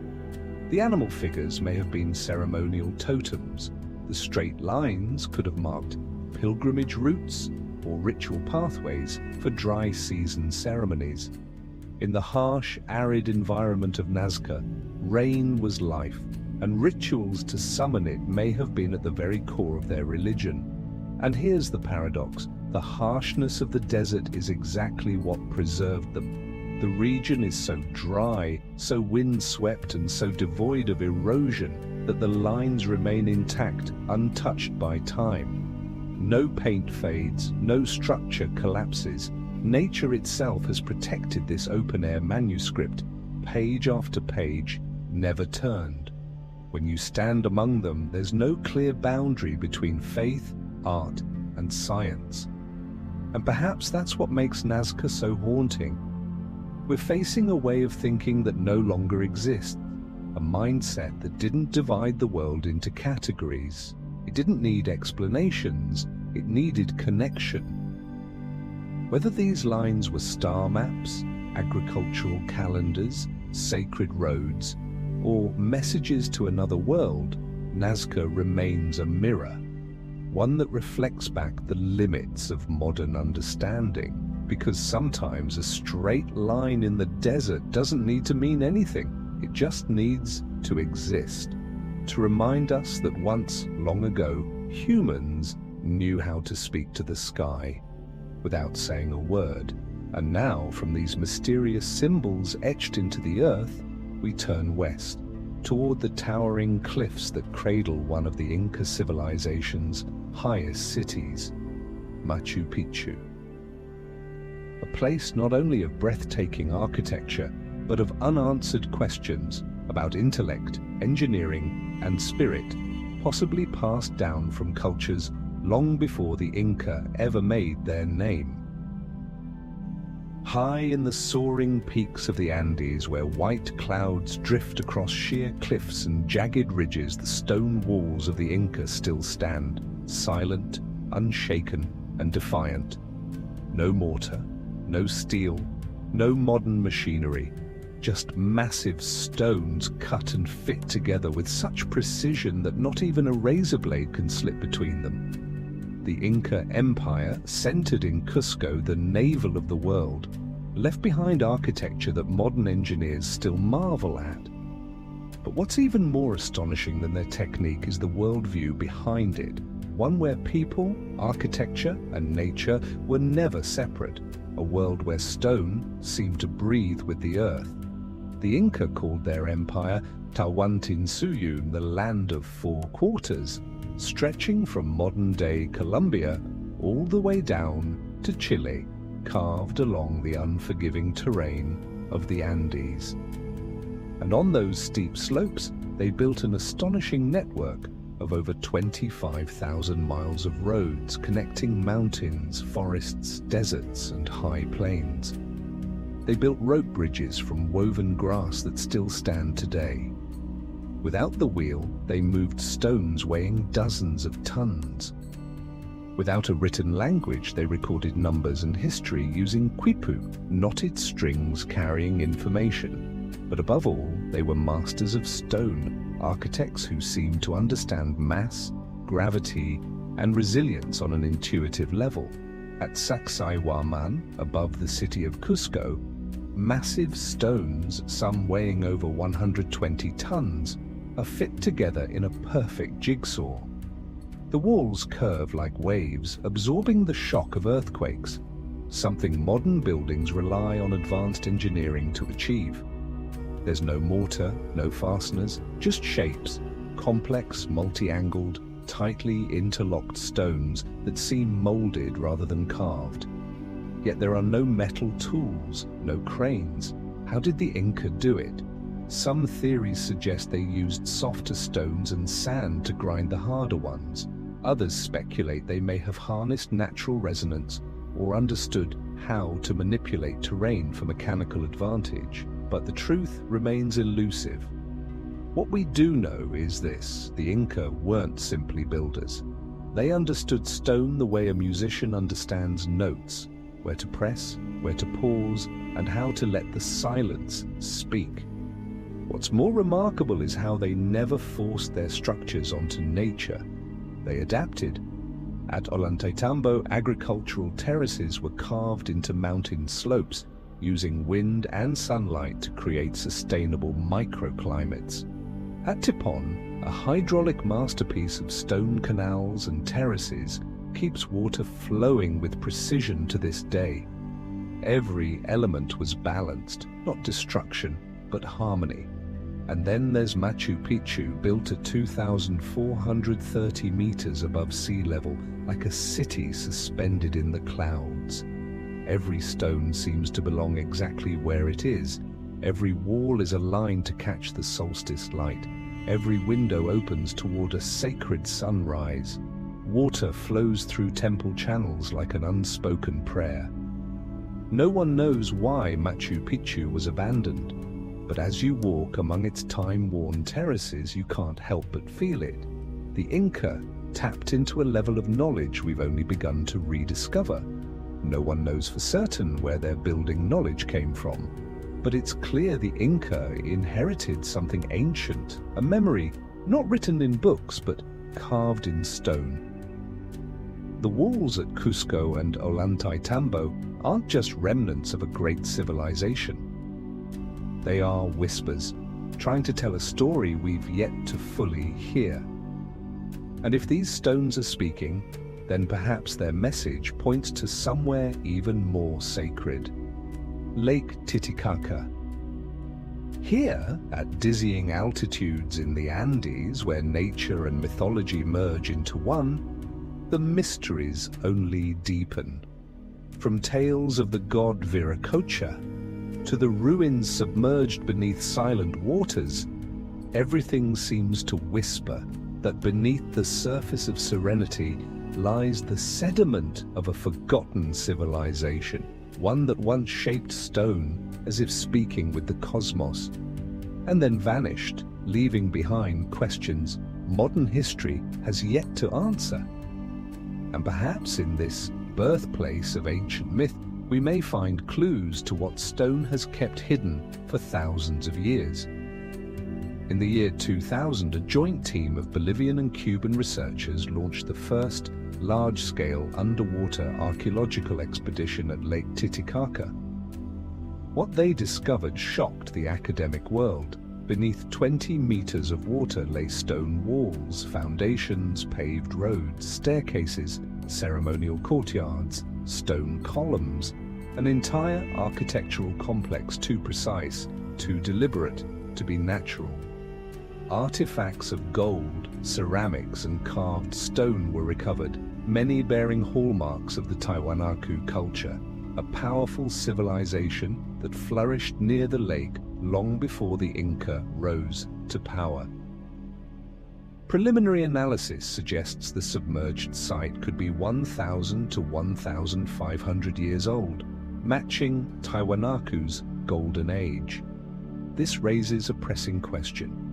The animal figures may have been ceremonial totems. The straight lines could have marked pilgrimage routes or ritual pathways for dry season ceremonies. In the harsh, arid environment of Nazca, rain was life, and rituals to summon it may have been at the very core of their religion. And here's the paradox: the harshness of the desert is exactly what preserved them. The region is so dry, so windswept, and so devoid of erosion that the lines remain intact, untouched by time. No paint fades, no structure collapses. Nature itself has protected this open-air manuscript, page after page, never turned. When you stand among them, there's no clear boundary between faith, art, and science. And perhaps that's what makes Nazca so haunting. We're facing a way of thinking that no longer exists, a mindset that didn't divide the world into categories. It didn't need explanations, it needed connection. Whether these lines were star maps, agricultural calendars, sacred roads, or messages to another world, Nazca remains a mirror, one that reflects back the limits of modern understanding. Because sometimes a straight line in the desert doesn't need to mean anything, it just needs to exist, to remind us that once, long ago, humans knew how to speak to the sky without saying a word. And now, from these mysterious symbols etched into the earth, we turn west, toward the towering cliffs that cradle one of the Inca civilization's highest cities, Machu Picchu. A place not only of breathtaking architecture, but of unanswered questions about intellect, engineering, and spirit, possibly passed down from cultures long before the Inca ever made their name. High in the soaring peaks of the Andes, where white clouds drift across sheer cliffs and jagged ridges, the stone walls of the Inca still stand, silent, unshaken, and defiant. No mortar, no steel, no modern machinery, just massive stones cut and fit together with such precision that not even a razor blade can slip between them. The Inca Empire, centered in Cusco, the navel of the world, left behind architecture that modern engineers still marvel at. But what's even more astonishing than their technique is the worldview behind it, one where people, architecture, and nature were never separate, a world where stone seemed to breathe with the earth. The Inca called their empire Tawantinsuyu, the land of four quarters, stretching from modern-day Colombia all the way down to Chile, carved along the unforgiving terrain of the Andes. And on those steep slopes, they built an astonishing network of over 25,000 miles of roads connecting mountains, forests, deserts, and high plains. They built rope bridges from woven grass that still stand today. Without the wheel, they moved stones weighing dozens of tons. Without a written language, they recorded numbers and history using quipu, knotted strings carrying information. But above all, they were masters of stone, architects who seemed to understand mass, gravity, and resilience on an intuitive level. At Sacsayhuaman, above the city of Cusco, massive stones, some weighing over 120 tons, are fit together in a perfect jigsaw. The walls curve like waves, absorbing the shock of earthquakes, something modern buildings rely on advanced engineering to achieve. There's no mortar, no fasteners, just shapes, complex, multi-angled, tightly interlocked stones that seem molded rather than carved. Yet there are no metal tools, no cranes. How did the Inca do it? Some theories suggest they used softer stones and sand to grind the harder ones. Others speculate they may have harnessed natural resonance or understood how to manipulate terrain for mechanical advantage. But the truth remains elusive. What we do know is this: the Inca weren't simply builders. They understood stone the way a musician understands notes, where to press, where to pause, and how to let the silence speak. What's more remarkable is how they never forced their structures onto nature. They adapted. At Ollantaytambo, agricultural terraces were carved into mountain slopes, using wind and sunlight to create sustainable microclimates. At Tipon, a hydraulic masterpiece of stone canals and terraces keeps water flowing with precision to this day. Every element was balanced, not destruction, but harmony. And then there's Machu Picchu, built at 2,430 meters above sea level, like a city suspended in the clouds. Every stone seems to belong exactly where it is. Every wall is aligned to catch the solstice light. Every window opens toward a sacred sunrise. Water flows through temple channels like an unspoken prayer. No one knows why Machu Picchu was abandoned, but as you walk among its time-worn terraces, you can't help but feel it. The Inca tapped into a level of knowledge we've only begun to rediscover. No one knows for certain where their building knowledge came from, but it's clear the Inca inherited something ancient, a memory not written in books but carved in stone. The walls at Cusco and Ollantaytambo aren't just remnants of a great civilization. They are whispers, trying to tell a story we've yet to fully hear. And if these stones are speaking, then perhaps their message points to somewhere even more sacred. Lake Titicaca. Here, at dizzying altitudes in the Andes, where nature and mythology merge into one, the mysteries only deepen. From tales of the god Viracocha to the ruins submerged beneath silent waters, everything seems to whisper that beneath the surface of serenity lies the sediment of a forgotten civilization, one that once shaped stone as if speaking with the cosmos, and then vanished, leaving behind questions modern history has yet to answer. And perhaps in this birthplace of ancient myth, we may find clues to what stone has kept hidden for thousands of years. In the year 2000, a joint team of Bolivian and Cuban researchers launched the first large-scale underwater archaeological expedition at Lake Titicaca. What they discovered shocked the academic world. Beneath 20 meters of water lay stone walls, foundations, paved roads, staircases, ceremonial courtyards, stone columns, an entire architectural complex too precise, too deliberate to be natural. Artifacts of gold, ceramics, and carved stone were recovered, many bearing hallmarks of the Tiwanaku culture, a powerful civilization that flourished near the lake long before the Inca rose to power. Preliminary analysis suggests the submerged site could be 1,000 to 1,500 years old, matching Tiwanaku's golden age. This raises a pressing question.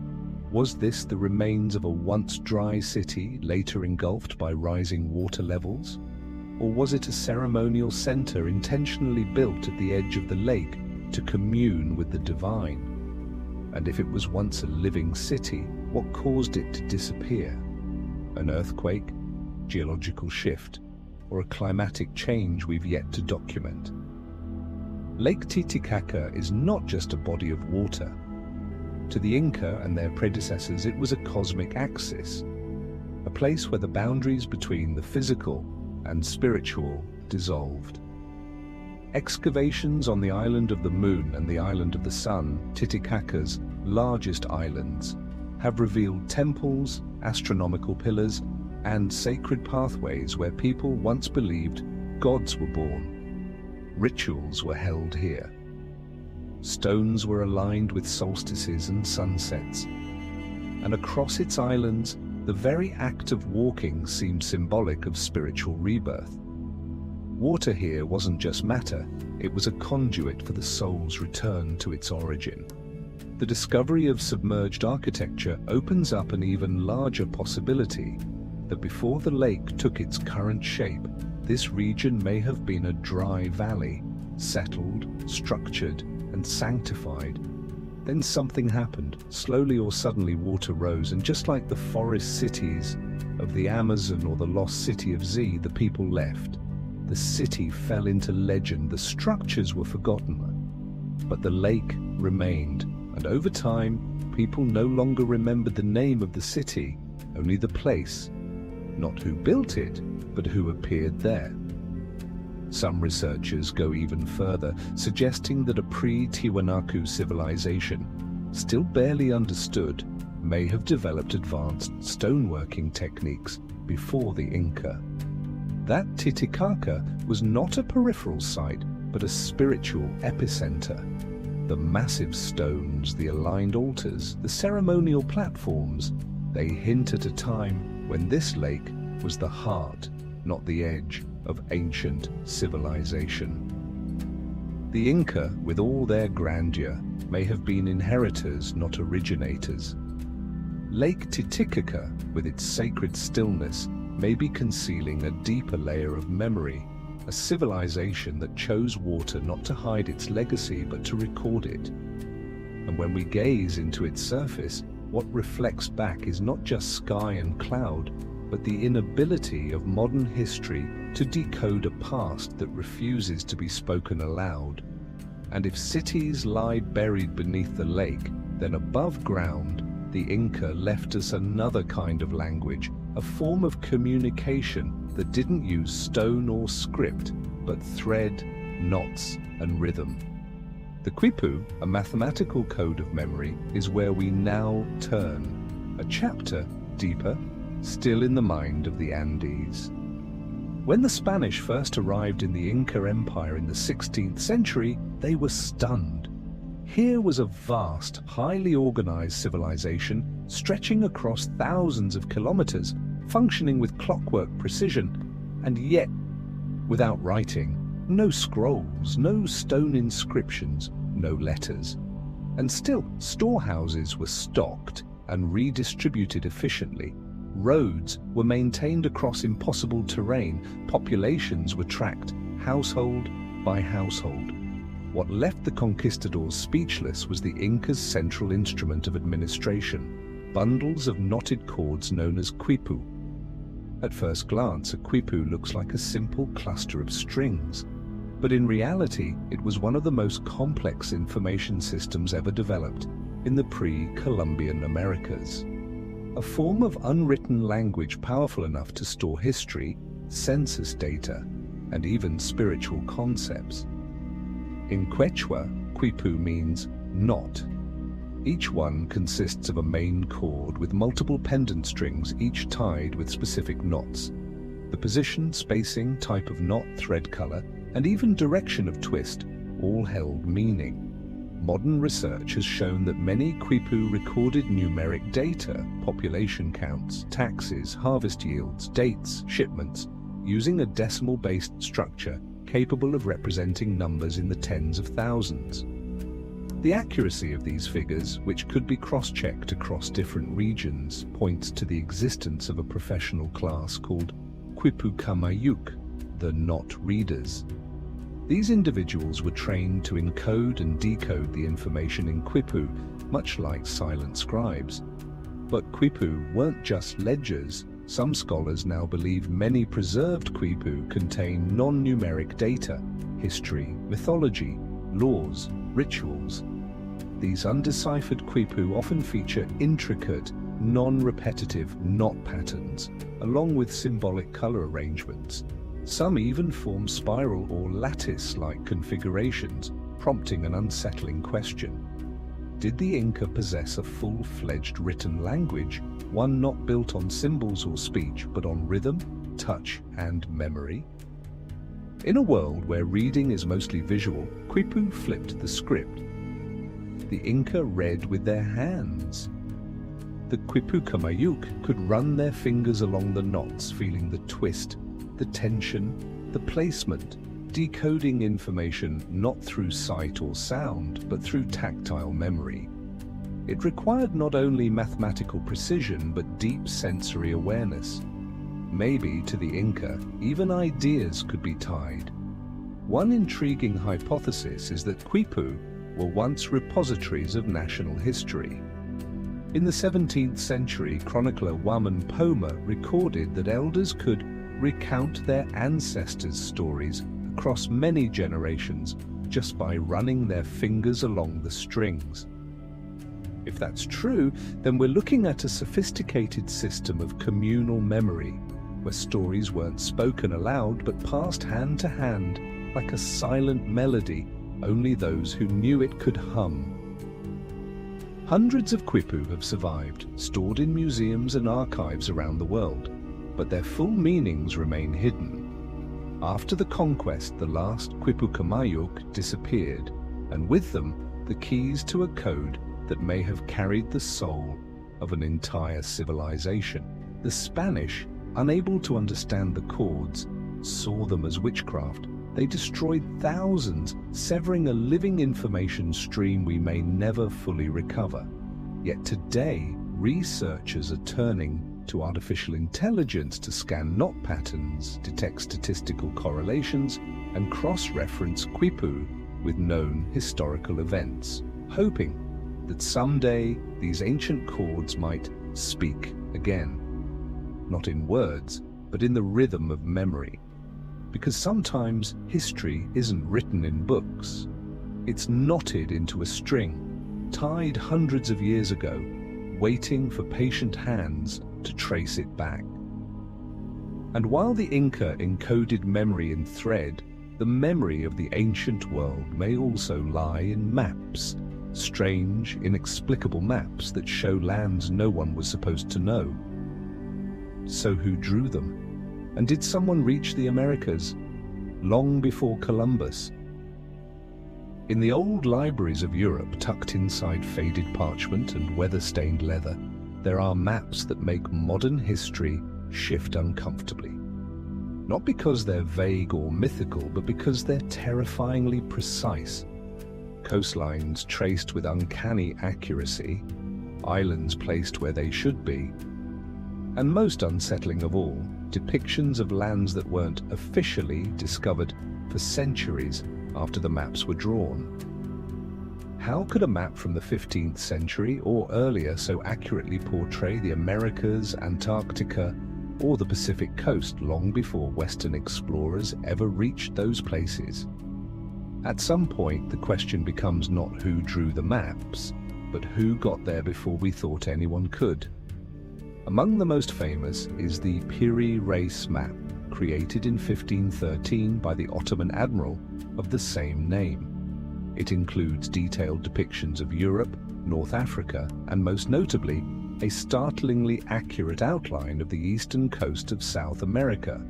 Was this the remains of a once dry city, later engulfed by rising water levels? Or was it a ceremonial center intentionally built at the edge of the lake to commune with the divine? And if it was once a living city, what caused it to disappear? An earthquake, geological shift, or a climatic change we've yet to document? Lake Titicaca is not just a body of water. To the Inca and their predecessors, it was a cosmic axis, a place where the boundaries between the physical and spiritual dissolved. Excavations on the island of the Moon and the island of the Sun, Titicaca's largest islands, have revealed temples, astronomical pillars, and sacred pathways where people once believed gods were born. Rituals were held here. Stones were aligned with solstices and sunsets. And across its islands, the very act of walking seemed symbolic of spiritual rebirth. Water here wasn't just matter, it was a conduit for the soul's return to its origin. The discovery of submerged architecture opens up an even larger possibility that before the lake took its current shape, this region may have been a dry valley, settled, structured, and sanctified. Then something happened. Slowly or suddenly water rose, and just like the forest cities of the Amazon or the lost city of Z, the people left. The city fell into legend, the structures were forgotten, but the lake remained, and over time, people no longer remembered the name of the city, only the place, not who built it, but who appeared there. Some researchers go even further, suggesting that a pre-Tiwanaku civilization, still barely understood, may have developed advanced stoneworking techniques before the Inca. That Titicaca was not a peripheral site, but a spiritual epicenter. The massive stones, the aligned altars, the ceremonial platforms, they hint at a time when this lake was the heart, not the edge, of ancient civilization. The Inca, with all their grandeur, may have been inheritors, not originators. Lake Titicaca, with its sacred stillness, may be concealing a deeper layer of memory, a civilization that chose water not to hide its legacy but to record it. And when we gaze into its surface, what reflects back is not just sky and cloud, but the inability of modern history to decode a past that refuses to be spoken aloud. And if cities lie buried beneath the lake, then above ground, the Inca left us another kind of language, a form of communication that didn't use stone or script, but thread, knots, and rhythm. The Quipu, a mathematical code of memory, is where we now turn, a chapter deeper, still in the mind of the Andes. When the Spanish first arrived in the Inca Empire in the 16th century, they were stunned. Here was a vast, highly organized civilization stretching across thousands of kilometers, functioning with clockwork precision, and yet without writing, no scrolls, no stone inscriptions, no letters. And still, storehouses were stocked and redistributed efficiently. Roads were maintained across impossible terrain, populations were tracked, household by household. What left the conquistadors speechless was the Inca's central instrument of administration, bundles of knotted cords known as quipu. At first glance, a quipu looks like a simple cluster of strings, but in reality, it was one of the most complex information systems ever developed. in the pre-Columbian Americas, a form of unwritten language powerful enough to store history, census data, and even spiritual concepts. In Quechua, quipu means knot. Each one consists of a main chord with multiple pendant strings, each tied with specific knots. The position, spacing, type of knot, thread color, and even direction of twist all held meaning. Modern research has shown that many quipu recorded numeric data, population counts, taxes, harvest yields, dates, shipments, using a decimal-based structure capable of representing numbers in the tens of thousands. The accuracy of these figures, which could be cross-checked across different regions, points to the existence of a professional class called quipu kamayuk, the knot readers. These individuals were trained to encode and decode the information in quipu, much like silent scribes. But quipu weren't just ledgers. Some scholars now believe many preserved quipu contain non-numeric data, history, mythology, laws, rituals. These undeciphered quipu often feature intricate, non-repetitive knot patterns, along with symbolic color arrangements. Some even form spiral or lattice-like configurations, prompting an unsettling question. Did the Inca possess a full-fledged written language, one not built on symbols or speech, but on rhythm, touch, and memory? In a world where reading is mostly visual, quipu flipped the script. The Inca read with their hands. The quipu kamayuk could run their fingers along the knots, feeling the twist, the tension, the placement, decoding information not through sight or sound, but through tactile memory. It required not only mathematical precision, but deep sensory awareness. Maybe, to the Inca, even ideas could be tied. One intriguing hypothesis is that quipu were once repositories of national history. In the 17th century, chronicler Waman Poma recorded that elders could recount their ancestors' stories across many generations just by running their fingers along the strings. If that's true, then we're looking at a sophisticated system of communal memory, where stories weren't spoken aloud but passed hand to hand like a silent melody only those who knew it could hum. Hundreds of quipu have survived, stored in museums and archives around the world, but their full meanings remain hidden. After the conquest, the last quipu kamayuk disappeared, and with them, the keys to a code that may have carried the soul of an entire civilization. The Spanish, unable to understand the chords, saw them as witchcraft. They destroyed thousands, severing a living information stream we may never fully recover. Yet today, researchers are turning to artificial intelligence to scan knot patterns, detect statistical correlations, and cross-reference quipu with known historical events, hoping that someday these ancient chords might speak again. Not in words, but in the rhythm of memory. Because sometimes history isn't written in books. It's knotted into a string, tied hundreds of years ago, waiting for patient hands to trace it back. And while the Inca encoded memory in thread, the memory of the ancient world may also lie in maps, strange, inexplicable maps that show lands no one was supposed to know. So who drew them? And did someone reach the Americas long before Columbus? In the old libraries of Europe, tucked inside faded parchment and weather-stained leather, there are maps that make modern history shift uncomfortably. Not because they're vague or mythical, but because they're terrifyingly precise. Coastlines traced with uncanny accuracy, islands placed where they should be, and most unsettling of all, depictions of lands that weren't officially discovered for centuries after the maps were drawn. How could a map from the 15th century or earlier so accurately portray the Americas, Antarctica, or the Pacific coast long before Western explorers ever reached those places? At some point, the question becomes not who drew the maps, But who got there before we thought anyone could? Among the most famous is the Piri Reis map, created in 1513 by the Ottoman admiral of the same name. It includes detailed depictions of Europe, North Africa, and most notably, a startlingly accurate outline of the eastern coast of South America.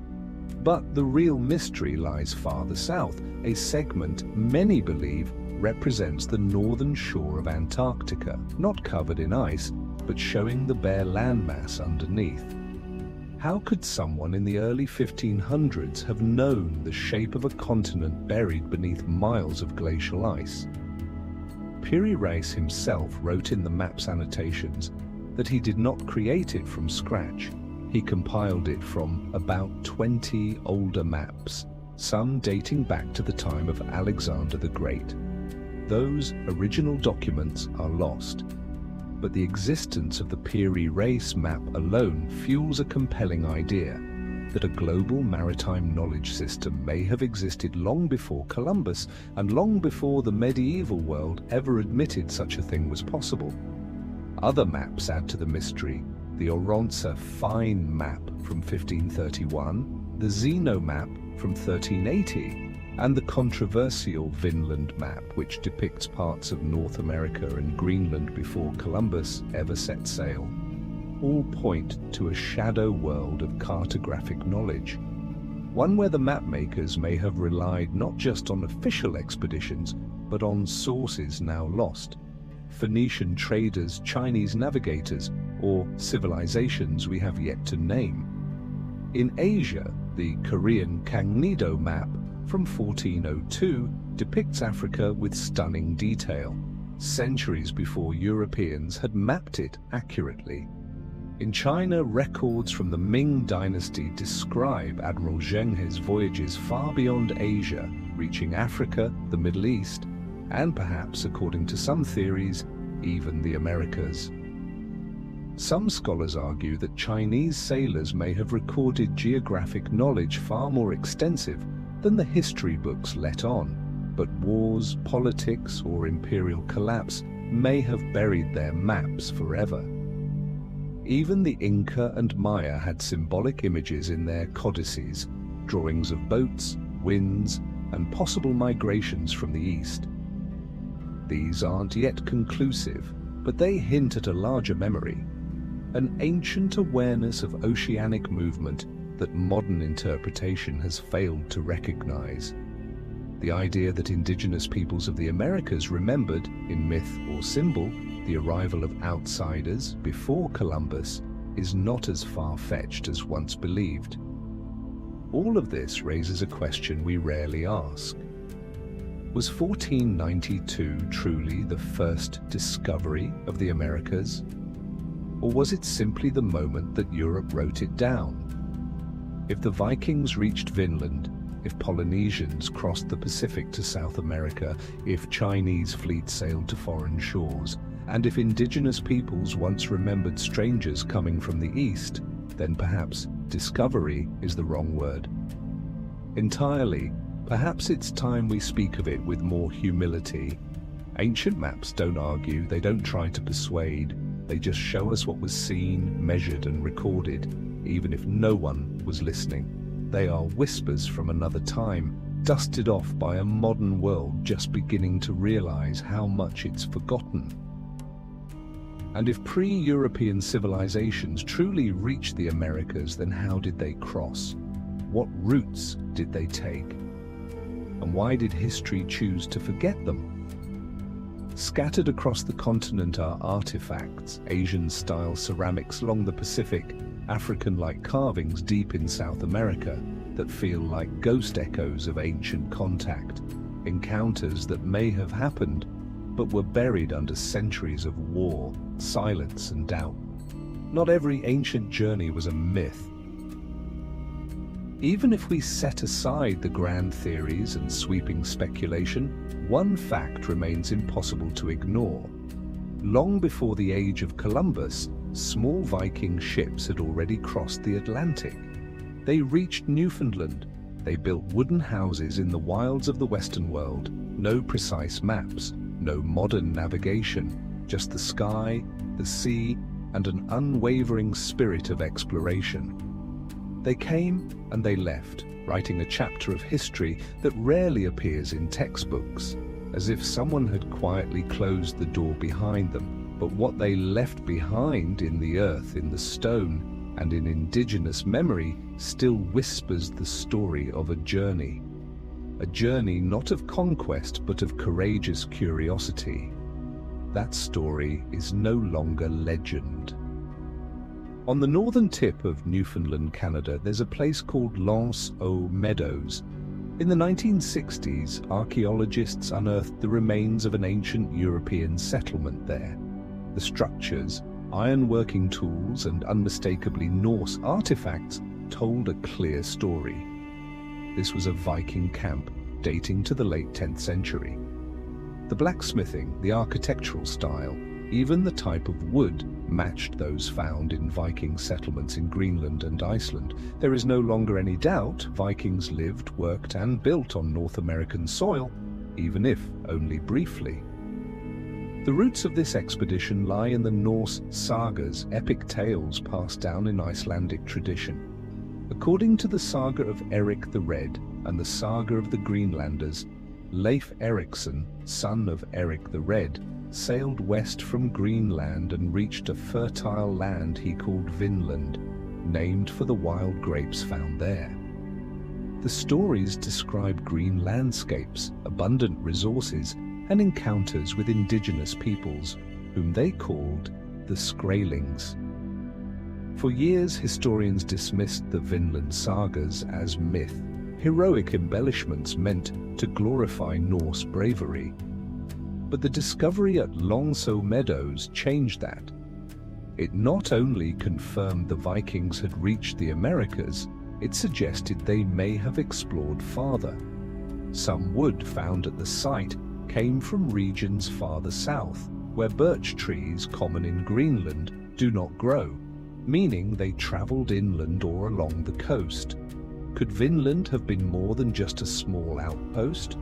But the real mystery lies farther south, a segment many believe represents the northern shore of Antarctica, not covered in ice, but showing the bare landmass underneath. How could someone in the early 1500s have known the shape of a continent buried beneath miles of glacial ice? Piri Reis himself wrote in the map's annotations that he did not create it from scratch. He compiled it from about 20 older maps, some dating back to the time of Alexander the Great. Those original documents are lost, but the existence of the Piri Reis map alone fuels a compelling idea that a global maritime knowledge system may have existed long before Columbus and long before the medieval world ever admitted such a thing was possible. Other maps add to the mystery: the Oronsa Fine map from 1531, the Zeno map from 1380, and the controversial Vinland map, which depicts parts of North America and Greenland before Columbus ever set sail. All point to a shadow world of cartographic knowledge, one where the mapmakers may have relied not just on official expeditions, but on sources now lost. Phoenician traders, Chinese navigators, or civilizations we have yet to name. In Asia, the Korean Kangnido map from 1402 depicts Africa with stunning detail, centuries before Europeans had mapped it accurately. In China, records from the Ming dynasty describe Admiral Zheng He's voyages far beyond Asia, reaching Africa, the Middle East, and perhaps, according to some theories, even the Americas. Some scholars argue that Chinese sailors may have recorded geographic knowledge far more extensive than the history books let on, but wars, politics, or imperial collapse may have buried their maps forever. Even the Inca and Maya had symbolic images in their codices, drawings of boats, winds, and possible migrations from the east. These aren't yet conclusive, but they hint at a larger memory, an ancient awareness of oceanic movement that modern interpretation has failed to recognize. The idea that indigenous peoples of the Americas remembered, in myth or symbol, the arrival of outsiders before Columbus is not as far-fetched as once believed. All of this raises a question we rarely ask. Was 1492 truly the first discovery of the Americas? Or was it simply the moment that Europe wrote it down? If the Vikings reached Vinland, if Polynesians crossed the Pacific to South America, if Chinese fleets sailed to foreign shores, and if indigenous peoples once remembered strangers coming from the east, then perhaps discovery is the wrong word. Entirely, perhaps it's time we speak of it with more humility. Ancient maps don't argue, they don't try to persuade, they just show us what was seen, measured, and recorded, even if no one was listening. They are whispers from another time, dusted off by a modern world just beginning to realize how much it's forgotten. And if pre-European civilizations truly reached the Americas, then how did they cross? What routes did they take? And why did history choose to forget them? Scattered across the continent are artifacts, Asian-style ceramics along the Pacific, African-like carvings deep in South America that feel like ghost echoes of ancient contact, encounters that may have happened but were buried under centuries of war, silence, and doubt. Not every ancient journey was a myth. Even if we set aside the grand theories and sweeping speculation, one fact remains impossible to ignore. Long before the age of Columbus, small Viking ships had already crossed the Atlantic. They reached Newfoundland. They built wooden houses in the wilds of the Western world. No precise maps, no modern navigation, just the sky, the sea, and an unwavering spirit of exploration. They came and they left, writing a chapter of history that rarely appears in textbooks, as if someone had quietly closed the door behind them. But what they left behind in the earth, in the stone, and in indigenous memory still whispers the story of a journey. A journey not of conquest, but of courageous curiosity. That story is no longer legend. On the northern tip of Newfoundland, Canada, there's a place called L'Anse-aux-Meadows. In the 1960s, archaeologists unearthed the remains of an ancient European settlement there. The structures, iron-working tools, and unmistakably Norse artifacts told a clear story. This was a Viking camp dating to the late 10th century. The blacksmithing, the architectural style, even the type of wood matched those found in Viking settlements in Greenland and Iceland. There is no longer any doubt Vikings lived, worked, and built on North American soil, even if only briefly. The roots of this expedition lie in the Norse sagas, epic tales passed down in Icelandic tradition. According to the saga of Eric the Red and the saga of the Greenlanders, Leif Erikson, son of Eric the Red, sailed west from Greenland and reached a fertile land he called Vinland, named for the wild grapes found there. The stories describe green landscapes, abundant resources, and encounters with indigenous peoples, whom they called the Skraelings. For years, historians dismissed the Vinland sagas as myth, heroic embellishments meant to glorify Norse bravery. But the discovery at L'Anse-aux-Meadows changed that. It not only confirmed the Vikings had reached the Americas, it suggested they may have explored farther. Some wood found at the site came from regions farther south, where birch trees, common in Greenland, do not grow, meaning they traveled inland or along the coast. Could Vinland have been more than just a small outpost?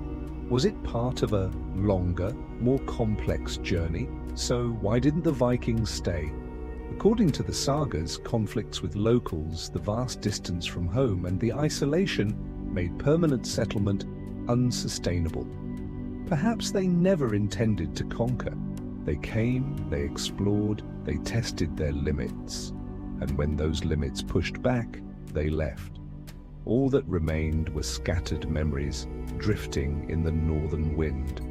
Was it part of a longer, more complex journey? So why didn't the Vikings stay? According to the sagas, conflicts with locals, the vast distance from home, and the isolation made permanent settlement unsustainable. Perhaps they never intended to conquer. They came, they explored, they tested their limits. And when those limits pushed back, they left. All that remained were scattered memories, drifting in the northern wind.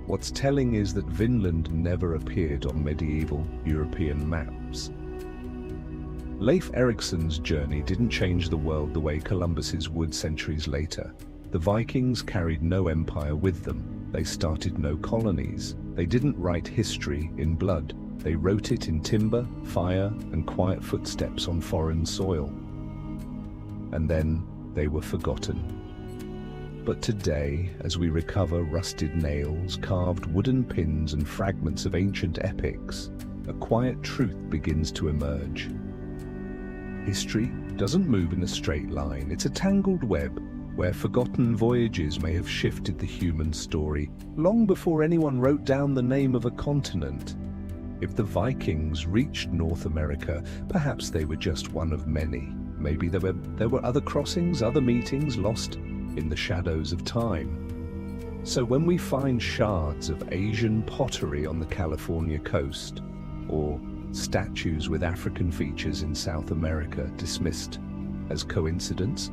What's telling is that Vinland never appeared on medieval European maps. Leif Erikson's journey didn't change the world the way Columbus's would centuries later. The Vikings carried no empire with them. They started no colonies. They didn't write history in blood. They wrote it in timber, fire, and quiet footsteps on foreign soil. And then they were forgotten. But today, as we recover rusted nails, carved wooden pins, and fragments of ancient epics, a quiet truth begins to emerge. History doesn't move in a straight line. It's a tangled web where forgotten voyages may have shifted the human story long before anyone wrote down the name of a continent. If the Vikings reached North America, perhaps they were just one of many. Maybe there were other crossings, other meetings lost in the shadows of time. So when we find shards of Asian pottery on the California coast, or statues with African features in South America dismissed as coincidence,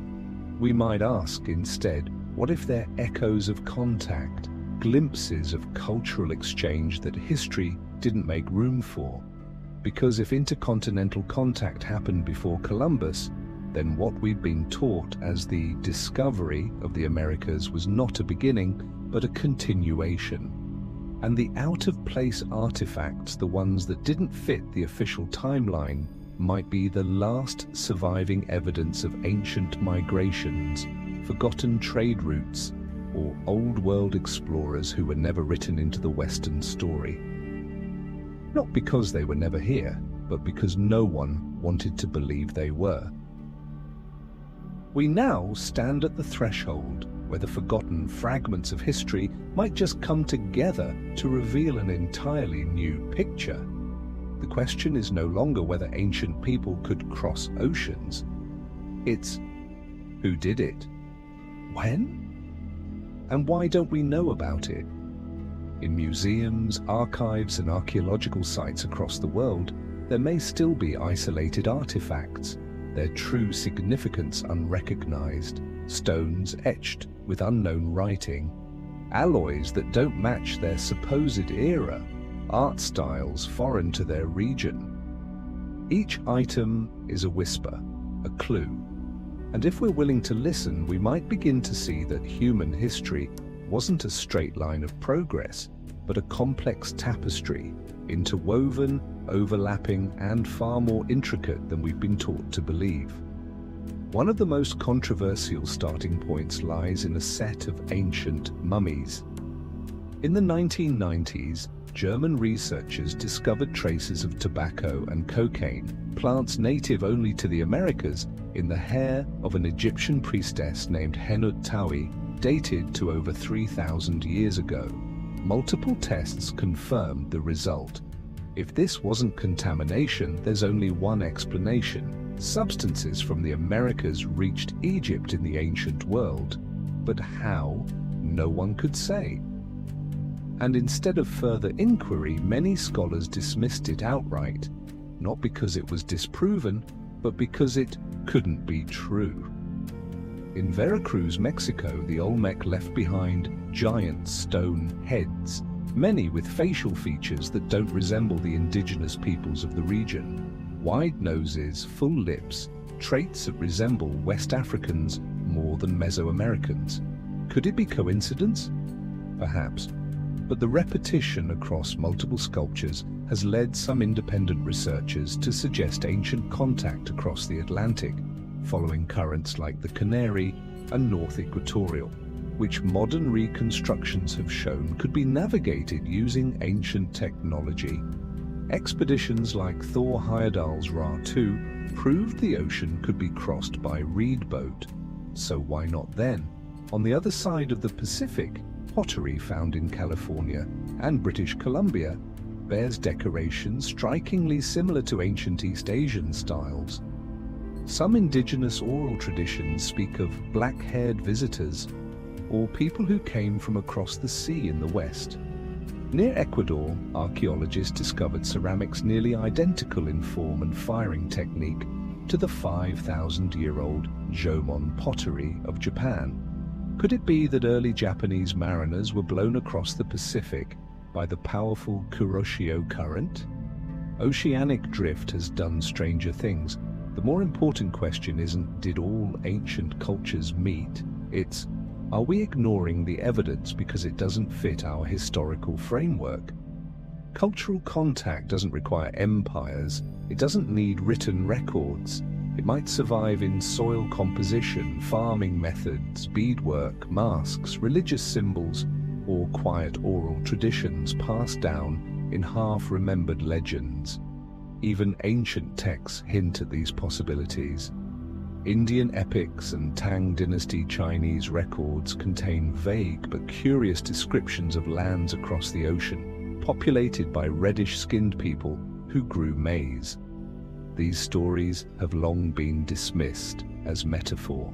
we might ask instead, what if they're echoes of contact, glimpses of cultural exchange that history didn't make room for? Because if intercontinental contact happened before Columbus, then what we've been taught as the discovery of the Americas was not a beginning, but a continuation. And the out-of-place artifacts, the ones that didn't fit the official timeline, might be the last surviving evidence of ancient migrations, forgotten trade routes, or old-world explorers who were never written into the Western story. Not because they were never here, but because no one wanted to believe they were. We now stand at the threshold, where the forgotten fragments of history might just come together to reveal an entirely new picture. The question is no longer whether ancient people could cross oceans. It's who did it, when, and why don't we know about it? In museums, archives, and archaeological sites across the world, there may still be isolated artifacts, their true significance unrecognized, stones etched with unknown writing, alloys that don't match their supposed era, art styles foreign to their region. Each item is a whisper, a clue, and if we're willing to listen, we might begin to see that human history wasn't a straight line of progress, but a complex tapestry, interwoven, overlapping, and far more intricate than we've been taught to believe. One of the most controversial starting points lies in a set of ancient mummies. In the 1990s, German researchers discovered traces of tobacco and cocaine, plants native only to the Americas, in the hair of an Egyptian priestess named Henut Tawi, dated to over 3,000 years ago. Multiple tests confirmed the result. If this wasn't contamination, there's only one explanation. Substances from the Americas reached Egypt in the ancient world. But how? No one could say. And instead of further inquiry, many scholars dismissed it outright, not because it was disproven, but because it couldn't be true. In Veracruz, Mexico, the Olmec left behind giant stone heads, many with facial features that don't resemble the indigenous peoples of the region. Wide noses, full lips, traits that resemble West Africans more than Mesoamericans. Could it be coincidence? Perhaps. But the repetition across multiple sculptures has led some independent researchers to suggest ancient contact across the Atlantic, following currents like the Canary and North Equatorial, which modern reconstructions have shown could be navigated using ancient technology. Expeditions like Thor Heyerdahl's Ra-2 proved the ocean could be crossed by reed boat. So why not then? On the other side of the Pacific, pottery found in California and British Columbia bears decorations strikingly similar to ancient East Asian styles. Some indigenous oral traditions speak of black-haired visitors or people who came from across the sea in the west. Near Ecuador, archaeologists discovered ceramics nearly identical in form and firing technique to the 5,000-year-old Jomon pottery of Japan. Could it be that early Japanese mariners were blown across the Pacific by the powerful Kuroshio current? Oceanic drift has done stranger things. The more important question isn't, did all ancient cultures meet? It's, are we ignoring the evidence because it doesn't fit our historical framework? Cultural contact doesn't require empires. It doesn't need written records. It might survive in soil composition, farming methods, beadwork, masks, religious symbols, or quiet oral traditions passed down in half-remembered legends. Even ancient texts hint at these possibilities. Indian epics and Tang Dynasty Chinese records contain vague but curious descriptions of lands across the ocean, populated by reddish-skinned people who grew maize. These stories have long been dismissed as metaphor.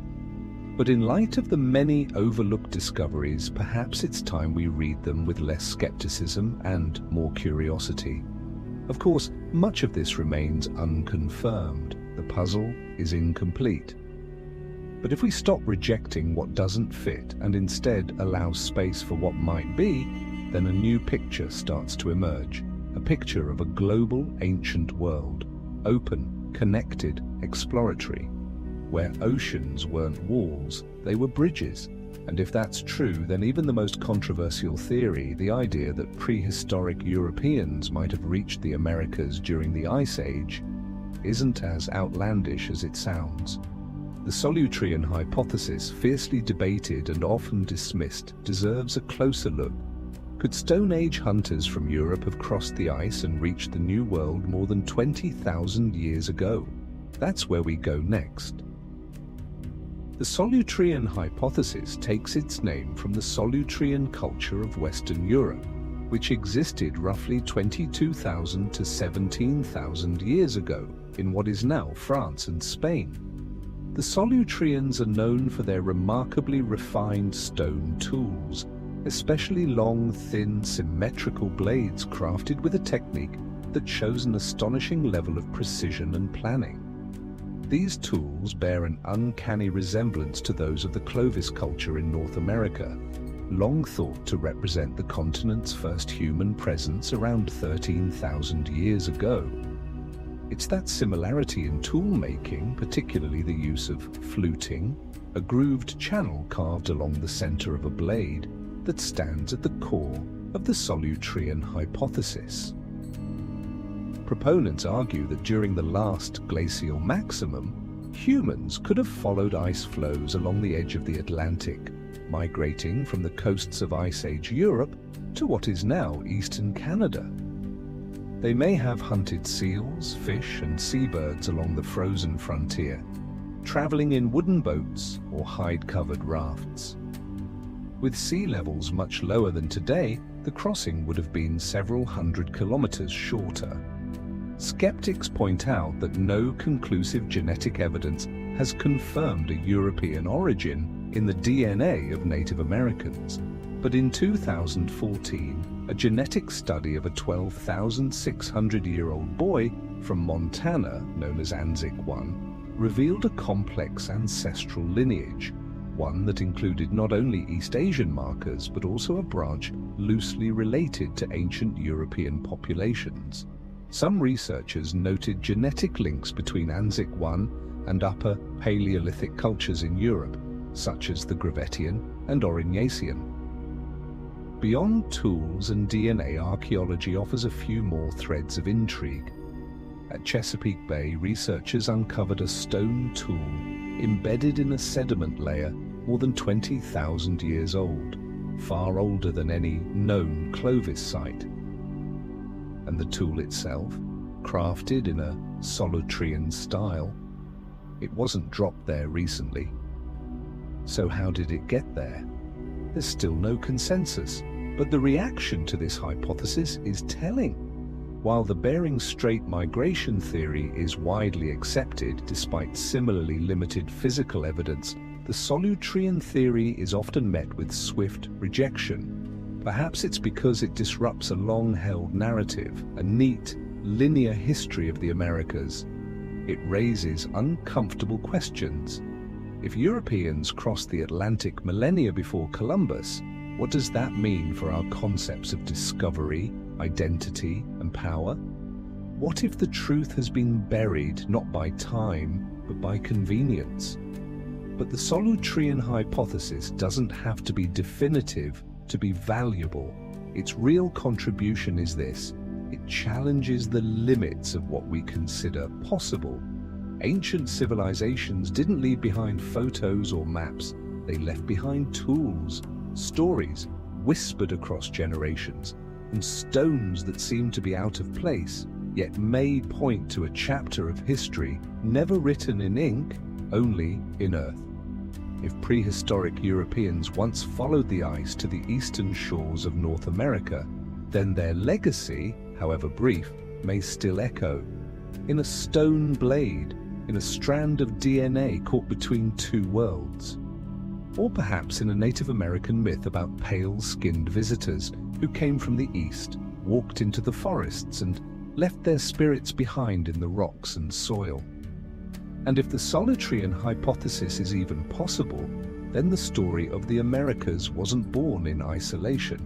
But in light of the many overlooked discoveries, perhaps it's time we read them with less skepticism and more curiosity. Of course, much of this remains unconfirmed. The puzzle is incomplete. But if we stop rejecting what doesn't fit and instead allow space for what might be, then a new picture starts to emerge. A picture of a global ancient world. Open, connected, exploratory, where oceans weren't walls, they were bridges. And if that's true, then even the most controversial theory, the idea that prehistoric Europeans might have reached the Americas during the Ice Age, isn't as outlandish as it sounds. The Solutrean hypothesis, fiercely debated and often dismissed, deserves a closer look. Could Stone Age hunters from Europe have crossed the ice and reached the New World more than 20,000 years ago? That's where we go next. The Solutrean hypothesis takes its name from the Solutrean culture of Western Europe, which existed roughly 22,000 to 17,000 years ago in what is now France and Spain. The Solutreans are known for their remarkably refined stone tools, especially long, thin, symmetrical blades crafted with a technique that shows an astonishing level of precision and planning. These tools bear an uncanny resemblance to those of the Clovis culture in North America, long thought to represent the continent's first human presence around 13,000 years ago. It's that similarity in tool making, particularly the use of fluting, a grooved channel carved along the center of a blade, that stands at the core of the Solutrean hypothesis. Proponents argue that during the last glacial maximum, humans could have followed ice flows along the edge of the Atlantic, migrating from the coasts of Ice Age Europe to what is now eastern Canada. They may have hunted seals, fish, and seabirds along the frozen frontier, traveling in wooden boats or hide-covered rafts. With sea levels much lower than today, the crossing would have been several hundred kilometers shorter. Skeptics point out that no conclusive genetic evidence has confirmed a European origin in the DNA of Native Americans, but in 2014, a genetic study of a 12,600-year-old boy from Montana, known as Anzic 1, revealed a complex ancestral lineage, one that included not only East Asian markers but also a branch loosely related to ancient European populations. Some researchers noted genetic links between Anzic 1 and Upper Paleolithic cultures in Europe, such as the Gravettian and Aurignacian. Beyond tools and DNA, archaeology offers a few more threads of intrigue. At Chesapeake Bay, researchers uncovered a stone tool embedded in a sediment layer more than 20,000 years old, far older than any known Clovis site. And the tool itself, crafted in a Solutrean style, it wasn't dropped there recently. So how did it get there? There's still no consensus, but the reaction to this hypothesis is telling. While the Bering Strait migration theory is widely accepted despite similarly limited physical evidence, the Solutrean theory is often met with swift rejection. Perhaps it's because it disrupts a long-held narrative, a neat, linear history of the Americas. It raises uncomfortable questions. If Europeans crossed the Atlantic millennia before Columbus, what does that mean for our concepts of discovery, identity, and power? What if the truth has been buried not by time, but by convenience? But the Solutrean hypothesis doesn't have to be definitive to be valuable. Its real contribution is this: it challenges the limits of what we consider possible. Ancient civilizations didn't leave behind photos or maps. They left behind tools, stories whispered across generations, and stones that seem to be out of place, yet may point to a chapter of history never written in ink, only in earth. If prehistoric Europeans once followed the ice to the eastern shores of North America, then their legacy, however brief, may still echo. In a stone blade, in a strand of DNA caught between two worlds. Or perhaps in a Native American myth about pale-skinned visitors who came from the east, walked into the forests and left their spirits behind in the rocks and soil. And if the Solutrean hypothesis is even possible, then the story of the Americas wasn't born in isolation.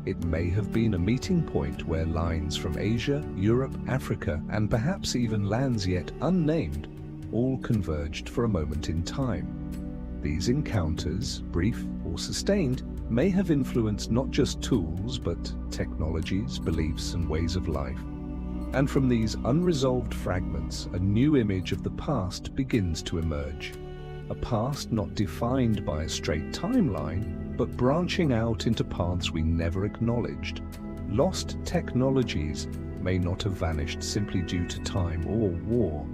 It may have been a meeting point where lines from Asia, Europe, Africa, and perhaps even lands yet unnamed, all converged for a moment in time. These encounters, brief or sustained, may have influenced not just tools, but technologies, beliefs, and ways of life. And from these unresolved fragments, a new image of the past begins to emerge. A past not defined by a straight timeline, but branching out into paths we never acknowledged. Lost technologies may not have vanished simply due to time or war.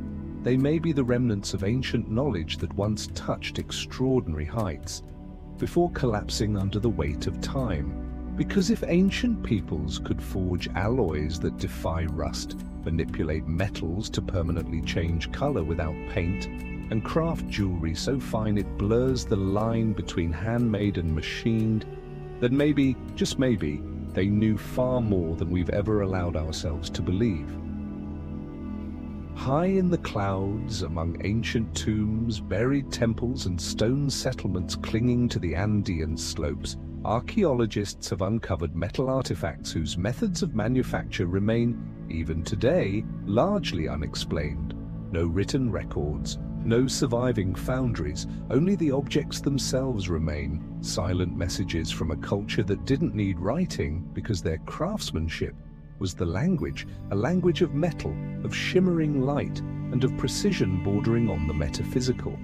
they may be the remnants of ancient knowledge that once touched extraordinary heights, before collapsing under the weight of time. Because if ancient peoples could forge alloys that defy rust, manipulate metals to permanently change color without paint, and craft jewelry so fine it blurs the line between handmade and machined, then maybe, just maybe, they knew far more than we've ever allowed ourselves to believe. High in the clouds, among ancient tombs, buried temples and stone settlements clinging to the Andean slopes, archaeologists have uncovered metal artifacts whose methods of manufacture remain, even today, largely unexplained. No written records, no surviving foundries, only the objects themselves remain, silent messages from a culture that didn't need writing because their craftsmanship was the language, a language of metal, of shimmering light, and of precision bordering on the metaphysical.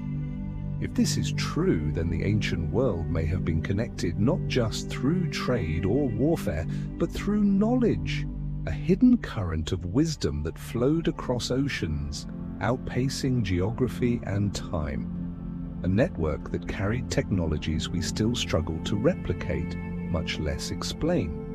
If this is true, then the ancient world may have been connected not just through trade or warfare, but through knowledge, a hidden current of wisdom that flowed across oceans, outpacing geography and time. A network that carried technologies we still struggle to replicate, much less explain.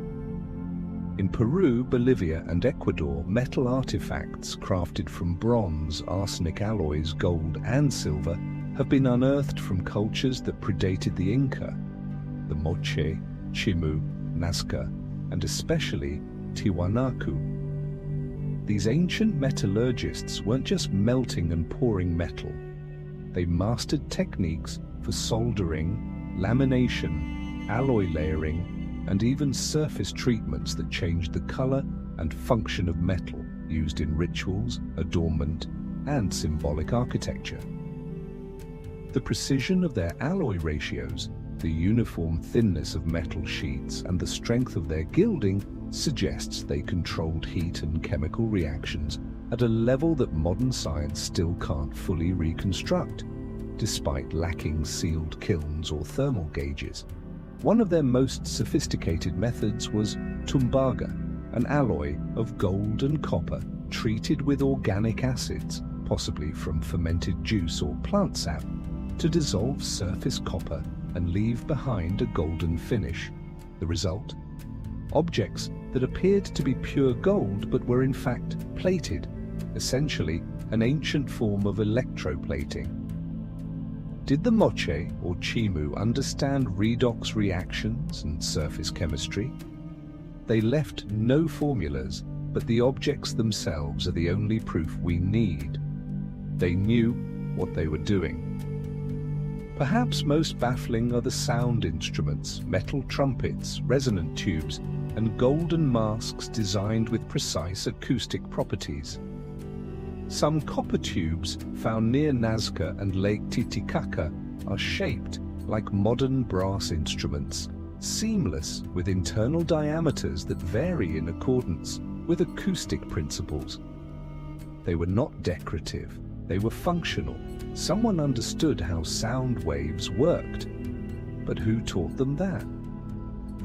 In Peru, Bolivia, and Ecuador, metal artifacts crafted from bronze, arsenic alloys, gold, and silver have been unearthed from cultures that predated the Inca, the Moche, Chimu, Nazca, and especially Tiwanaku. These ancient metallurgists weren't just melting and pouring metal. They mastered techniques for soldering, lamination, alloy layering, and even surface treatments that changed the color and function of metal used in rituals, adornment, and symbolic architecture. The precision of their alloy ratios, the uniform thinness of metal sheets, and the strength of their gilding suggests they controlled heat and chemical reactions at a level that modern science still can't fully reconstruct, despite lacking sealed kilns or thermal gauges. One of their most sophisticated methods was tumbaga, an alloy of gold and copper treated with organic acids, possibly from fermented juice or plant sap, to dissolve surface copper and leave behind a golden finish. The result? Objects that appeared to be pure gold but were in fact plated, essentially an ancient form of electroplating. Did the Moche or Chimu understand redox reactions and surface chemistry? They left no formulas, but the objects themselves are the only proof we need. They knew what they were doing. Perhaps most baffling are the sound instruments, metal trumpets, resonant tubes, and golden masks designed with precise acoustic properties. Some copper tubes found near Nazca and Lake Titicaca are shaped like modern brass instruments, seamless with internal diameters that vary in accordance with acoustic principles. They were not decorative, they were functional. Someone understood how sound waves worked. But who taught them that?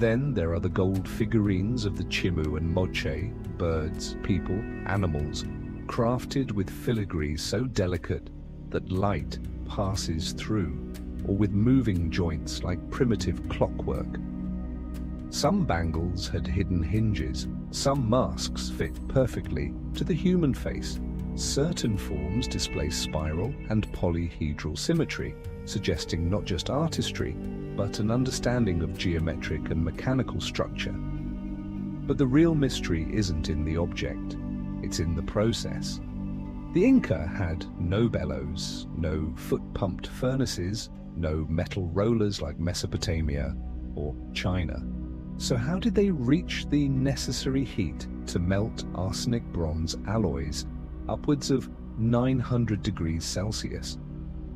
Then there are the gold figurines of the Chimu and Moche, birds, people, animals, crafted with filigree so delicate that light passes through, or with moving joints like primitive clockwork. Some bangles had hidden hinges, some masks fit perfectly to the human face. Certain forms display spiral and polyhedral symmetry, suggesting not just artistry, but an understanding of geometric and mechanical structure. But the real mystery isn't in the object. It's in the process. The Inca had no bellows, no foot-pumped furnaces, no metal rollers like Mesopotamia or China. So how did they reach the necessary heat to melt arsenic bronze alloys upwards of 900 degrees Celsius?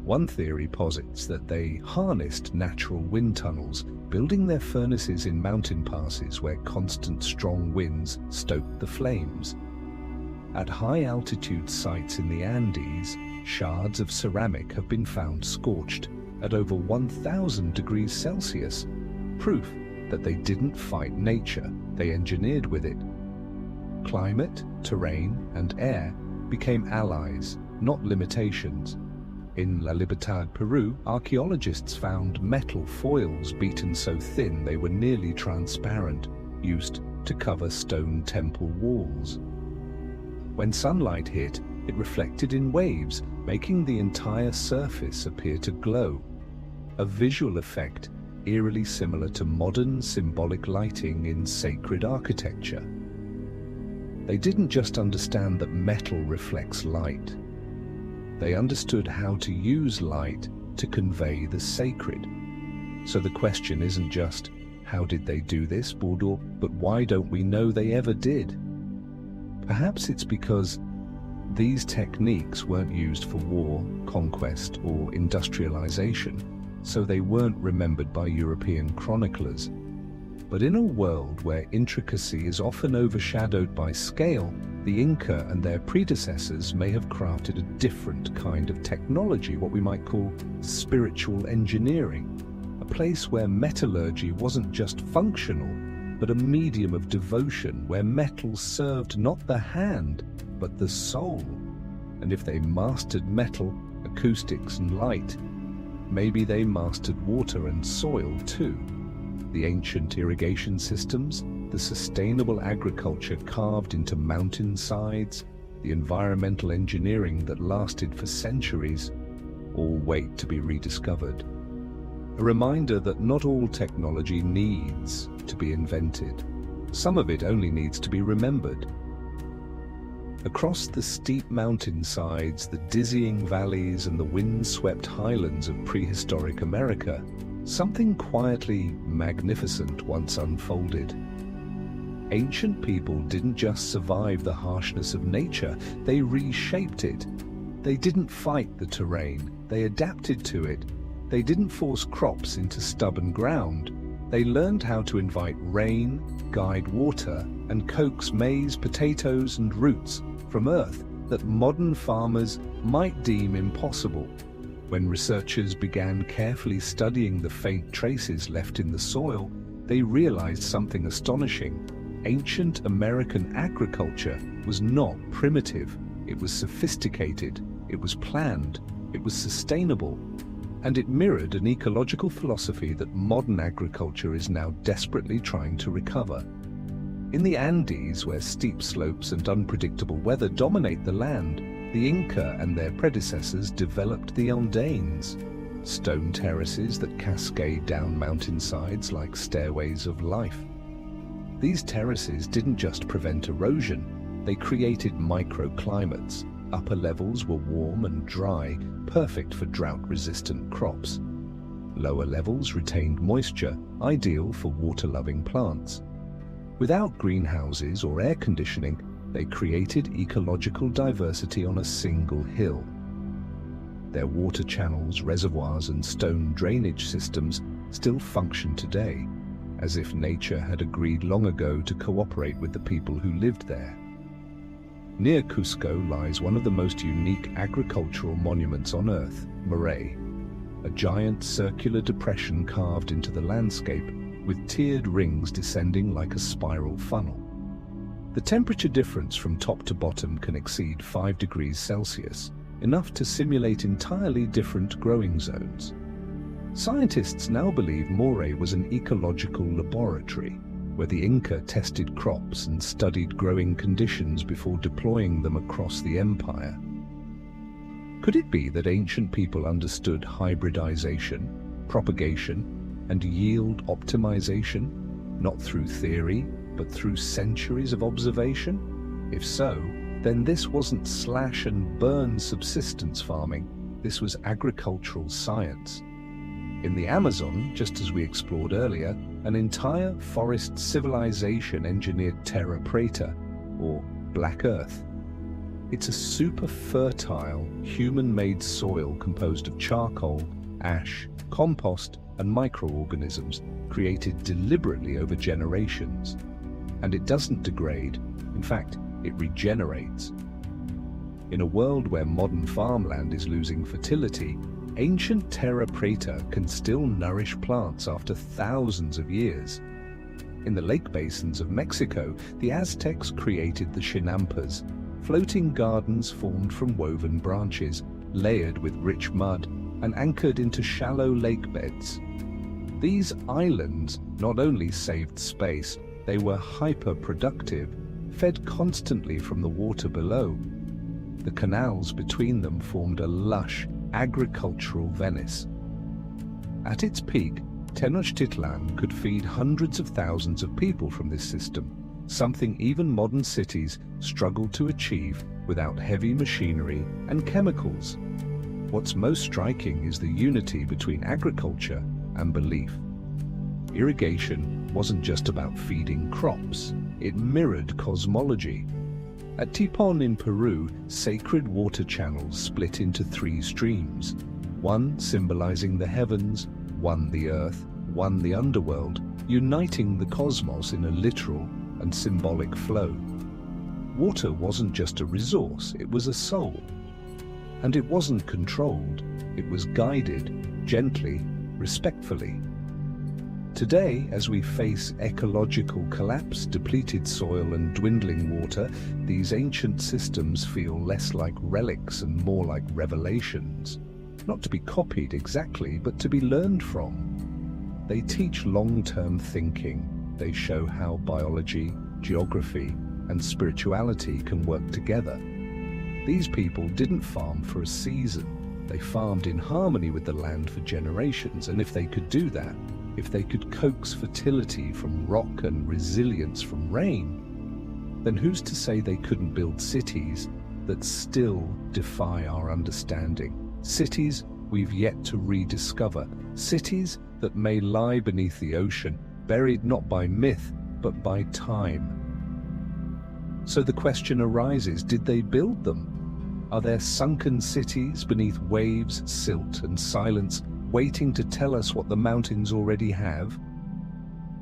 One theory posits that they harnessed natural wind tunnels, building their furnaces in mountain passes where constant strong winds stoked the flames. At high-altitude sites in the Andes, shards of ceramic have been found scorched at over 1,000 degrees Celsius, proof that they didn't fight nature, they engineered with it. Climate, terrain, and air became allies, not limitations. In La Libertad, Peru, archaeologists found metal foils beaten so thin they were nearly transparent, used to cover stone temple walls. When sunlight hit, it reflected in waves, making the entire surface appear to glow. A visual effect eerily similar to modern symbolic lighting in sacred architecture. They didn't just understand that metal reflects light. They understood how to use light to convey the sacred. So the question isn't just, how did they do this, Bodo, but why don't we know they ever did? Perhaps it's because these techniques weren't used for war, conquest, or industrialization, so they weren't remembered by European chroniclers. But in a world where intricacy is often overshadowed by scale, the Inca and their predecessors may have crafted a different kind of technology, what we might call spiritual engineering, a place where metallurgy wasn't just functional, but a medium of devotion where metal served not the hand, but the soul. And if they mastered metal, acoustics and light, maybe they mastered water and soil too. The ancient irrigation systems, the sustainable agriculture carved into mountainsides, the environmental engineering that lasted for centuries, all wait to be rediscovered. A reminder that not all technology needs to be invented. Some of it only needs to be remembered. Across the steep mountainsides, the dizzying valleys and the wind-swept highlands of prehistoric America, something quietly magnificent once unfolded. Ancient people didn't just survive the harshness of nature, they reshaped it. They didn't fight the terrain, they adapted to it. They didn't force crops into stubborn ground. They learned how to invite rain, guide water, and coax maize, potatoes, and roots from earth that modern farmers might deem impossible. When researchers began carefully studying the faint traces left in the soil, they realized something astonishing. Ancient American agriculture was not primitive. It was sophisticated, it was planned, it was sustainable, and it mirrored an ecological philosophy that modern agriculture is now desperately trying to recover. In the Andes, where steep slopes and unpredictable weather dominate the land, the Inca and their predecessors developed the andanes, stone terraces that cascade down mountainsides like stairways of life. These terraces didn't just prevent erosion, they created microclimates. Upper levels were warm and dry, perfect for drought-resistant crops. Lower levels retained moisture, ideal for water-loving plants. Without greenhouses or air conditioning, they created ecological diversity on a single hill. Their water channels, reservoirs, and stone drainage systems still function today, as if nature had agreed long ago to cooperate with the people who lived there. Near Cusco lies one of the most unique agricultural monuments on Earth, Marais, a giant circular depression carved into the landscape with tiered rings descending like a spiral funnel. The temperature difference from top to bottom can exceed 5 degrees Celsius, enough to simulate entirely different growing zones. Scientists now believe Marais was an ecological laboratory, where the Inca tested crops and studied growing conditions before deploying them across the empire. Could it be that ancient people understood hybridization, propagation, and yield optimization, not through theory, but through centuries of observation? If so, then this wasn't slash and burn subsistence farming, this was agricultural science. In the Amazon, just as we explored earlier, an entire forest civilization engineered terra preta, or black earth. It's a super fertile, human-made soil composed of charcoal, ash, compost, and microorganisms created deliberately over generations. And it doesn't degrade, in fact, it regenerates. In a world where modern farmland is losing fertility, ancient terra preta can still nourish plants after thousands of years. In the lake basins of Mexico, the Aztecs created the chinampas, floating gardens formed from woven branches, layered with rich mud, and anchored into shallow lake beds. These islands not only saved space, they were hyper-productive, fed constantly from the water below. The canals between them formed a lush, agricultural Venice. At its peak, Tenochtitlan could feed hundreds of thousands of people from this system, something even modern cities struggle to achieve without heavy machinery and chemicals. What's most striking is the unity between agriculture and belief. Irrigation wasn't just about feeding crops, it mirrored cosmology. At Tipon in Peru, sacred water channels split into 3 streams, one symbolizing the heavens, one the earth, one the underworld, uniting the cosmos in a literal and symbolic flow. Water wasn't just a resource, it was a soul. And it wasn't controlled, it was guided, gently, respectfully. Today, as we face ecological collapse, depleted soil and dwindling water, these ancient systems feel less like relics and more like revelations. Not to be copied exactly, but to be learned from. They teach long-term thinking. They show how biology, geography, and spirituality can work together. These people didn't farm for a season. They farmed in harmony with the land for generations, and if they could do that, if they could coax fertility from rock and resilience from rain, then who's to say they couldn't build cities that still defy our understanding? Cities we've yet to rediscover, cities that may lie beneath the ocean, buried not by myth, but by time. So the question arises, did they build them? Are there sunken cities beneath waves, silt, and silence, waiting to tell us what the mountains already have?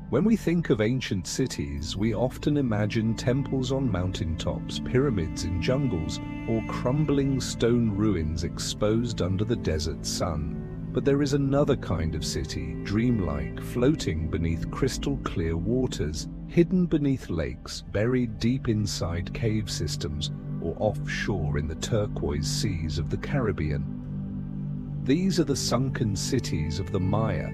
When we think of ancient cities, we often imagine temples on mountaintops, pyramids in jungles, or crumbling stone ruins exposed under the desert sun. But there is another kind of city, dreamlike, floating beneath crystal-clear waters, hidden beneath lakes, buried deep inside cave systems, or offshore in the turquoise seas of the Caribbean. These are the sunken cities of the Maya,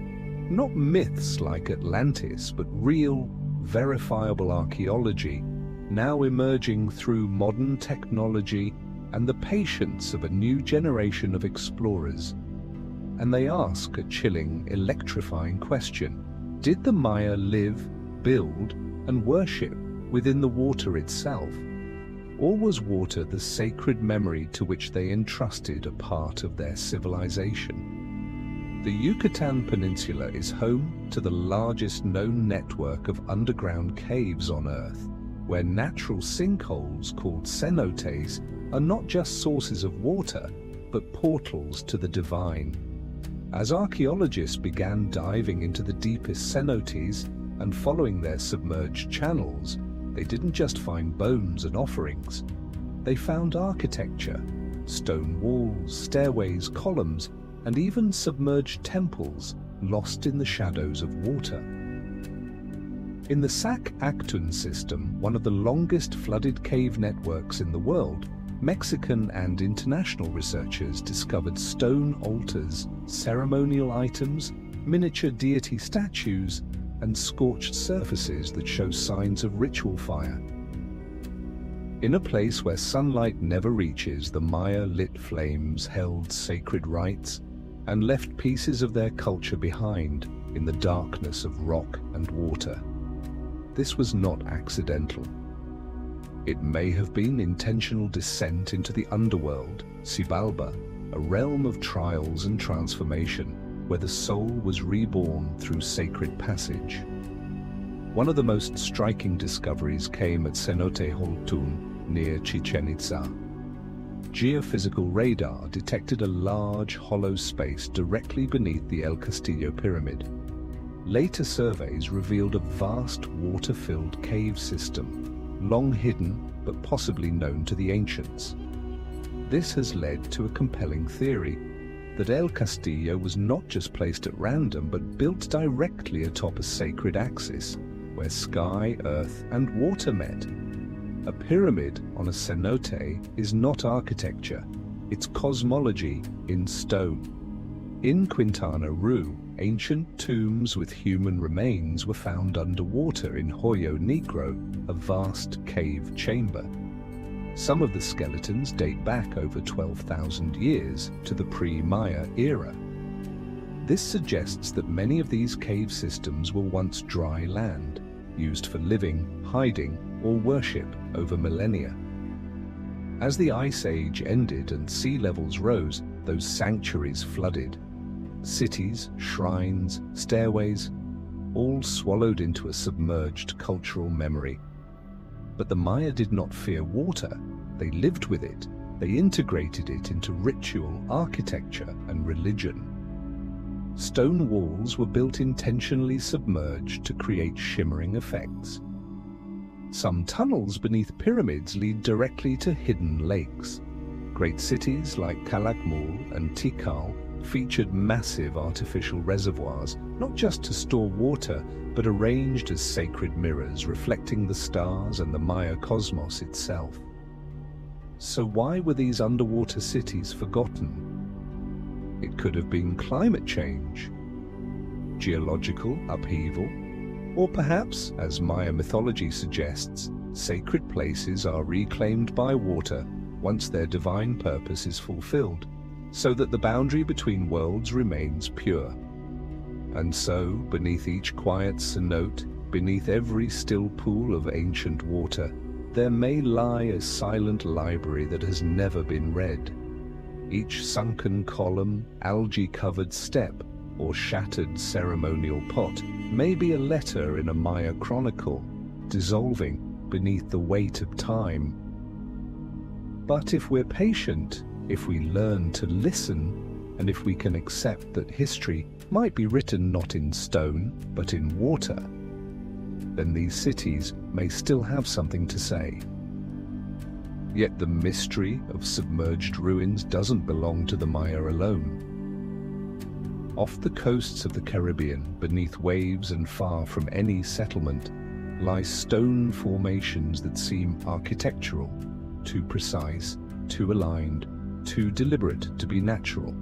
not myths like Atlantis, but real, verifiable archaeology, now emerging through modern technology and the patience of a new generation of explorers. And they ask a chilling, electrifying question. Did the Maya live, build, and worship within the water itself? Or was water the sacred memory to which they entrusted a part of their civilization? The Yucatan Peninsula is home to the largest known network of underground caves on Earth, where natural sinkholes called cenotes are not just sources of water, but portals to the divine. As archaeologists began diving into the deepest cenotes and following their submerged channels, they didn't just find bones and offerings. They found architecture, stone walls, stairways, columns, and even submerged temples lost in the shadows of water. In the Sac-Actun system, one of the longest flooded cave networks in the world, Mexican and international researchers discovered stone altars, ceremonial items, miniature deity statues, and scorched surfaces that show signs of ritual fire. In a place where sunlight never reaches, the Maya lit flames, held sacred rites, and left pieces of their culture behind in the darkness of rock and water. This was not accidental. It may have been intentional descent into the underworld, Xibalba, a realm of trials and transformation, where the soul was reborn through sacred passage. One of the most striking discoveries came at Cenote Holtun, near Chichen Itza. Geophysical radar detected a large, hollow space directly beneath the El Castillo pyramid. Later surveys revealed a vast, water-filled cave system, long hidden but possibly known to the ancients. This has led to a compelling theory that El Castillo was not just placed at random but built directly atop a sacred axis, where sky, earth, and water met. A pyramid on a cenote is not architecture, it's cosmology in stone. In Quintana Roo, ancient tombs with human remains were found underwater in Hoyo Negro, a vast cave chamber. Some of the skeletons date back over 12,000 years to the pre-Maya era. This suggests that many of these cave systems were once dry land, used for living, hiding, or worship over millennia. As the Ice Age ended and sea levels rose, those sanctuaries flooded. Cities, shrines, stairways, all swallowed into a submerged cultural memory. But the Maya did not fear water. They lived with it. They integrated it into ritual, architecture, and religion. Stone walls were built intentionally submerged to create shimmering effects. Some tunnels beneath pyramids lead directly to hidden lakes. Great cities like Calakmul and Tikal featured massive artificial reservoirs, not just to store water, but arranged as sacred mirrors reflecting the stars and the Maya cosmos itself. So why were these underwater cities forgotten? It could have been climate change, geological upheaval, or perhaps, as Maya mythology suggests, sacred places are reclaimed by water once their divine purpose is fulfilled, so that the boundary between worlds remains pure. And so, beneath each quiet cenote, beneath every still pool of ancient water, there may lie a silent library that has never been read. Each sunken column, algae-covered step, or shattered ceremonial pot may be a letter in a Maya chronicle, dissolving beneath the weight of time. But if we're patient, if we learn to listen, and if we can accept that history might be written not in stone, but in water, then these cities may still have something to say. Yet the mystery of submerged ruins doesn't belong to the Maya alone. Off the coasts of the Caribbean, beneath waves and far from any settlement, lie stone formations that seem architectural, too precise, too aligned, too deliberate to be natural.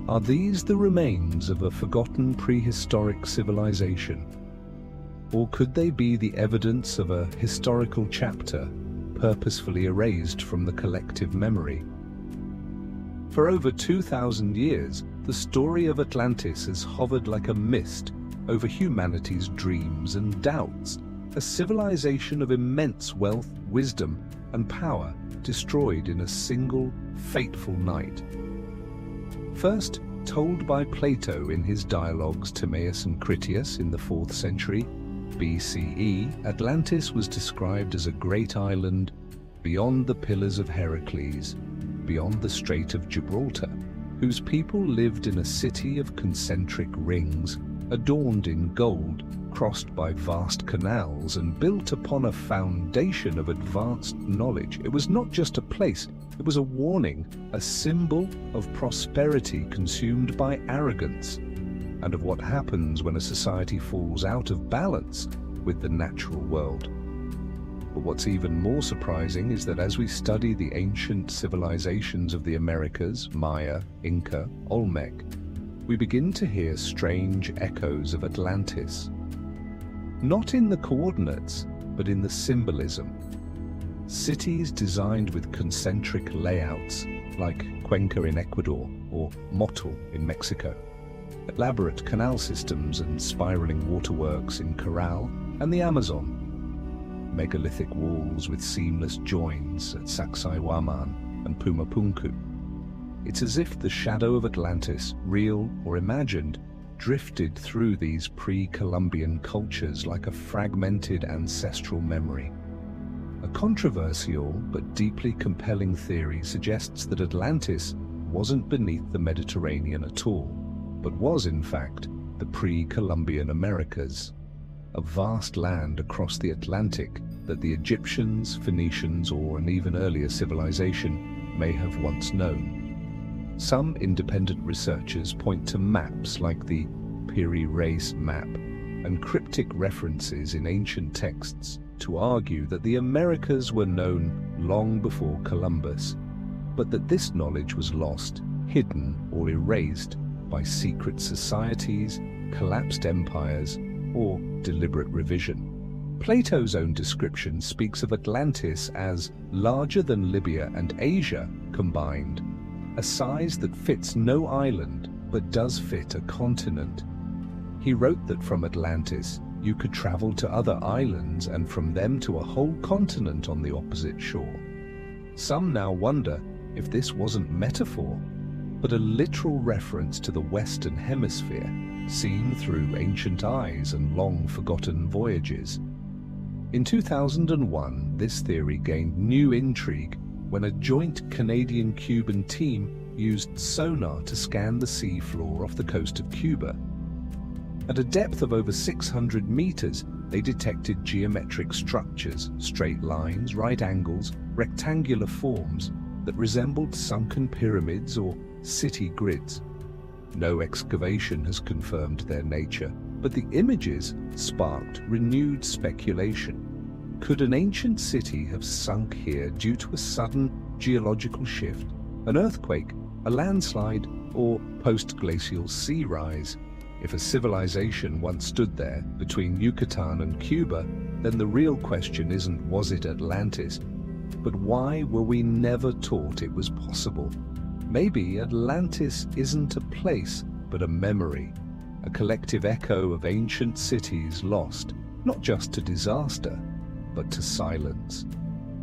Are these the remains of a forgotten prehistoric civilization? Or could they be the evidence of a historical chapter purposefully erased from the collective memory? For over 2,000 years, the story of Atlantis has hovered like a mist over humanity's dreams and doubts, a civilization of immense wealth, wisdom, and power destroyed in a single, fateful night. First told by Plato in his dialogues Timaeus and Critias in the 4th century BCE, Atlantis was described as a great island beyond the Pillars of Heracles, beyond the Strait of Gibraltar, whose people lived in a city of concentric rings, adorned in gold, crossed by vast canals and built upon a foundation of advanced knowledge. It was not just a place, it was a warning, a symbol of prosperity consumed by arrogance, and of what happens when a society falls out of balance with the natural world. But what's even more surprising is that as we study the ancient civilizations of the Americas, Maya, Inca, Olmec, we begin to hear strange echoes of Atlantis. Not in the coordinates, but in the symbolism. Cities designed with concentric layouts, like Cuenca in Ecuador or Motul in Mexico. Elaborate canal systems and spiraling waterworks in Corral and the Amazon. Megalithic walls with seamless joins at Sacsayhuaman and Pumapunku. It's as if the shadow of Atlantis, real or imagined, drifted through these pre-Columbian cultures like a fragmented ancestral memory. A controversial but deeply compelling theory suggests that Atlantis wasn't beneath the Mediterranean at all, but was in fact the pre-Columbian Americas, a vast land across the Atlantic that the Egyptians, Phoenicians, or an even earlier civilization may have once known. Some independent researchers point to maps like the Piri Reis map and cryptic references in ancient texts to argue that the Americas were known long before Columbus, but that this knowledge was lost, hidden, or erased by secret societies, collapsed empires, or deliberate revision. Plato's own description speaks of Atlantis as larger than Libya and Asia combined, a size that fits no island but does fit a continent. He wrote that from Atlantis you could travel to other islands and from them to a whole continent on the opposite shore. Some now wonder if this wasn't metaphor, but a literal reference to the Western Hemisphere, seen through ancient eyes and long-forgotten voyages. In 2001, this theory gained new intrigue when a joint Canadian-Cuban team used sonar to scan the sea floor off the coast of Cuba. At a depth of over 600 meters, they detected geometric structures, straight lines, right angles, rectangular forms that resembled sunken pyramids or city grids. No excavation has confirmed their nature, but the images sparked renewed speculation. Could an ancient city have sunk here due to a sudden geological shift, an earthquake, a landslide, or post-glacial sea rise? If a civilization once stood there between Yucatan and Cuba, then the real question isn't was it Atlantis, but why were we never taught it was possible? Maybe Atlantis isn't a place, but a memory, a collective echo of ancient cities lost, not just to disaster, but to silence.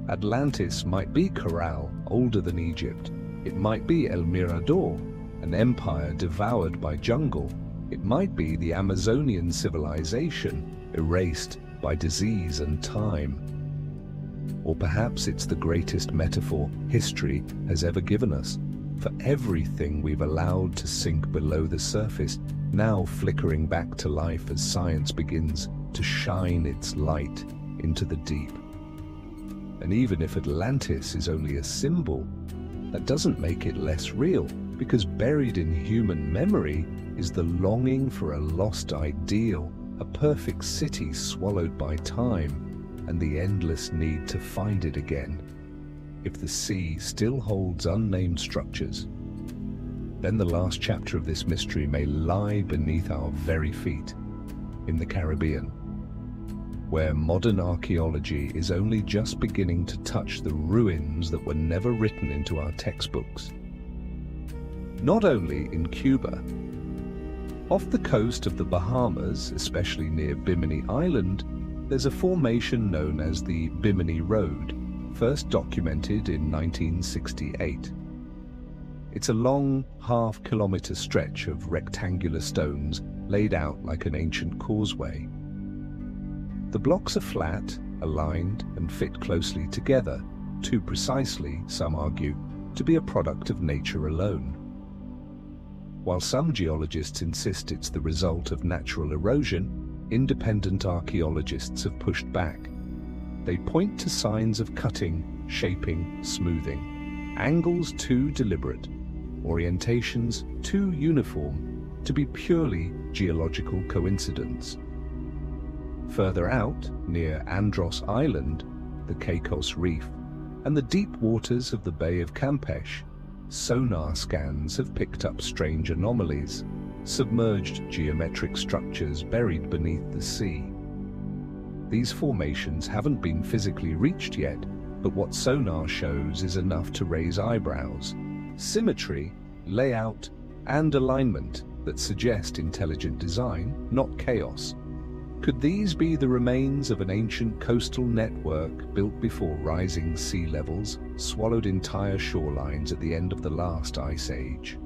Atlantis might be Corral, older than Egypt. It might be El Mirador, an empire devoured by jungle. It might be the Amazonian civilization, erased by disease and time. Or perhaps it's the greatest metaphor history has ever given us, for everything we've allowed to sink below the surface, now flickering back to life as science begins to shine its light into the deep. And even if Atlantis is only a symbol, that doesn't make it less real, because buried in human memory is the longing for a lost ideal, a perfect city swallowed by time, and the endless need to find it again. If the sea still holds unnamed structures, then the last chapter of this mystery may lie beneath our very feet, in the Caribbean, where modern archaeology is only just beginning to touch the ruins that were never written into our textbooks. Not only in Cuba. Off the coast of the Bahamas, especially near Bimini Island, there's a formation known as the Bimini Road, first documented in 1968. It's a long, half-kilometer stretch of rectangular stones laid out like an ancient causeway. The blocks are flat, aligned, and fit closely together, too precisely, some argue, to be a product of nature alone. While some geologists insist it's the result of natural erosion, independent archaeologists have pushed back. They point to signs of cutting, shaping, smoothing, angles too deliberate, orientations too uniform to be purely geological coincidence. Further out, near Andros Island, the Caicos Reef, and the deep waters of the Bay of Campeche, sonar scans have picked up strange anomalies, submerged geometric structures buried beneath the sea. These formations haven't been physically reached yet, but what sonar shows is enough to raise eyebrows. Symmetry, layout, and alignment that suggest intelligent design, not chaos. Could these be the remains of an ancient coastal network built before rising sea levels swallowed entire shorelines at the end of the last ice age?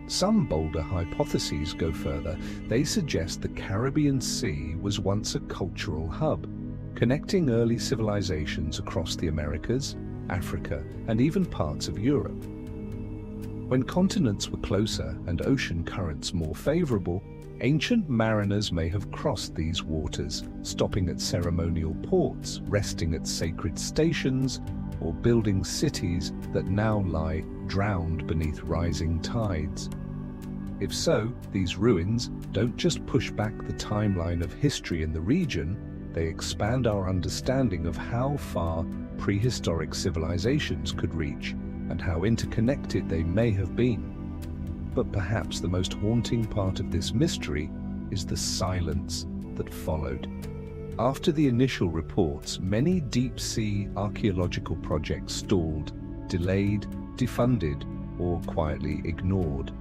Some bolder hypotheses go further. They suggest the Caribbean Sea was once a cultural hub, connecting early civilizations across the Americas, Africa, and even parts of Europe. When continents were closer and ocean currents more favorable, ancient mariners may have crossed these waters, stopping at ceremonial ports, resting at sacred stations, or building cities that now lie drowned beneath rising tides. If so, these ruins don't just push back the timeline of history in the region, they expand our understanding of how far prehistoric civilizations could reach and how interconnected they may have been. But perhaps the most haunting part of this mystery is the silence that followed. After the initial reports, many deep-sea archaeological projects stalled, delayed, defunded, or quietly ignored.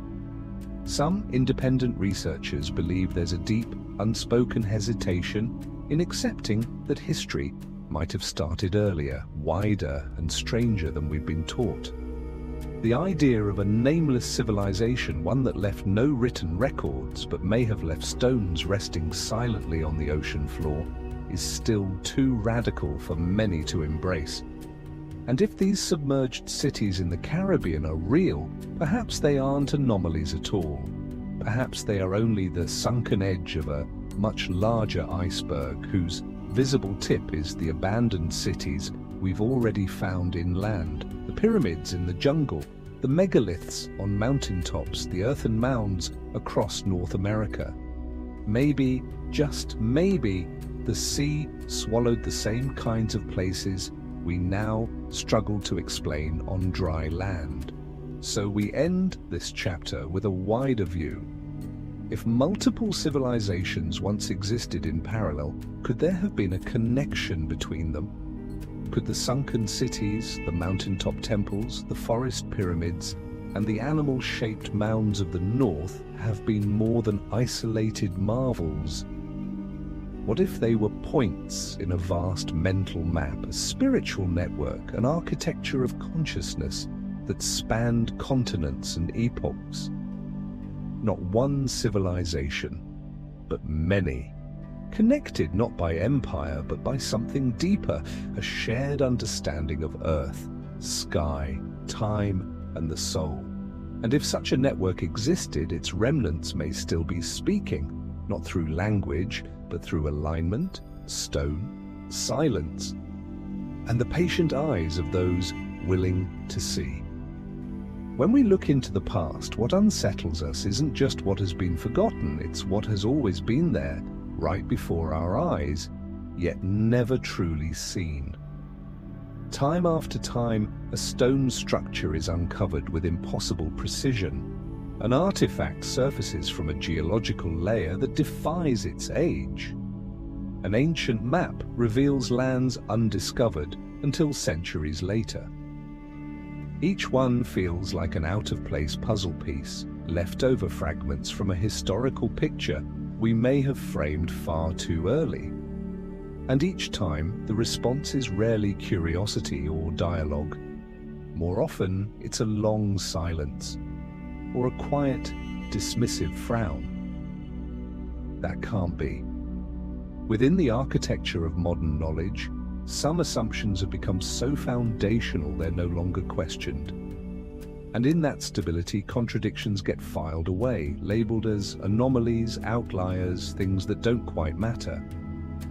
Some independent researchers believe there's a deep, unspoken hesitation in accepting that history might have started earlier, wider, and stranger than we've been taught. The idea of a nameless civilization, one that left no written records but may have left stones resting silently on the ocean floor, is still too radical for many to embrace. And if these submerged cities in the Caribbean are real, perhaps they aren't anomalies at all. Perhaps they are only the sunken edge of a much larger iceberg whose visible tip is the abandoned cities we've already found inland, the pyramids in the jungle, the megaliths on mountaintops, the earthen mounds across North America. Maybe, just maybe, the sea swallowed the same kinds of places we now struggle to explain on dry land. So we end this chapter with a wider view. If multiple civilizations once existed in parallel, could there have been a connection between them? Could the sunken cities, the mountaintop temples, the forest pyramids, and the animal-shaped mounds of the north have been more than isolated marvels? What if they were points in a vast mental map, a spiritual network, an architecture of consciousness that spanned continents and epochs? Not one civilization, but many. Connected not by empire, but by something deeper, a shared understanding of earth, sky, time, and the soul. And if such a network existed, its remnants may still be speaking, not through language, but through alignment, stone, silence, and the patient eyes of those willing to see. When we look into the past, what unsettles us isn't just what has been forgotten, it's what has always been there, right before our eyes, yet never truly seen. Time after time, a stone structure is uncovered with impossible precision. An artifact surfaces from a geological layer that defies its age. An ancient map reveals lands undiscovered until centuries later. Each one feels like an out-of-place puzzle piece, leftover fragments from a historical picture we may have framed far too early. And each time, the response is rarely curiosity or dialogue. More often, it's a long silence, or a quiet, dismissive frown. That can't be. Within the architecture of modern knowledge, some assumptions have become so foundational they're no longer questioned. And in that stability, contradictions get filed away, labeled as anomalies, outliers, things that don't quite matter.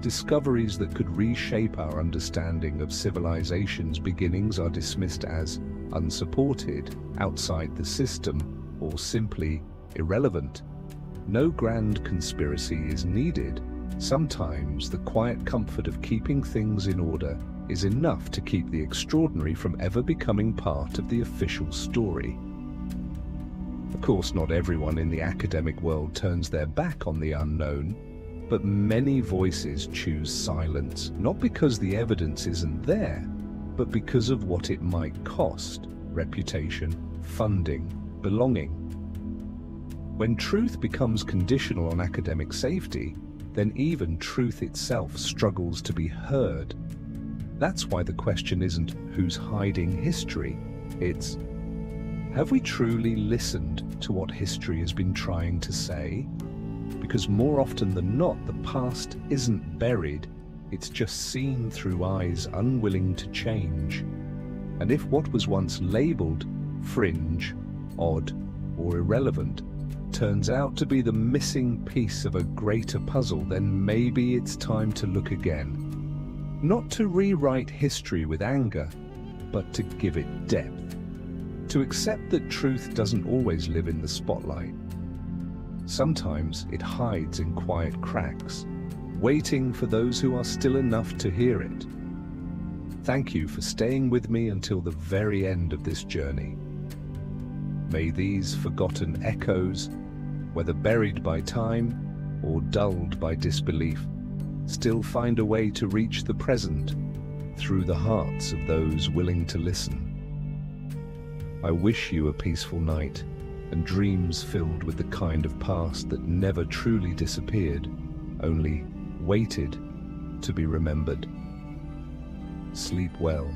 Discoveries that could reshape our understanding of civilization's beginnings are dismissed as unsupported, outside the system, or simply irrelevant. No grand conspiracy is needed. Sometimes the quiet comfort of keeping things in order is enough to keep the extraordinary from ever becoming part of the official story. Of course, not everyone in the academic world turns their back on the unknown, but many voices choose silence, not because the evidence isn't there, but because of what it might cost: reputation, funding, belonging. When truth becomes conditional on academic safety, then even truth itself struggles to be heard. That's why the question isn't who's hiding history, it's have we truly listened to what history has been trying to say? Because more often than not, the past isn't buried, it's just seen through eyes unwilling to change. And if what was once labeled fringe, odd, or irrelevant turns out to be the missing piece of a greater puzzle, then maybe it's time to look again. Not to rewrite history with anger, but to give it depth. To accept that truth doesn't always live in the spotlight. Sometimes it hides in quiet cracks, waiting for those who are still enough to hear it. Thank you for staying with me until the very end of this journey. May these forgotten echoes, whether buried by time or dulled by disbelief, still find a way to reach the present through the hearts of those willing to listen. I wish you a peaceful night and dreams filled with the kind of past that never truly disappeared, only waited to be remembered. Sleep well.